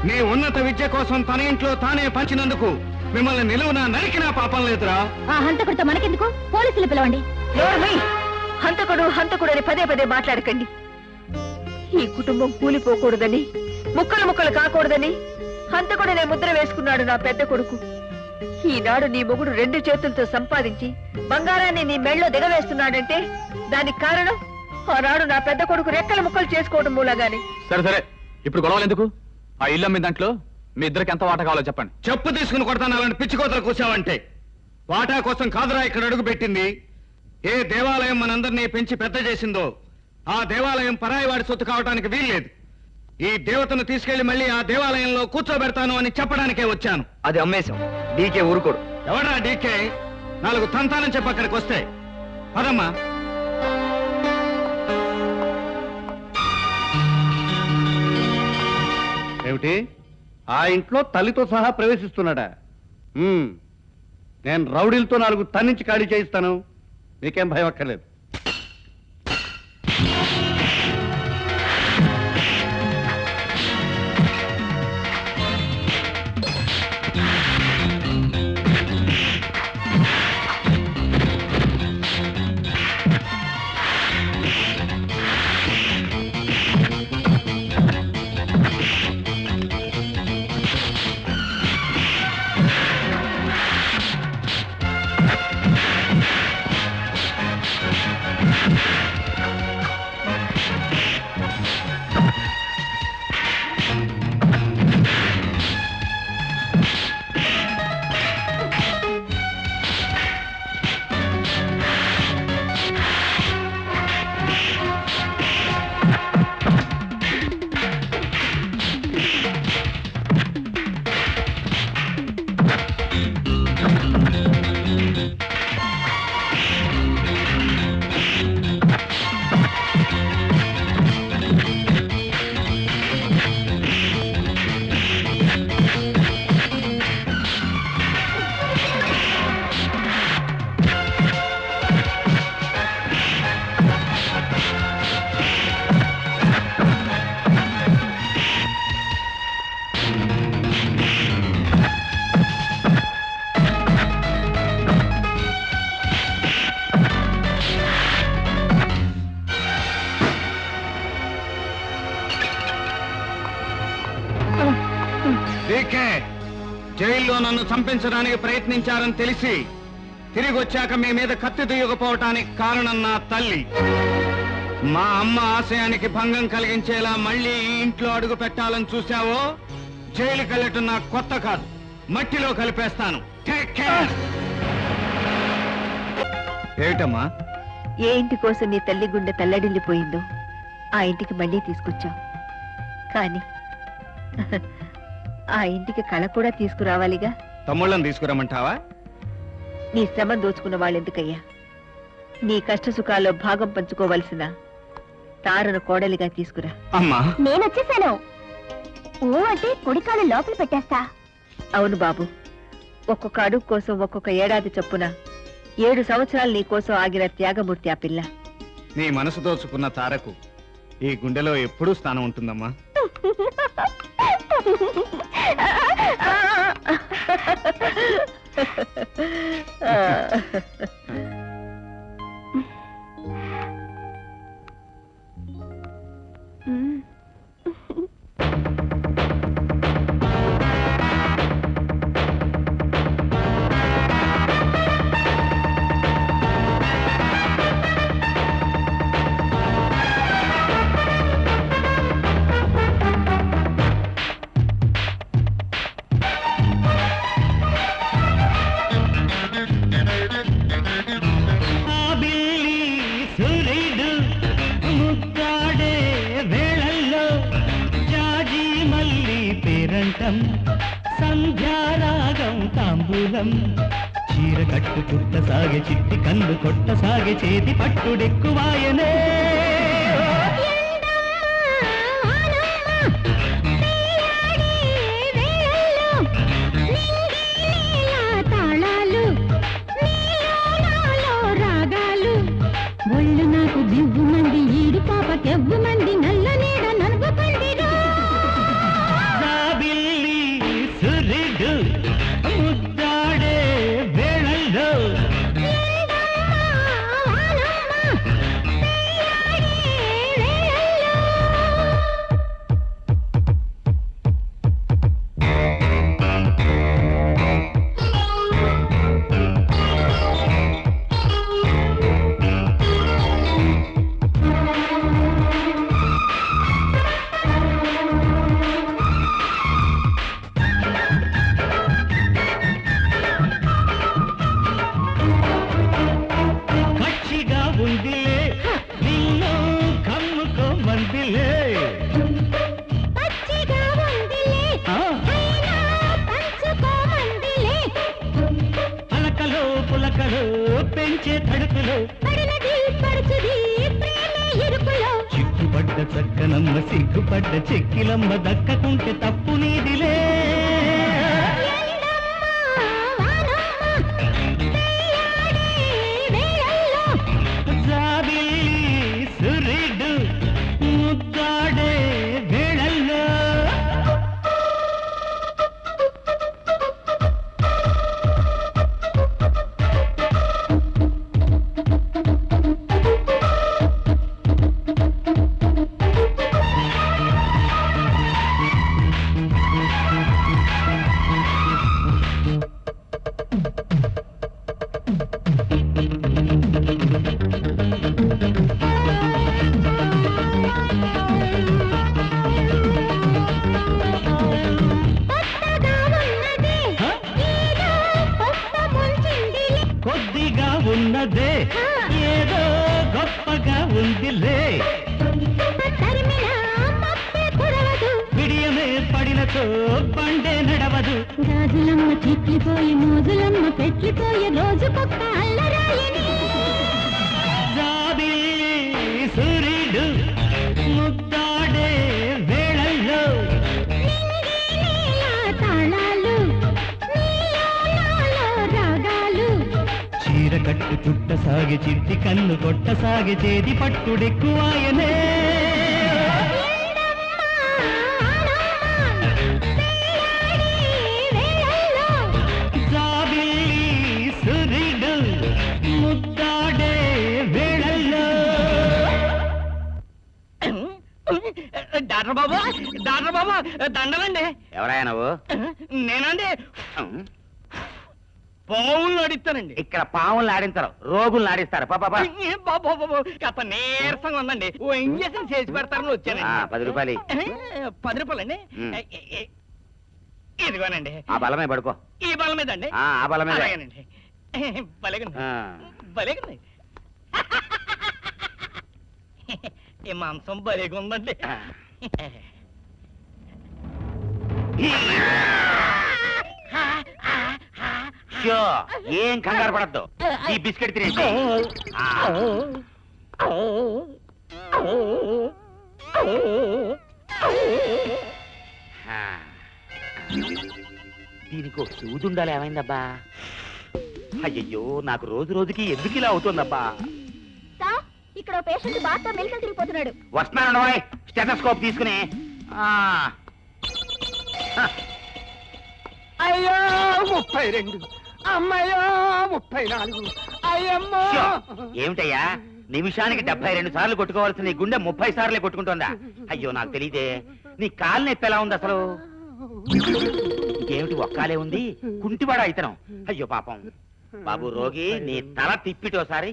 నీ ఉన్నత విద్య కోసం తన ఇంట్లో తానే పంచినందుకు మిమ్మల్ని నిలువునా నరికినా పాపం లేదురా. ఆ హంతకుడితో మనకెందుకు? పోలీసులు పిలవండి. హంతకుడు హంతకుడు అని పదే పదే మాట్లాడకండి. ఈ కుటుంబం కూలిపోకూడదని, ముక్కలు ముక్కలు కాకూడదని హంతకుడనే ముద్ర వేసుకున్నాడు నా పెద్ద కొడుకు. ఈనాడు నీ మొగుడు 2 చేతులతో సంపాదించి బంగారాన్ని నీ మెళ్ళో దిగవేస్తున్నాడంటే దానికి కారణం ఆనాడు నా పెద్ద కొడుకు రెక్కల ముక్కలు చేసుకోవడం మూలంగానే. సరే సరే, ఇప్పుడు గొడవలు ఎందుకు? ఆ ఇల్లు అమ్మిన దాంట్లో మీ ఇద్దరికి ఎంత వాటా కావాలో చెప్పండి. చెప్పు తీసుకుని కొడతాను అలాంటి పిచ్చి కోతలు కూర్చావంటే. వాటా కోసం కాదురా ఇక్కడ అడుగు పెట్టింది. ఏ దేవాలయం మనందరినీ పెంచి పెద్ద చేసిందో ఆ దేవాలయం పరాయివాడి సొత్తు కావటానికి వీల్లేదు. ఈ దేవతను తీసుకెళ్లి మళ్ళీ ఆ దేవాలయంలో కూర్చోబెడతాను అని చెప్పడానికే వచ్చాను. అది అమ్మేశాం. డీకే ఊరుకోడు. ఎవడా డీకే? 4 తంతానని చెప్పి అక్కడికి వస్తే పదమ్మా. ఏమిటి ఆ ఇంట్లో తల్లితో సహా ప్రవేశిస్తున్నాడా? నేను రౌడీలతో 4 తన్నించి ఖాళీ చేయిస్తాను. మీకేం భయం అక్కర్లేదు. డీకే, జైల్లో నన్ను చంపించడానికి ప్రయత్నించారని తెలిసి తిరిగి వచ్చాక మీ మీద కత్తి దిగకపోవటానికి కారణం నా తల్లి. మా అమ్మ ఆశయానికి భంగం కలిగించేలా మళ్ళీ ఈ ఇంట్లో అడుగు పెట్టాలని చూశావో జైలుకి వెళ్ళటం నాకు కొత్త కాదు. మట్టిలో కలిపేస్తాను. Take care. ఏమిటమ్మా? ఏ ఇంటి కోసం నీ తల్లి గుండె తల్లడిల్లిపోయిందో ఆ ఇంటికి మళ్ళీ తీసుకొచ్చావు. కానీ ఆ ఇంటికి కళ కూడా తీసుకురావాలిగా. తమ్ముళ్ళని తీసుకురమ్మంటావా? నీ శ్రమ దోచుకున్న వాళ్ళెందుకయ్యా? నీ కష్ట సుఖాల్లో భాగం పంచుకోవలసిన తారను కోడలిగా తీసుకురా. అమ్మా, నేనొచ్చేసాను. ఓ అంటే కుడికాలు లోపల పెట్టేస్తా. అవును బాబు, ఒక్కొక్క అడుగు కోసం ఒక్కొక్క ఏడాది చొప్పున 7 సంవత్సరాలు నీ కోసం ఆగిన త్యాగమూర్తి ఆ పిల్ల. నీ మనసు దోచుకున్న తారకు ఈ గుండెలో ఎప్పుడూ స్థానం ఉంటుందమ్మా. సంధ్యారాగం తాంబూలం చీర కట్టు కుట్టసాగే చిట్టి కన్ను కొట్టసాగే చేతి పట్టుడెక్కువాయనే. ఒళ్ళు నాకు దివ్వు మంది ఈడు పాపకెవ్వు మంది నల్ల నీడ నలుగు పండిరా. ముద్దాడే వేళల్లో పడకలో పెంచే తడుకులో చిక్కుపడ్డ చక్కనమ్మ సిగ్గుపడ్డ చెక్కిలమ్మ దక్కకుంటే తప్పు నీదిలే జాబిల్లి సురీడు ముద్దాడే వేళల్లో కొద్దిగా ఉన్నదే ఏదో గొప్పగా ఉందిలే విడియమే పడినతో బండే నడవదు గాజులమ్మ చిట్లిపోయి మోజులమ్మ పెట్లిపోయే రోజుకొక్క అల్లరాయని జాబిల్లి సూర్యుడు ముద్దాడే వేళల్లో తాళాలు రాగాలు చీర కట్టు చుట్ట సాగి చిట్టి కన్ను కొట్ట సాగి చేతి పట్టుడెక్కువాయనే జాబిల్లి సూర్యుడు ముద్దాడే వేళల్లో డాక్టర్ బాబు దండలండి. ఎవరాయా నువ్వు నేనండి పావులు అడిస్తానండి. ఇక్కడ పావులు ఆడించరు రోగులు ఆడిస్తారు పాపా బాబు కాస్త నీరసంగా ఉందండి. ఓ ఇంజక్షన్ చేసి పెడతారని వచ్చానండి. 10 రూపాయలు 10 రూపాయలండి. ఉమ్. ఇదిగోనండి. ఆ బలమే పడుకో ఈ బలం మీద అండి. ఆ బలం మీద అలాగేనండి. భలేగుంది ఆ. భలేగుంది. ఈ మాంసం భలేగా ఉందండి. షో, ఏం కంగారు పడద్దు ఈ బిస్కెట్ తినేసి దీనికి సూది ఉండాలి. ఏమైందబ్బా? అయ్యయ్యో, నాకు రోజు రోజుకి ఎందుకు ఇలా అవుతుందబ్బా? ఇక్కడ పేషెంట్ బాగా మెలికలు తిరిగిపోతున్నాడు. వస్తున్నాను స్టెథోస్కోప్ తీసుకుని. అయ్యో 32 అమ్మయ్యో 34 అయ్యమ్మో షో, ఏమిటయ్యా నిమిషానికి 72 సార్లు కొట్టుకోవాల్సిన నీ గుండె 30 సార్లే కొట్టుకుంటుందా? అయ్యో నాకు తెలియదే. నీ కాలు నొప్పి ఎలా ఉంది అసలు? ఇదేమిటి ఒక్కాలే ఉంది, కుంటివాడా ఇతనం? అయ్యో పాపం. బాబు రోగి, నీ తల తిప్పిటోసారి.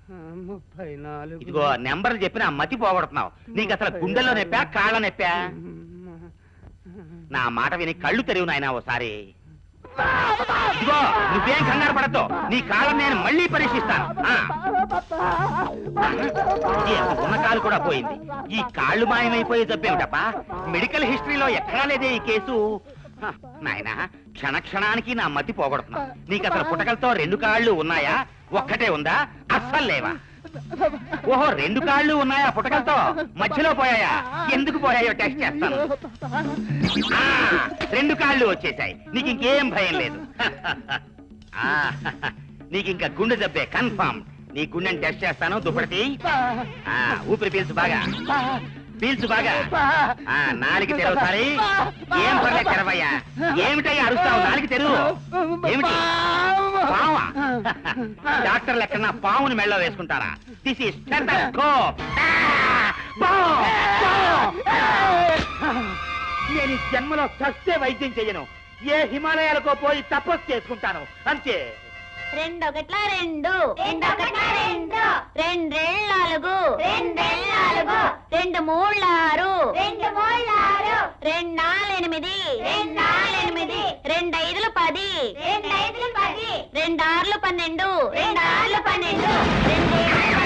34 ఇదిగో నెంబర్లు చెప్పిన మతి పోగొడుతున్నావు. నీకు అసలు గుండెల్లో నొప్పా కాళ్ళ నొప్పా? నా మాట విని కళ్ళు తెరివు నాయనా ఓసారి. ఇదిగో నువ్వేం కంగారు పడద్దు, నీ కాలం నేను మళ్ళీ పరీక్షిస్తాను. ఉన్న కాలు కూడా పోయింది. ఈ కాళ్ళు మాయమైపోయి చెప్పేమిటప్ప? మెడికల్ హిస్టరీలో ఎక్కడా లేదే ఈ కేసు. నాయనా, క్షణ క్షణానికి నా మతి పోగొడుతున్నావు. నీకు అసలు పుటకలతో 2 కాళ్ళు ఉన్నాయా, ఒక్కటే ఉందా, అస్సలు లేవా? ఓహో, 2 కాళ్ళు ఉన్నాయా పుటకలతో? మధ్యలో పోయాయా? ఎందుకు పోయాయో టెస్ట్ చేస్తాను. 2 కాళ్ళు వచ్చేసాయి. నీకు ఇంకేం భయం లేదు. నీకు ఇంకా గుండె జబ్బే కన్ఫర్మ్. నీ గుండెని టెస్ట్ చేస్తాను. దుప్పటి ఊపిరి పీల్చు బాగా, పీల్చు బాగా. నాలుగు తెరవసారి. ఏం పర్లేదు తెరవయ్యా. ఏమిటయ్యా అరుస్తావు? నాలుగు తెరువు. ఏమిటి పావా? డాక్టర్లు ఎక్కడన్నా పావుని మెళ్ళో వేసుకుంటారా? This is stethoscope. నేను ఈ జన్మలో చస్తే వైద్యం చెయ్యను. ఏ హిమాలయాలకో పోయి తపస్సు చేసుకుంటాను అంతే. 2 1 2 2 1 2 2 4 2 4 2 3 6 2 3 6 2 4 8 2 4 8 2 5 10 2 5 10 2 6 12 2 6 12 2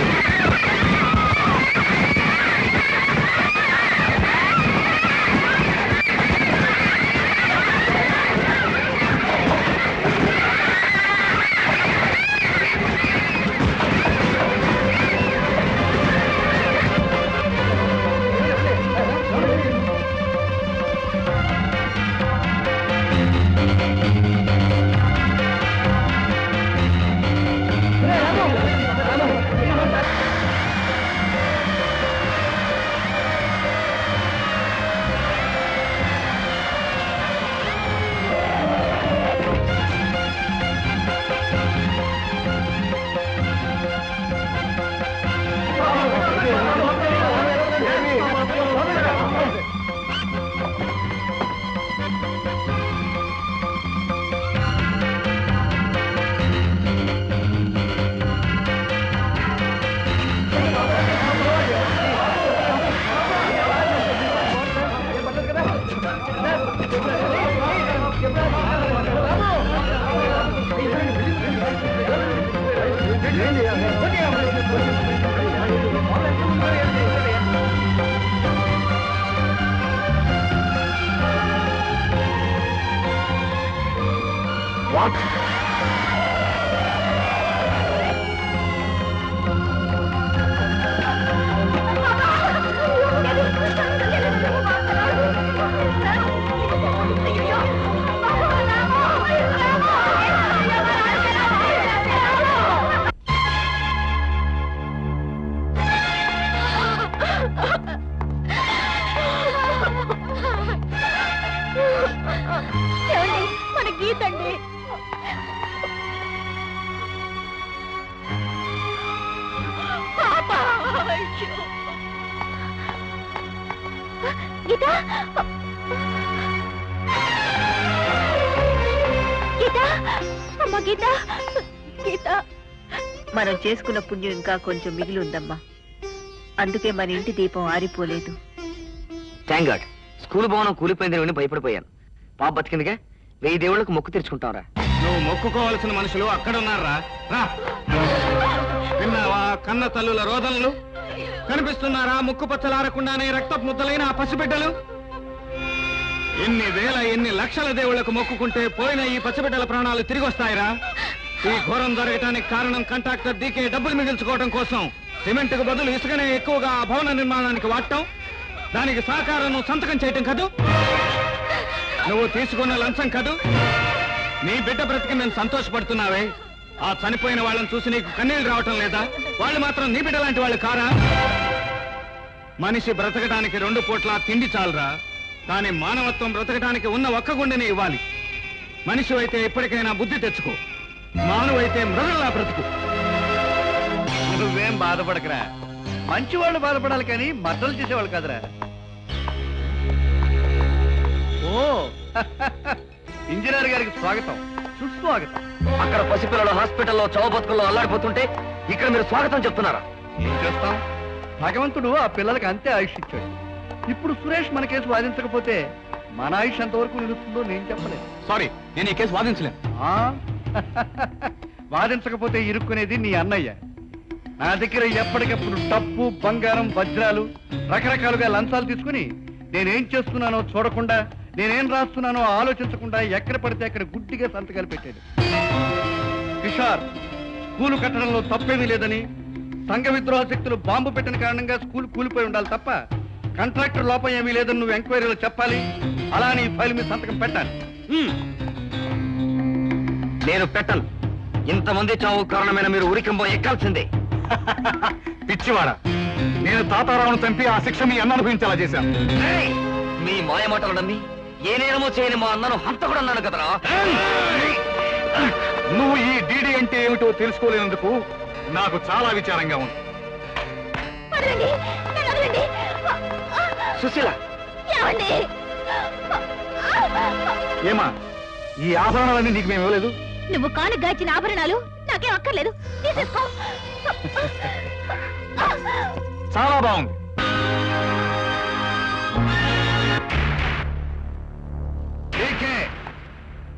ఏమండి, మన గీత అండి. పాప, అయ్యో. గీత, గీత, అమ్మ గీత, గీత. మనం చేసుకున్న పుణ్యం ఇంకా కొంచెం మిగిలి ఉందమ్మా. అందుకే మన ఇంటి దీపం ఆరిపోలేదు. Thank God. స్కూల్ భవనం కూలిపోయిందని విని భయపడిపోయాను. పాప బతికిందిగా, 1000 దేవుళ్ళకు మొక్కు తెరుచుకుంటాంరా. నువ్వు మొక్కుకోవాల్సిన మనుషులు అక్కడ ఉన్నారా? రా. విన్నావా కన్న తల్లుల రోదనలు? కనిపిస్తున్నారా ముక్కు పచ్చలారకుండానే రక్తపు ముద్దలైన ఆ పసిబిడ్డలు? ఎన్ని వేల ఎన్ని లక్షల దేవుళ్లకు మొక్కుకుంటే పోయిన ఈ పసిబిడ్డల ప్రాణాలు తిరిగి వస్తాయిరా? ఈ ఘోరం జరగటానికి కారణం కాంట్రాక్టర్ డీకే డబ్బులు మిగిల్చుకోవడం కోసం సిమెంట్కు బదులు ఇసుకనే ఎక్కువగా ఆ భవన నిర్మాణానికి వాడటం, దానికి సహకారం నువ్వు సంతకం చేయటం కదూ? నువ్వు తీసుకున్న లంచం కదూ? నీ బిడ్డ బ్రతికి నేను సంతోషపడుతున్నావే, ఆ చనిపోయిన వాళ్ళని చూసి నీకు కన్నీళ్లు రావటం లేదా? వాళ్ళు మాత్రం నీ బిడ్డ లాంటి వాళ్ళు కారా? మనిషి బ్రతకడానికి 2 పూట్ల తిండి చాలరా, కానీ మానవత్వం బ్రతకడానికి ఉన్న ఒక్క గుండెని ఇవ్వాలి. మనిషి అయితే ఇప్పటికైనా బుద్ధి తెచ్చుకో, మానవైతే మృగంలా బ్రతుకు. నువ్వేం బాధపడకరా, మంచి వాళ్ళు బాధపడాలి కానీ మద్దలు చేసేవాళ్ళు కాదురా. ఓ ఇంజనీర్ గారికి స్వాగతం, సుస్వాగతం. అక్కడ పసిపిల్లలు హాస్పిటల్లో చావు బతుకుల్లో అల్లాడిపోతుంటే ఇక్కడ మీరు స్వాగతం చెప్తున్నారా? ఏం చేస్తాం, భగవంతుడు ఆ పిల్లలకి అంతే ఆయుష్ ఇచ్చాడు. ఇప్పుడు సురేష్ మన కేసు వాదించకపోతే మన ఆయుష్ ఎంతవరకు నిలుస్తుందో నేను చెప్పలేదు. సారీ, నేను ఈ కేసు వాదించలేను. ఆ? వాదించకపోతే ఇరుక్కునేది నీ అన్నయ్య. నా దగ్గర ఎప్పటికప్పుడు డబ్బు, బంగారం, వజ్రాలు, రకరకాలుగా లంచాలు తీసుకుని నేనేం చేస్తున్నానో చూడకుండా, నేనేం రాస్తున్నానో ఆలోచించకుండా ఎక్కడ పడితే అక్కడ గుడ్డిగా సంతకాలు పెట్టాడు. కిషోర్, స్కూలు కట్టడంలో తప్పేమీ లేదని, సంఘ విద్రోహ శక్తులు బాంబు పెట్టిన కారణంగా స్కూల్ కూలిపోయి ఉండాలి తప్ప కాంట్రాక్టర్ లోపం ఏమీ లేదని నువ్వు ఎంక్వైరీలో చెప్పాలి. అలా నీ ఫైల్ మీద సంతకం పెట్టాలి. నేను పెట్టను. ఇంతమంది చావు కారణమైన మీరు ఉరికంబో ఎక్కాల్సిందే. పిచ్చివాడా, నేను తాతారావును చంపి ఆ శిక్ష మీ అన్న అనుభవించేలా చేశాను. ఏయ్! మీ మాయమాటలు నమ్మి ఏనేమో చేయని మా అన్నను హంతకుడు అన్నాను కదరా. నువ్వు ఈ డీడీ అంటే ఏమిటో తెలుసుకోలేనందుకు నాకు చాలా విచారంగా ఉంది. వదలండి, నన్ను వదలండి. సుశీల, ఏమండి? ఏమా, ఈ ఆభరణాలన్నీ నీకు మేము ఇవ్వలేదు? నువ్వు కాను గాచిన ఆభరణాలు నాకేం అక్కర్లేదు, తీసేసుకో. చాలా బాగుంది.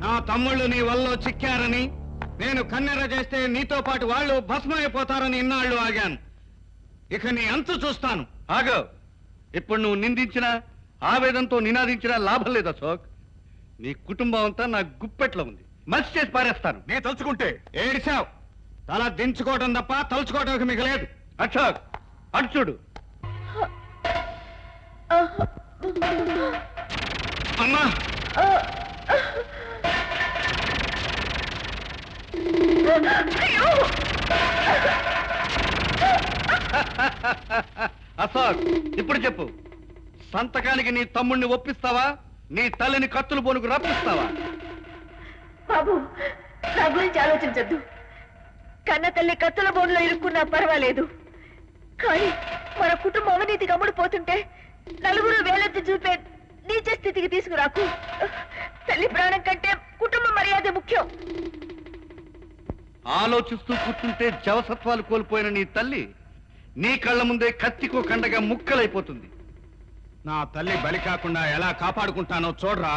నా తమ్ముళ్ళు నీ వల్ల చిక్కారని, నేను కన్నెర చేస్తే నీతో పాటు వాళ్ళు భస్మైపోతారని ఇన్నాళ్ళు ఆగాను. ఇక నీ అంతు చూస్తాను. ఆగో, ఇప్పుడు నువ్వు నిందించినా ఆవేదంతో నినాదించినా లాభం లేదు అశోక్. నీ కుటుంబం అంతా నా గుప్పెట్లో ఉంది, మర్చి చేసి పారేస్తాను. నేను తలుచుకుంటే ఏడిచావు. తల దించుకోవడం తప్ప తలుచుకోవడానికి మీకు లేదు. అశోక్, అటు చూడు. అమ్మా, అశోక్, ఇప్పుడు చెప్పు, సంతకానికి నీ తమ్ముడిని ఒప్పిస్తావా, నీ తల్లిని కత్తులు బోనుకు రప్పిస్తావా? బాబు, నా గురించి ఆలోచించద్దు. కన్న తల్లి కత్తుల బోన్లో ఇరుక్కున్నా పర్వాలేదు, కానీ మన కుటుంబం అవినీతికి అమ్ముడుపోతుంటే నలుగురు వేలెత్తి చూపే నీచ స్థితికి తీసుకురాకు. తల్లి ప్రాణం కంటే కుటుంబ మర్యాద ముఖ్యం. ఆలోచిస్తూ కూర్చుంటే జవసత్వాలు కోల్పోయిన నీ తల్లి నీ కళ్ళ ముందే కత్తికో కండగా ముక్కలైపోతుంది. నా తల్లి బలి కాకుండా ఎలా కాపాడుకుంటానో చూడరా.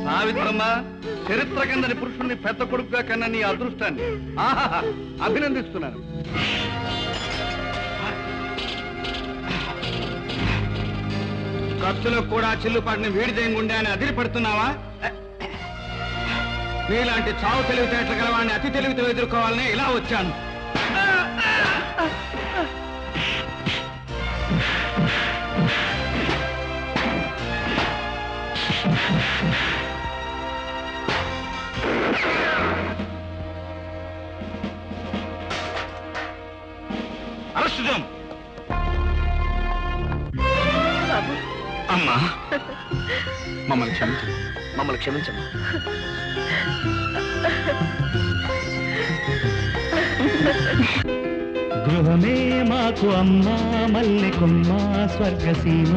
సావిత్రమ్మ, చరిత్ర కిందని పురుషుణ్ణి పెద్ద కొడుకుగా కన్నా నీ అదృష్టాన్ని ఆహాహా అభినందిస్తున్నాను. ఖర్చులో కూడా చిల్లుపాటిని వేడిదేంగుండే అని అదిరిపడుతున్నావా? నీలాంటి చావు తెలివితేటల గలవాడిని అతి తెలివితో ఎదుర్కోవాలని ఇలా వచ్చాను. అరెస్ట్ అమ్మా, మమ్మల్ని క్షమించండి. మమ్మల్ని క్షమించమ్మా. గృహమే మాకు అమ్మా, మల్లె కొమ్మ, స్వర్గసీమ.